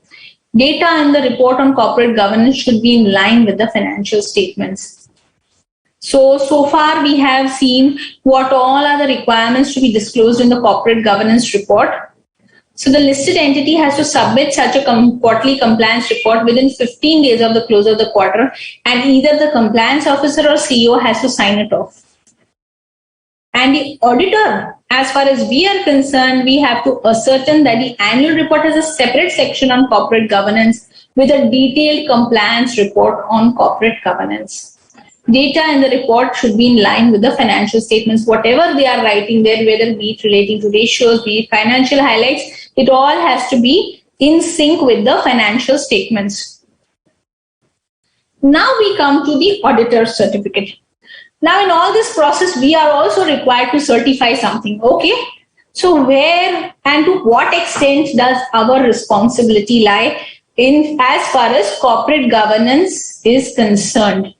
Data in the report on corporate governance should be in line with the financial statements. So far we have seen what all are the requirements to be disclosed in the corporate governance report. So the listed entity has to submit such a quarterly compliance report within 15 days of the close of the quarter, and either the compliance officer or CEO has to sign it off. And the auditor, as far as we are concerned, we have to ascertain that the annual report has a separate section on corporate governance with a detailed compliance report on corporate governance. Data in the report should be in line with the financial statements. Whatever they are writing there, whether be it relating to ratios, be it financial highlights, it all has to be in sync with the financial statements. Now we come to the auditor's certificate. Now, in all this process, we are also required to certify something. Okay. So, where and to what extent does our responsibility lie in as far as corporate governance is concerned?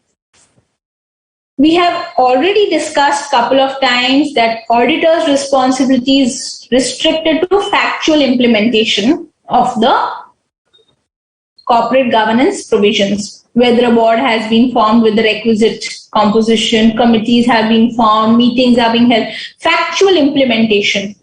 We have already discussed a couple of times that auditors' responsibility is restricted to factual implementation of the corporate governance provisions. Whether a board has been formed with the requisite composition, committees have been formed, meetings are being held, factual implementation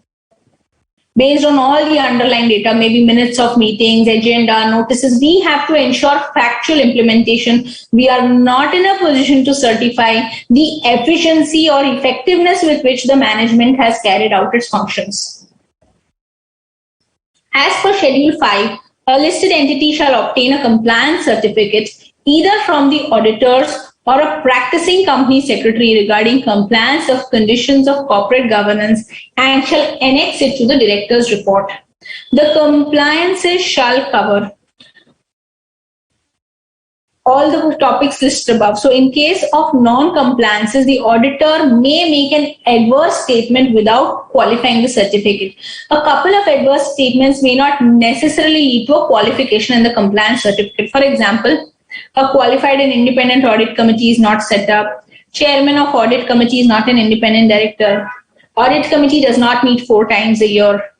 based on all the underlying data, maybe minutes of meetings, agenda, notices. We have to ensure factual implementation. We are not in a position to certify the efficiency or effectiveness with which the management has carried out its functions. As per Schedule 5, a listed entity shall obtain a compliance certificate either from the auditors or a practicing company secretary regarding compliance of conditions of corporate governance and shall annex it to the director's report. The compliances shall cover all the topics listed above. So in case of non-compliances, the auditor may make an adverse statement without qualifying the certificate. A couple of adverse statements may not necessarily lead to a qualification in the compliance certificate. For example, a qualified and independent audit committee is not set up. Chairman of audit committee is not an independent director. Audit committee does not meet 4 times a year.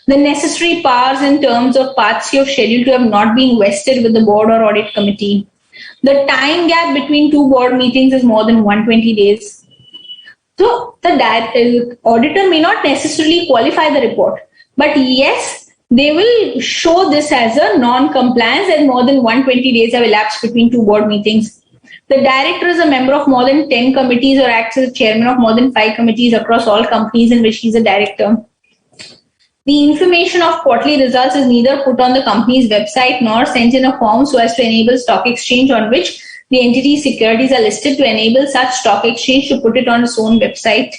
The necessary powers in terms of Part C of Schedule 2 have not been vested with the board or audit committee. The time gap between 2 board meetings is more than 120 days. So the auditor may not necessarily qualify the report, but yes, they will show this as a non-compliance and more than 120 days have elapsed between 2 board meetings. The director is a member of more than 10 committees or acts as chairman of more than 5 committees across all companies in which he is a director. The information of quarterly results is neither put on the company's website nor sent in a form so as to enable stock exchange on which the entity's securities are listed to enable such stock exchange to put it on its own website.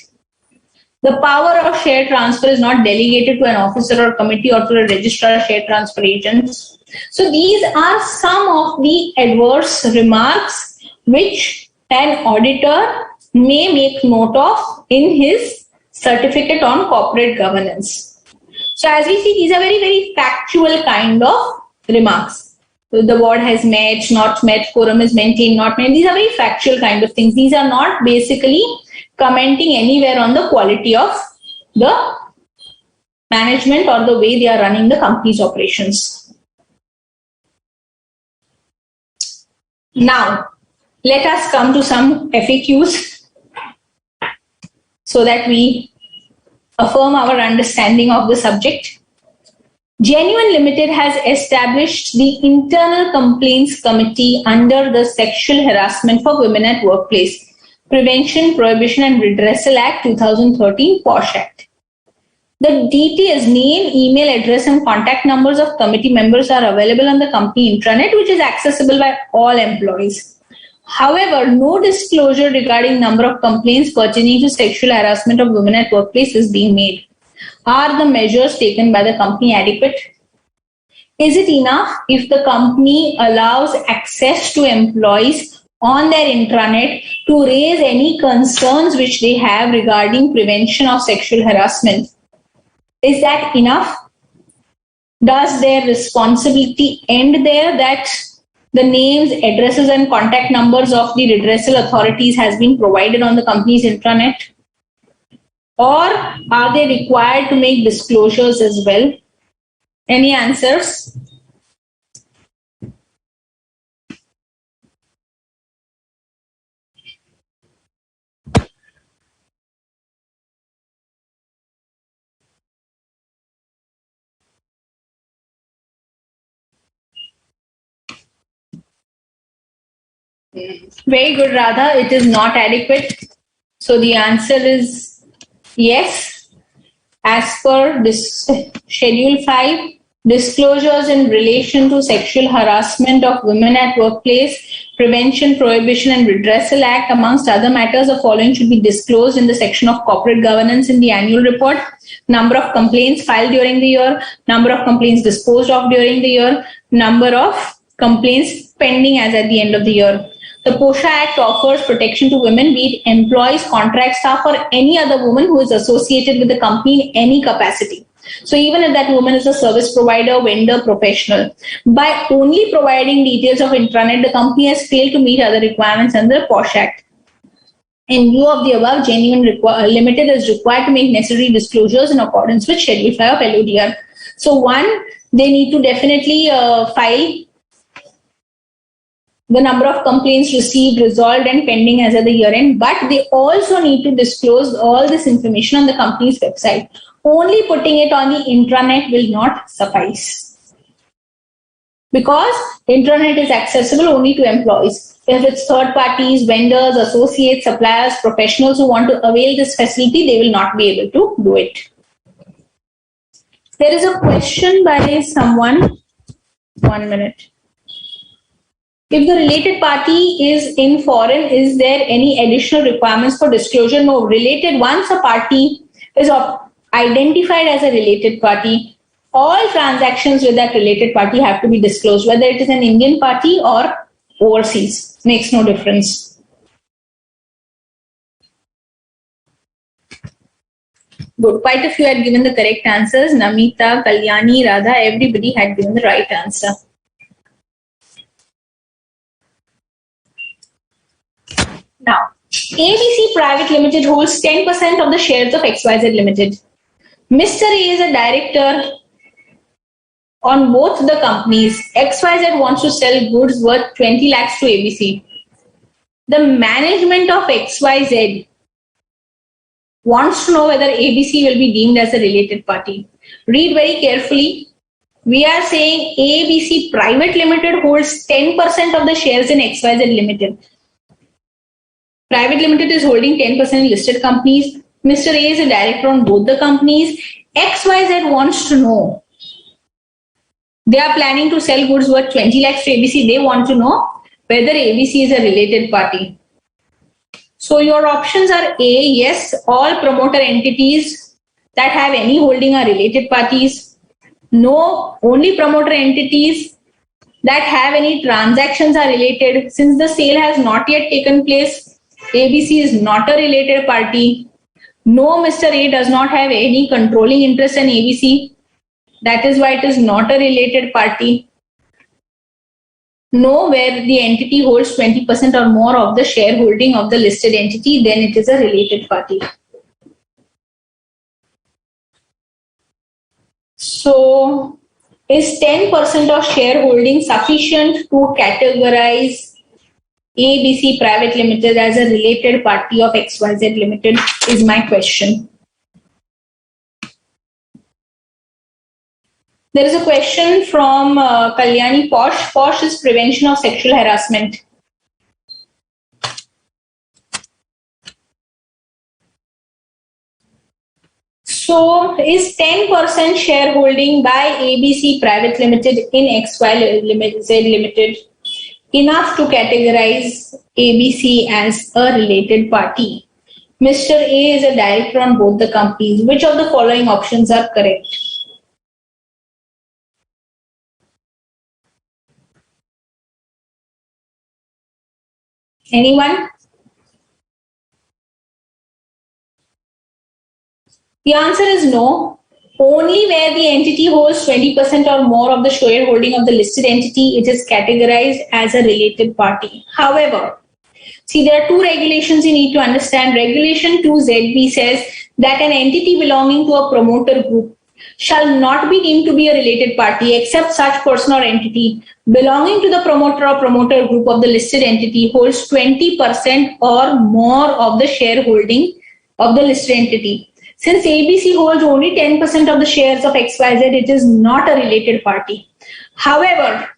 The power of share transfer is not delegated to an officer or committee or to a registrar share transfer agents. So these are some of the adverse remarks which an auditor may make note of in his certificate on corporate governance. So as we see, these are very, very factual kind of remarks. So the board has met, not met, quorum is maintained, not maintained. These are very factual kind of things. These are not basically commenting anywhere on the quality of the management or the way they are running the company's operations. Now, let us come to some FAQs so that we affirm our understanding of the subject. Genuine Limited has established the Internal Complaints Committee under the Sexual Harassment for Women at Workplace Prevention, Prohibition and Redressal Act 2013 POSH Act. The details, name, email address and contact numbers of committee members are available on the company intranet, which is accessible by all employees. However, no disclosure regarding number of complaints pertaining to sexual harassment of women at workplace is being made. Are the measures taken by the company adequate? Is it enough if the company allows access to employees on their intranet to raise any concerns which they have regarding prevention of sexual harassment? Is that enough? Does their responsibility end there, that the names, addresses and contact numbers of the redressal authorities has been provided on the company's intranet? Or are they required to make disclosures as well? Any answers? Very good, Radha. It is not adequate. So the answer is yes. As per this Schedule 5, disclosures in relation to sexual harassment of women at workplace, Prevention, Prohibition and Redressal Act, amongst other matters, the following should be disclosed in the section of corporate governance in the annual report. Number of complaints filed during the year, number of complaints disposed of during the year, number of complaints pending as at the end of the year. The POSHA Act offers protection to women, be it employees, contract staff, or any other woman who is associated with the company in any capacity. So even if that woman is a service provider, vendor, professional, by only providing details of intranet, the company has failed to meet other requirements under the POSH Act. In view of the above, Genuine Limited is required to make necessary disclosures in accordance with Schedule 5 of LODR. So one, they need to definitely file the number of complaints received, resolved, and pending as at the year end, but they also need to disclose all this information on the company's website. Only putting it on the intranet will not suffice, because intranet is accessible only to employees. If it's third parties, vendors, associates, suppliers, professionals who want to avail this facility, they will not be able to do it. There is a question by someone. 1 minute. If the related party is in foreign, is there any additional requirements for disclosure? No. Related, once a party is identified as a related party, all transactions with that related party have to be disclosed, whether it is an Indian party or overseas. Makes no difference. Good. Quite a few had given the correct answers. Namita, Kalyani, Radha, everybody had given the right answer. Now, ABC Private Limited holds 10% of the shares of XYZ Limited. Mr. A is a director on both the companies. XYZ wants to sell goods worth 20 lakhs to ABC. The management of XYZ wants to know whether ABC will be deemed as a related party. Read very carefully. We are saying ABC Private Limited holds 10% of the shares in XYZ Limited. Private Limited is holding 10% in listed companies. Mr. A is a director on both the companies. XYZ wants to know. They are planning to sell goods worth 20 lakhs to ABC. They want to know whether ABC is a related party. So your options are A, yes, all promoter entities that have any holding are related parties. No, only promoter entities that have any transactions are related. Since the sale has not yet taken place, ABC is not a related party. No, Mr. A does not have any controlling interest in ABC. That is why it is not a related party. No, where the entity holds 20% or more of the shareholding of the listed entity, then it is a related party. So, is 10% of shareholding sufficient to categorize ABC Private Limited as a related party of XYZ Limited is my question. There is a question from Kalyani Posh. Posh is prevention of sexual harassment. So, is 10% shareholding by ABC Private Limited in XYZ Limited enough to categorize ABC as a related party? Mr. A is a director on both the companies. Which of the following options are correct? Anyone? The answer is no. Only where the entity holds 20% or more of the shareholding of the listed entity, it is categorized as a related party. However, see, there are two regulations you need to understand. Regulation 2ZB says that an entity belonging to a promoter group shall not be deemed to be a related party except such person or entity belonging to the promoter or promoter group of the listed entity holds 20% or more of the shareholding of the listed entity. Since ABC holds only 10% of the shares of XYZ, it is not a related party. However,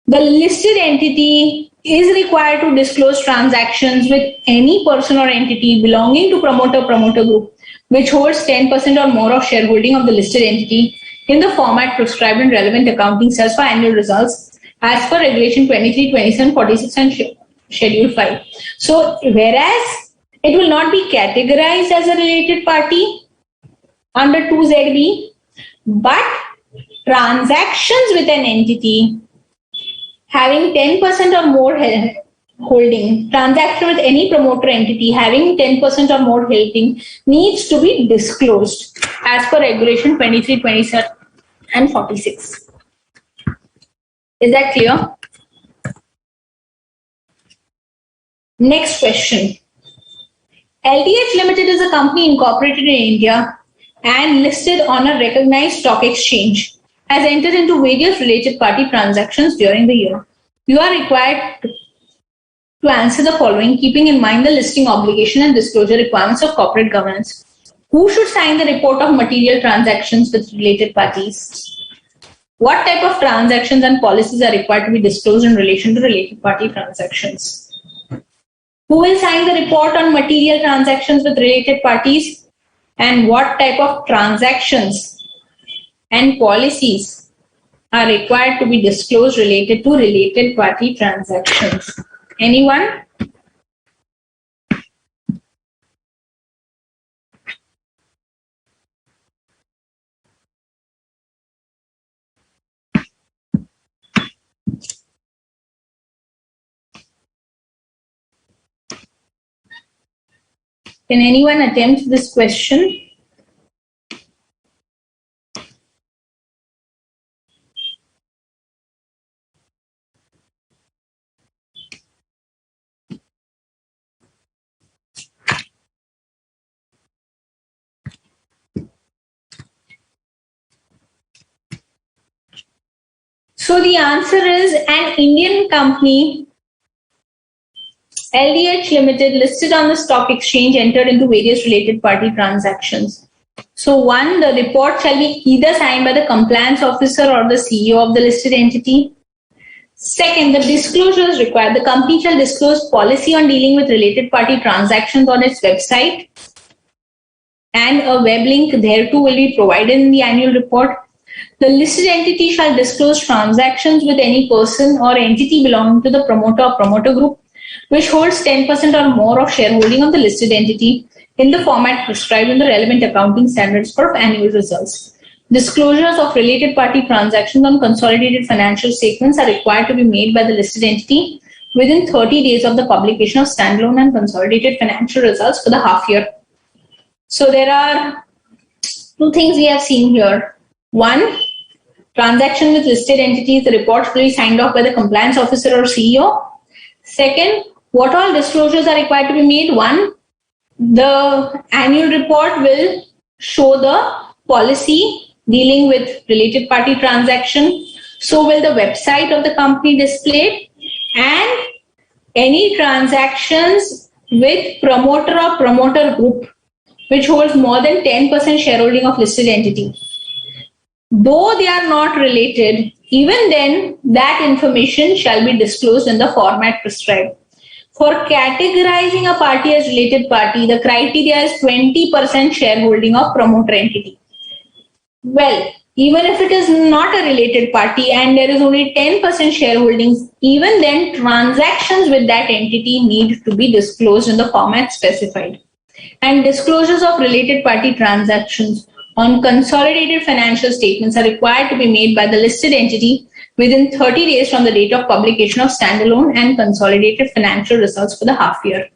the listed entity is required to disclose transactions with any person or entity belonging to promoter group which holds 10% or more of shareholding of the listed entity in the format prescribed in relevant accounting cells for annual results as per Regulation 23, 27, 46 and Schedule 5. So, whereas it will not be categorized as a related party under 2ZB, but transactions with an entity having 10% or more holding, transaction with any promoter entity having 10% or more holding needs to be disclosed as per Regulation 23, 27 and 46. Is that clear? Next question. LDH Limited is a company incorporated in India and listed on a recognized stock exchange, has entered into various related party transactions during the year. You are required to answer the following, keeping in mind the listing obligation and disclosure requirements of corporate governance. Who should sign the report of material transactions with related parties? What type of transactions and policies are required to be disclosed in relation to related party transactions? Who will sign the report on material transactions with related parties? And what type of transactions and policies are required to be disclosed related to related party transactions? Anyone? Can anyone attempt this question? So the answer is an Indian company, LDH Limited, listed on the stock exchange, entered into various related party transactions. So one, the report shall be either signed by the compliance officer or the CEO of the listed entity. Second, the disclosure is required. The company shall disclose policy on dealing with related party transactions on its website, and a web link thereto will be provided in the annual report. The listed entity shall disclose transactions with any person or entity belonging to the promoter or promoter group which holds 10% or more of shareholding of the listed entity in the format prescribed in the relevant accounting standards for annual results. Disclosures of related party transactions on consolidated financial statements are required to be made by the listed entity within 30 days of the publication of standalone and consolidated financial results for the half year. So there are two things we have seen here. One, transaction with listed entities, the report will be signed off by the compliance officer or CEO. Second, what all disclosures are required to be made? One, the annual report will show the policy dealing with related party transaction. So will the website of the company display, and any transactions with promoter or promoter group which holds more than 10% shareholding of listed entity. Though they are not related, even then that information shall be disclosed in the format prescribed. For categorizing a party as related party, the criteria is 20% shareholding of promoter entity. Well, even if it is not a related party and there is only 10% shareholdings, even then transactions with that entity need to be disclosed in the format specified. And disclosures of related party transactions on consolidated financial statements are required to be made by the listed entity within 30 days from the date of publication of standalone and consolidated financial results for the half year.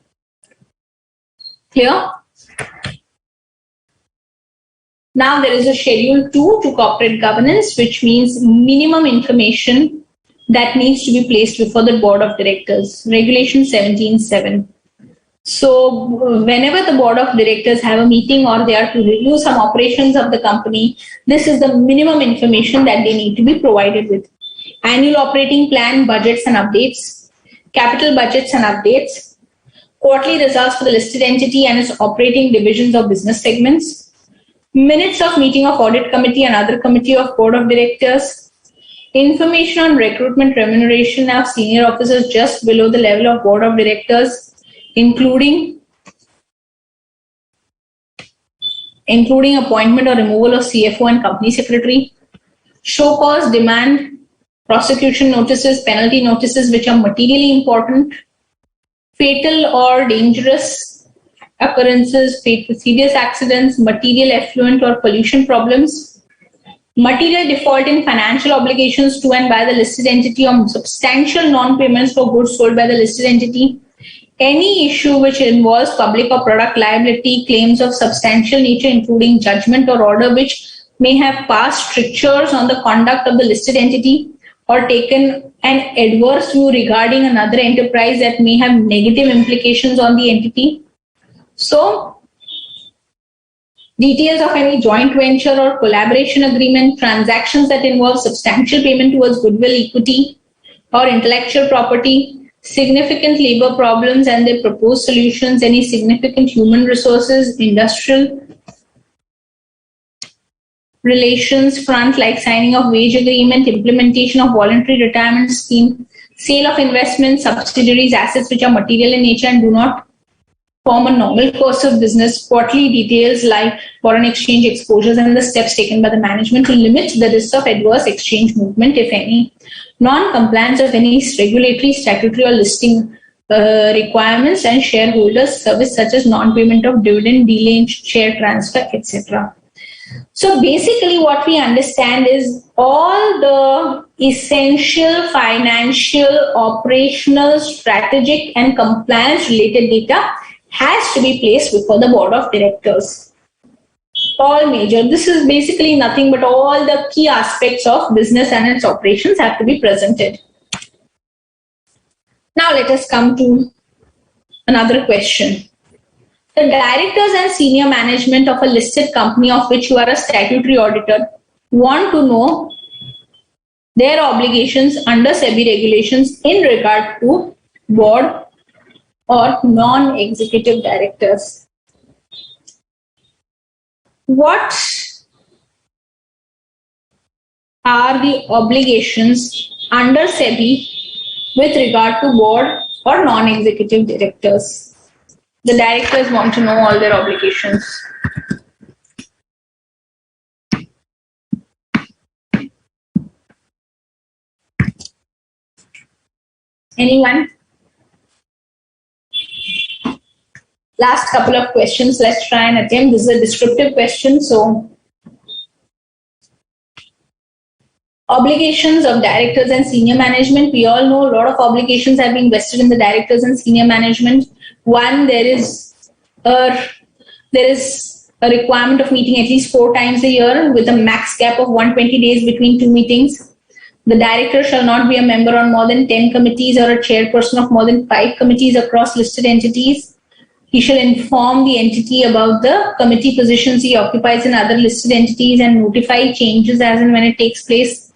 Clear? Now there is a Schedule 2 to corporate governance, which means minimum information that needs to be placed before the board of directors. Regulation 17.7. So whenever the board of directors have a meeting or they are to review some operations of the company, this is the minimum information that they need to be provided with. Annual operating plan, budgets and updates, capital budgets and updates, quarterly results for the listed entity and its operating divisions or business segments, minutes of meeting of audit committee and other committee of board of directors, information on recruitment remuneration of senior officers just below the level of board of directors, including appointment or removal of CFO and company secretary, show cause, demand, prosecution notices, penalty notices which are materially important, fatal or dangerous occurrences, serious accidents, material effluent or pollution problems, material default in financial obligations to and by the listed entity, or substantial non-payments for goods sold by the listed entity, any issue which involves public or product liability, claims of substantial nature including judgment or order which may have passed strictures on the conduct of the listed entity or taken an adverse view regarding another enterprise that may have negative implications on the entity. So, details of any joint venture or collaboration agreement, transactions that involve substantial payment towards goodwill, equity, or intellectual property, significant labor problems and their proposed solutions, any significant human resources, industrial relations front like signing of wage agreement, implementation of voluntary retirement scheme, sale of investments, subsidiaries, assets which are material in nature and do not form a normal course of business, quarterly details like foreign exchange exposures and the steps taken by the management to limit the risk of adverse exchange movement, if any, non-compliance of any regulatory, statutory or listing requirements and shareholders service such as non-payment of dividend, delay in share transfer, etc. So basically what we understand is all the essential financial, operational, strategic and compliance related data has to be placed before the board of directors. All major. This is basically nothing but all the key aspects of business and its operations have to be presented. Now let us come to another question. The directors and senior management of a listed company of which you are a statutory auditor want to know their obligations under SEBI regulations in regard to board or non-executive directors. What are the obligations under SEBI with regard to board or non-executive directors? The directors want to know all their obligations. Anyone? Last couple of questions, let's try and attempt. This is a descriptive question. So, obligations of directors and senior management. We all know a lot of obligations have been vested in the directors and senior management. One, there is a requirement of meeting at least 4 times a year with a max gap of 120 days between 2 meetings. The director shall not be a member on more than 10 committees or a chairperson of more than 5 committees across listed entities. He shall inform the entity about the committee positions he occupies in other listed entities and notify changes as and when it takes place.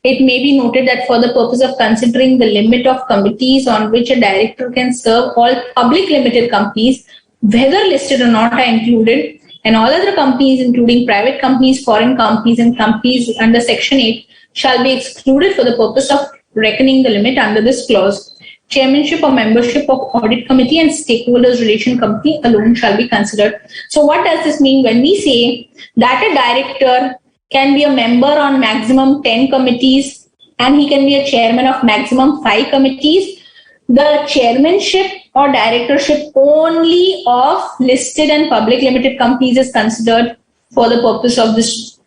It may be noted that for the purpose of considering the limit of committees on which a director can serve, all public limited companies, whether listed or not, are included, and all other companies, including private companies, foreign companies, and companies under Section 8, shall be excluded for the purpose of reckoning the limit under this clause. Chairmanship or membership of audit committee and stakeholders relation committee alone shall be considered. So what does this mean when we say that a director can be a member on maximum 10 committees and he can be a chairman of maximum 5 committees? The chairmanship or directorship only of listed and public limited companies is considered for the purpose of this.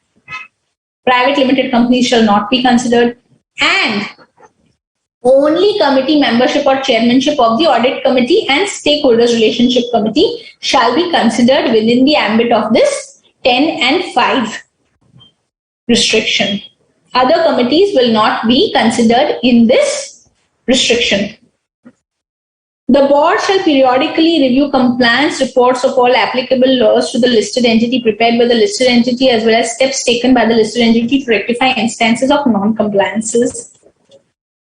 Private limited companies shall not be considered, and only committee membership or chairmanship of the audit committee and stakeholders relationship committee shall be considered within the ambit of this 10 and 5 restriction. Other committees will not be considered in this restriction. The board shall periodically review compliance reports of all applicable laws to the listed entity prepared by the listed entity as well as steps taken by the listed entity to rectify instances of non-compliances.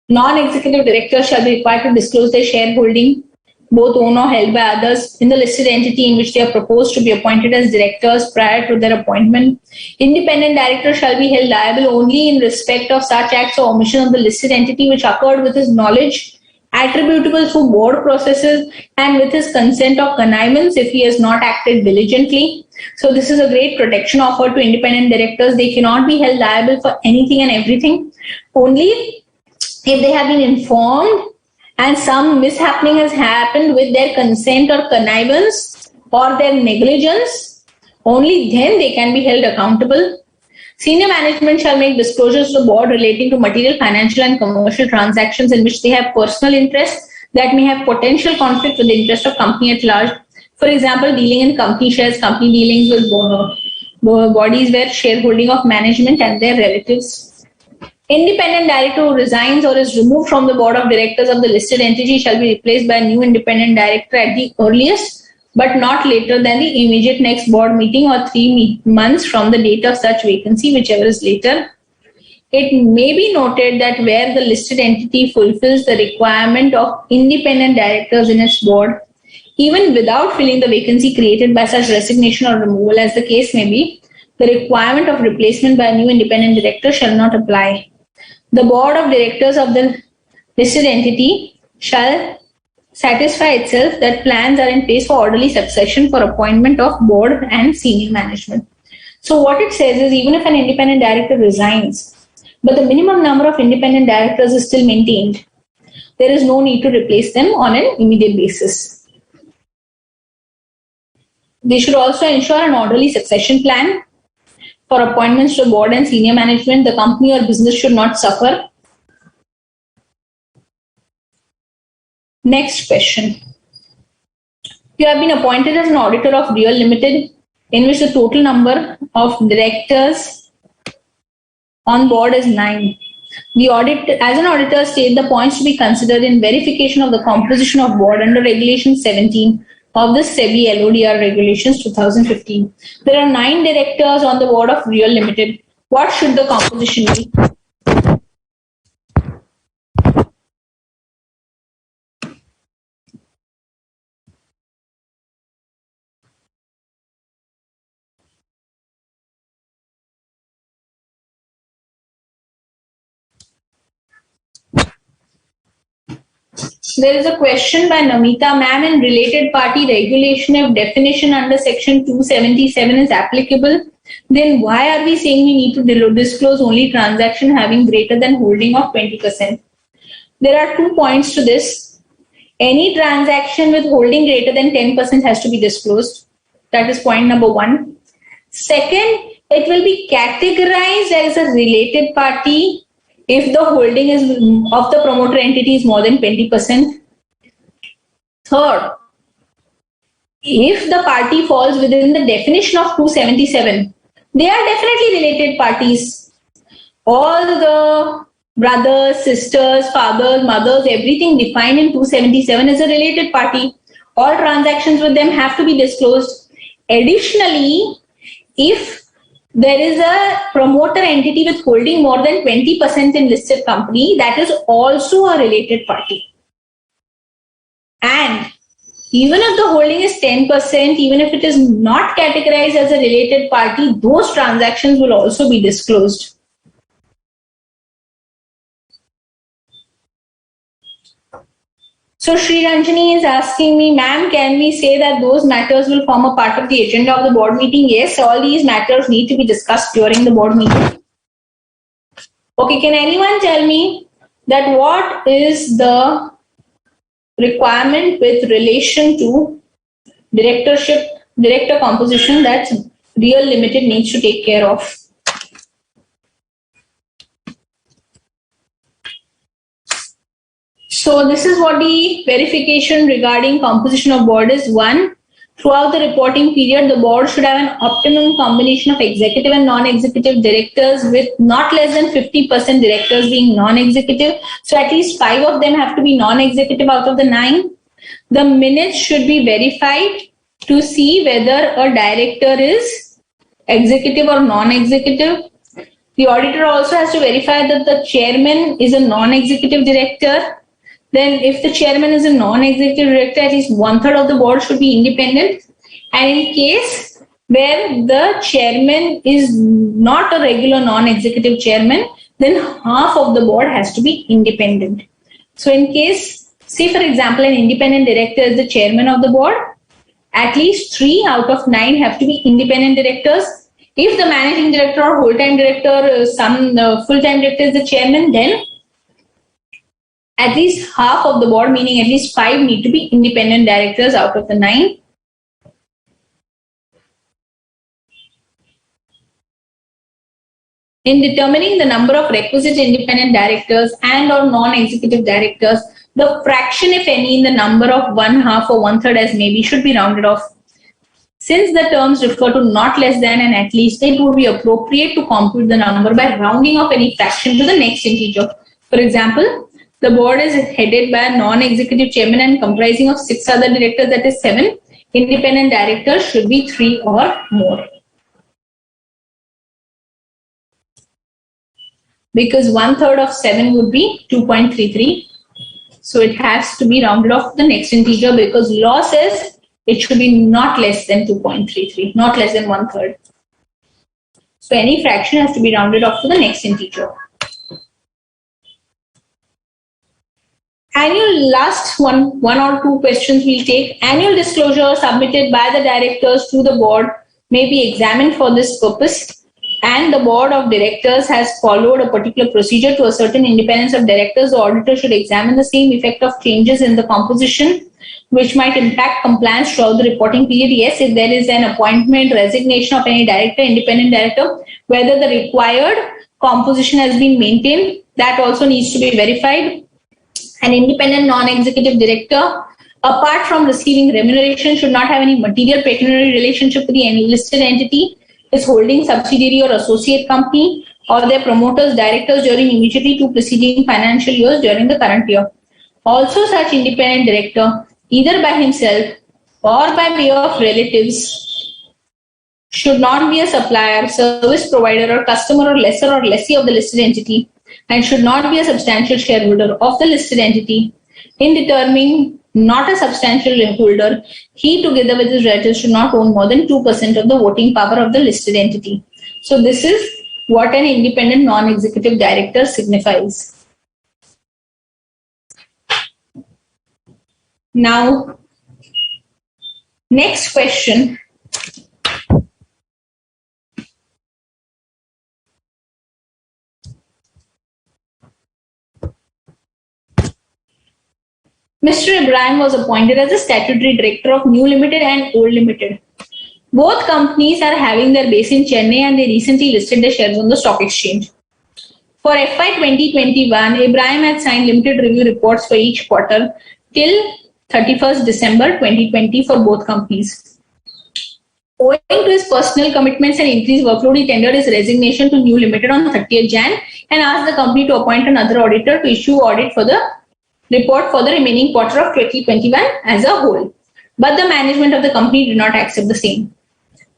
Non-executive directors shall be required to disclose their shareholding, both owned or held by others, in the listed entity in which they are proposed to be appointed as directors prior to their appointment. Independent directors shall be held liable only in respect of such acts or omission of the listed entity which occurred with his knowledge, attributable through board processes, and with his consent or connivance if he has not acted diligently. So this is a great protection offered to independent directors. They cannot be held liable for anything and everything. Only if they have been informed and some mishappening has happened with their consent or connivance or their negligence, only then they can be held accountable. Senior management shall make disclosures to the board relating to material, financial, and commercial transactions in which they have personal interest that may have potential conflict with the interest of company at large. For example, dealing in company shares, company dealings with bodies where shareholding of management and their relatives. Independent director who resigns or is removed from the board of directors of the listed entity shall be replaced by a new independent director at the earliest, but not later than the immediate next board meeting or 3 months from the date of such vacancy, whichever is later. It may be noted that where the listed entity fulfills the requirement of independent directors in its board, even without filling the vacancy created by such resignation or removal as the case may be, the requirement of replacement by a new independent director shall not apply. The board of directors of the listed entity shall satisfy itself that plans are in place for orderly succession for appointment of board and senior management. So what it says is, even if an independent director resigns, but the minimum number of independent directors is still maintained, there is no need to replace them on an immediate basis. They should also ensure an orderly succession plan for appointments to board and senior management. The company or business should not suffer. Next question. You have been appointed as an auditor of Real Limited, in which the total number of directors on board is 9. The audit, as an auditor, state the points to be considered in verification of the composition of board under Regulation 17 of the SEBI LODR Regulations 2015. There are 9 directors on the board of Real Limited. What should the composition be? There is a question by Namita ma'am. In related party regulation, if definition under section 277 is applicable, then why are we saying we need to disclose only transaction having greater than holding of 20%? There are 2 points to this. Any transaction with holding greater than 10% has to be disclosed. That is point number 1. Second, it will be categorized as a related party if the holding is of the promoter entity is more than 20%. Third, if the party falls within the definition of 277, they are definitely related parties. All the brothers, sisters, fathers, mothers, everything defined in 277 is a related party. All transactions with them have to be disclosed. Additionally, if there is a promoter entity with holding more than 20% in listed company, that is also a related party. And even if the holding is 10%, even if it is not categorized as a related party, those transactions will also be disclosed. So Sri Ranjani is asking me, ma'am, can we say that those matters will form a part of the agenda of the board meeting? Yes, all these matters need to be discussed during the board meeting. Okay, can anyone tell me that what is the requirement with relation to director composition that Real Limited needs to take care of? So this is what the verification regarding composition of board is. 1, throughout the reporting period, the board should have an optimum combination of executive and non-executive directors, with not less than 50% directors being non-executive. So at least 5 of them have to be non-executive out of the 9. The minutes should be verified to see whether a director is executive or non-executive. The auditor also has to verify that the chairman is a non-executive director. Then if the chairman is a non-executive director, at least 1/3 of the board should be independent. And in case where the chairman is not a regular non-executive chairman, then half of the board has to be independent. So in case, say for example, an independent director is the chairman of the board, at least 3 out of 9 have to be independent directors. If the managing director or whole-time director, some full-time director is the chairman, then at least half of the board, meaning at least 5, need to be independent directors out of the 9. In determining the number of requisite independent directors and or non-executive directors, the fraction, if any, in the number of 1/2 or 1/3 as may be should be rounded off. Since the terms refer to not less than and at least, it would be appropriate to compute the number by rounding off any fraction to the next integer. For example, the board is headed by a non-executive chairman and comprising of 6 other directors, that is 7. Independent directors should be 3 or more. Because 1/3 of 7 would be 2.33. So it has to be rounded off to the next integer because law says it should be not less than 2.33, not less than 1/3. So any fraction has to be rounded off to the next integer. Annual last one or two questions we'll take. Annual disclosure submitted by the directors to the board may be examined for this purpose, and the board of directors has followed a particular procedure to a certain independence of directors. The auditor should examine the same effect of changes in the composition which might impact compliance throughout the reporting period. Yes, if there is an appointment, resignation of any director, independent director, whether the required composition has been maintained, that also needs to be verified. An independent non-executive director, apart from receiving remuneration, should not have any material pecuniary relationship with the enlisted entity, its holding subsidiary or associate company, or their promoters, directors during immediately two preceding financial years during the current year. Also, such independent director, either by himself or by way of relatives, should not be a supplier, service provider, or customer or lessor or lessee of the listed entity, and should not be a substantial shareholder of the listed entity. In determining not a substantial holder, he together with his relatives should not own more than 2% of the voting power of the listed entity. So this is what an independent non-executive director signifies. Now, next question. Mr. Ibrahim was appointed as the statutory director of New Limited and Old Limited. Both companies are having their base in Chennai and they recently listed their shares on the stock exchange. For FY 2021, Ibrahim had signed limited review reports for each quarter till 31st December 2020 for both companies. Owing to his personal commitments and increased workload, he tendered his resignation to New Limited on 30th Jan and asked the company to appoint another auditor to issue audit for the report for the remaining quarter of 2021 as a whole. But the management of the company did not accept the same.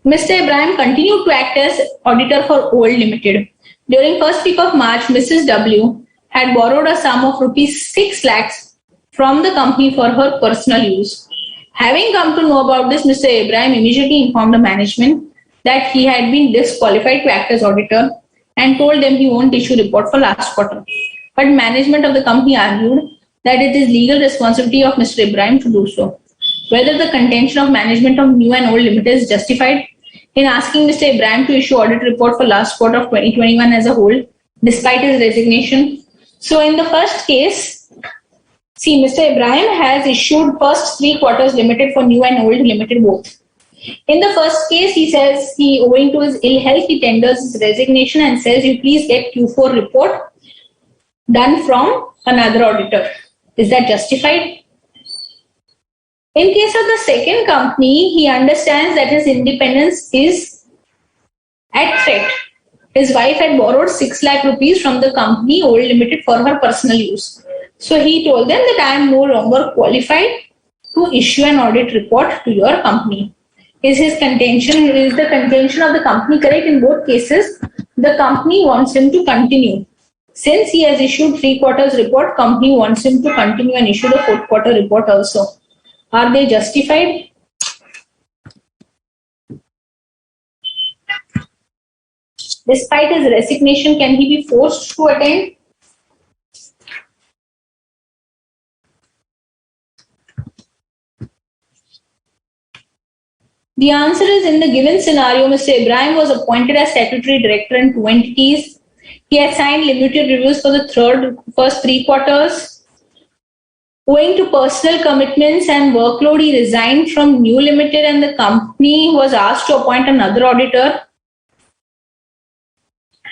Mr. Ibrahim continued to act as auditor for Old Limited. During first week of March, Mrs. W had borrowed a sum of rupees 6 lakhs from the company for her personal use. Having come to know about this, Mr. Ibrahim immediately informed the management that he had been disqualified to act as auditor and told them he won't issue report for last quarter. But management of the company argued that it is legal responsibility of Mr. Ibrahim to do so. Whether the contention of management of New and Old Limited is justified in asking Mr. Ibrahim to issue audit report for last quarter of 2021 as a whole, despite his resignation. So in the first case, see, Mr. Ibrahim has issued first 3 quarters limited for New and Old Limited both. In the first case, he says owing to his ill health, he tenders his resignation and says, you please get Q4 report done from another auditor. Is that justified? In case of the second company, he understands that his independence is at threat. His wife had borrowed 6 lakh rupees from the company Old Limited for her personal use. So he told them that I am no longer qualified to issue an audit report to your company. Is the contention of the company correct? In both cases, the company wants him to continue. Since he has issued 3 quarters report, company wants him to continue and issue the 4th quarter report also. Are they justified? Despite his resignation, can he be forced to attend? The answer is, in the given scenario, Mr. Ibrahim was appointed as statutory director in 2 entities. He had signed limited reviews for the first 3 quarters. Owing to personal commitments and workload, he resigned from New Limited and the company was asked to appoint another auditor.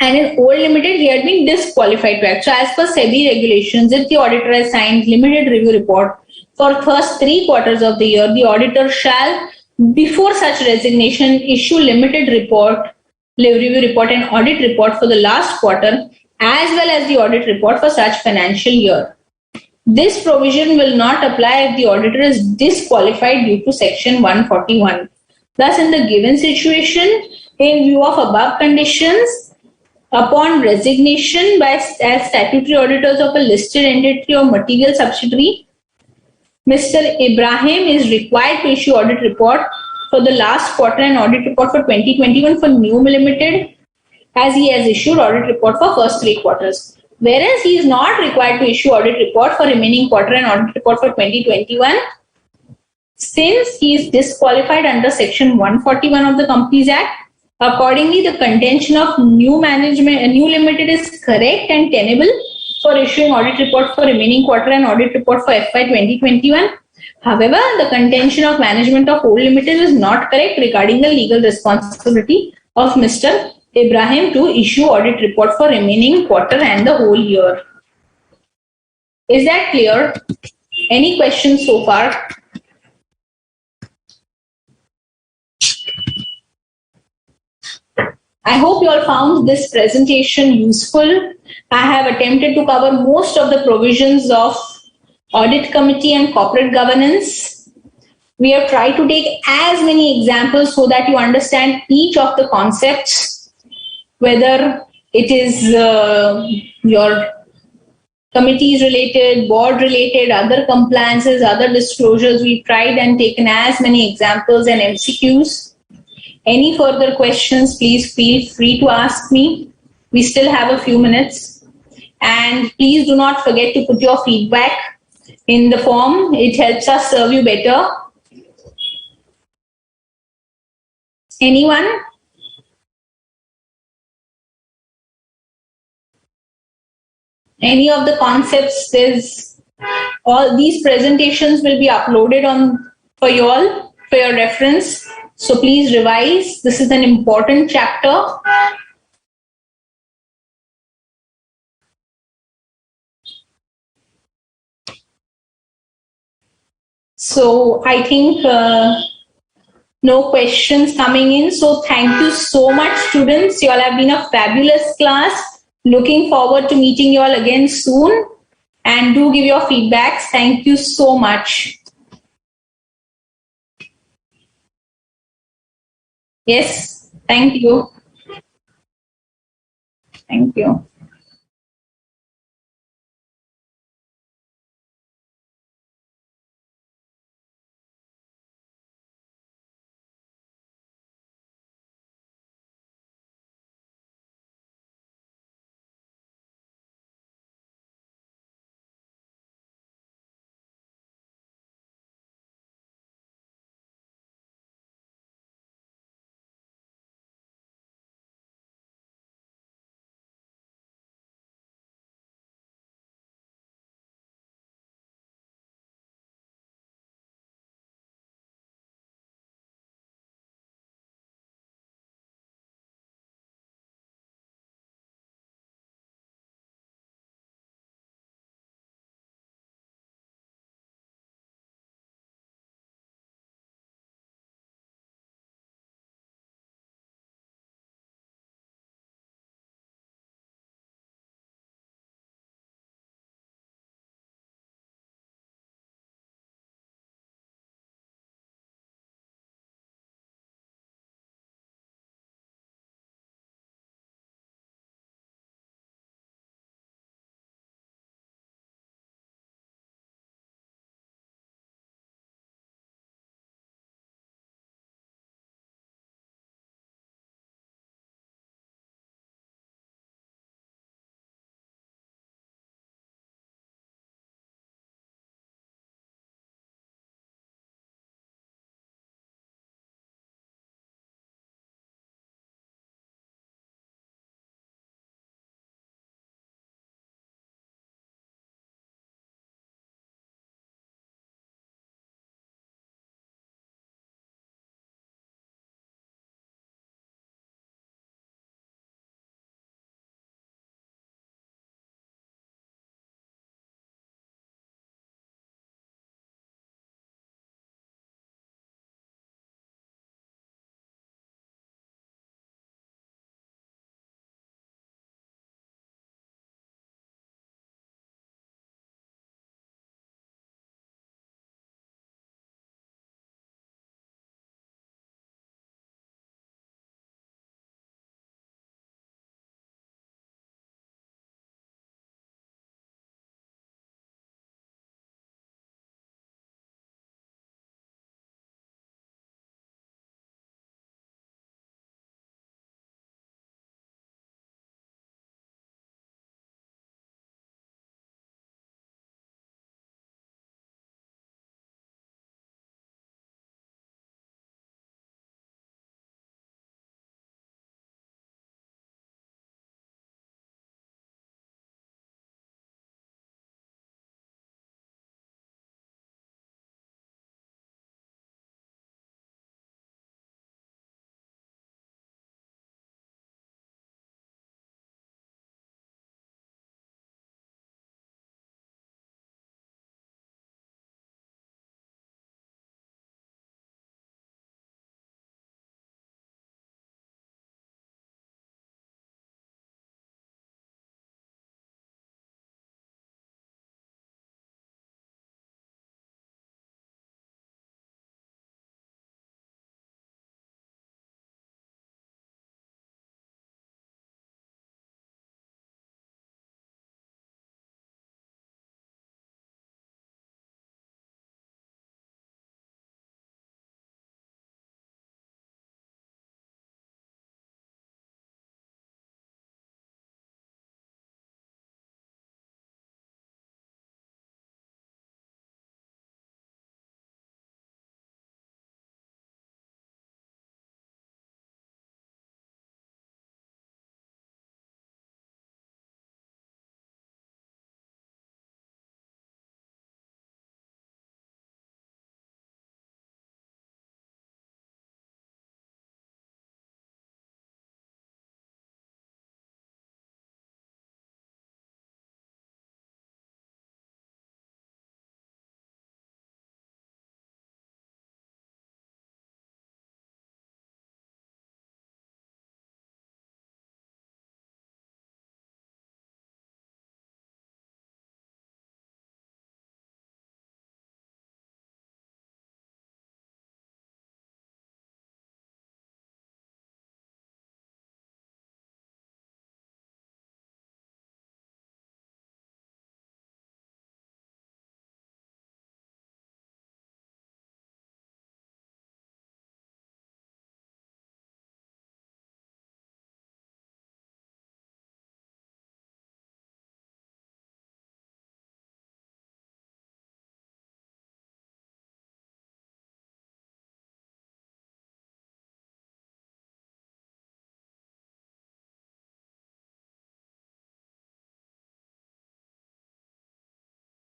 and in old limited he had been disqualified to act. So as per SEBI regulations, if the auditor has signed limited review report for first 3 quarters of the year, the auditor shall, before such resignation, issue limited report, review report and audit report for the last quarter, as well as the audit report for such financial year. This provision will not apply if the auditor is disqualified due to section 141. Thus, in the given situation, in view of above conditions, upon resignation as statutory auditors of a listed entity or material subsidiary, Mr. Ibrahim is required to issue audit report for the last quarter and audit report for 2021 for New Limited, as he has issued audit report for first 3 quarters. Whereas he is not required to issue audit report for remaining quarter and audit report for 2021, since he is disqualified under section 141 of the Companies Act. Accordingly, the contention of New Limited is correct and tenable for issuing audit report for remaining quarter and audit report for FY 2021. However, the contention of management of Old Limited is not correct regarding the legal responsibility of Mr. Ibrahim to issue audit report for remaining quarter and the whole year. Is that clear? Any questions so far? I hope you all found this presentation useful. I have attempted to cover most of the provisions of Audit Committee and Corporate Governance. We have tried to take as many examples so that you understand each of the concepts, whether it is your committees related, board related, other compliances, other disclosures. We've tried and taken as many examples and MCQs. Any further questions, please feel free to ask me. We still have a few minutes. And please do not forget to put your feedback in the form. It helps us serve you better. Anyone? Any of the concepts is, all these presentations will be uploaded on for you all, for your reference. So please revise. This is an important chapter. So I think no questions coming in. So thank you so much, students. You all have been a fabulous class. Looking forward to meeting you all again soon. And do give your feedbacks. Thank you so much. Yes, thank you. Thank you.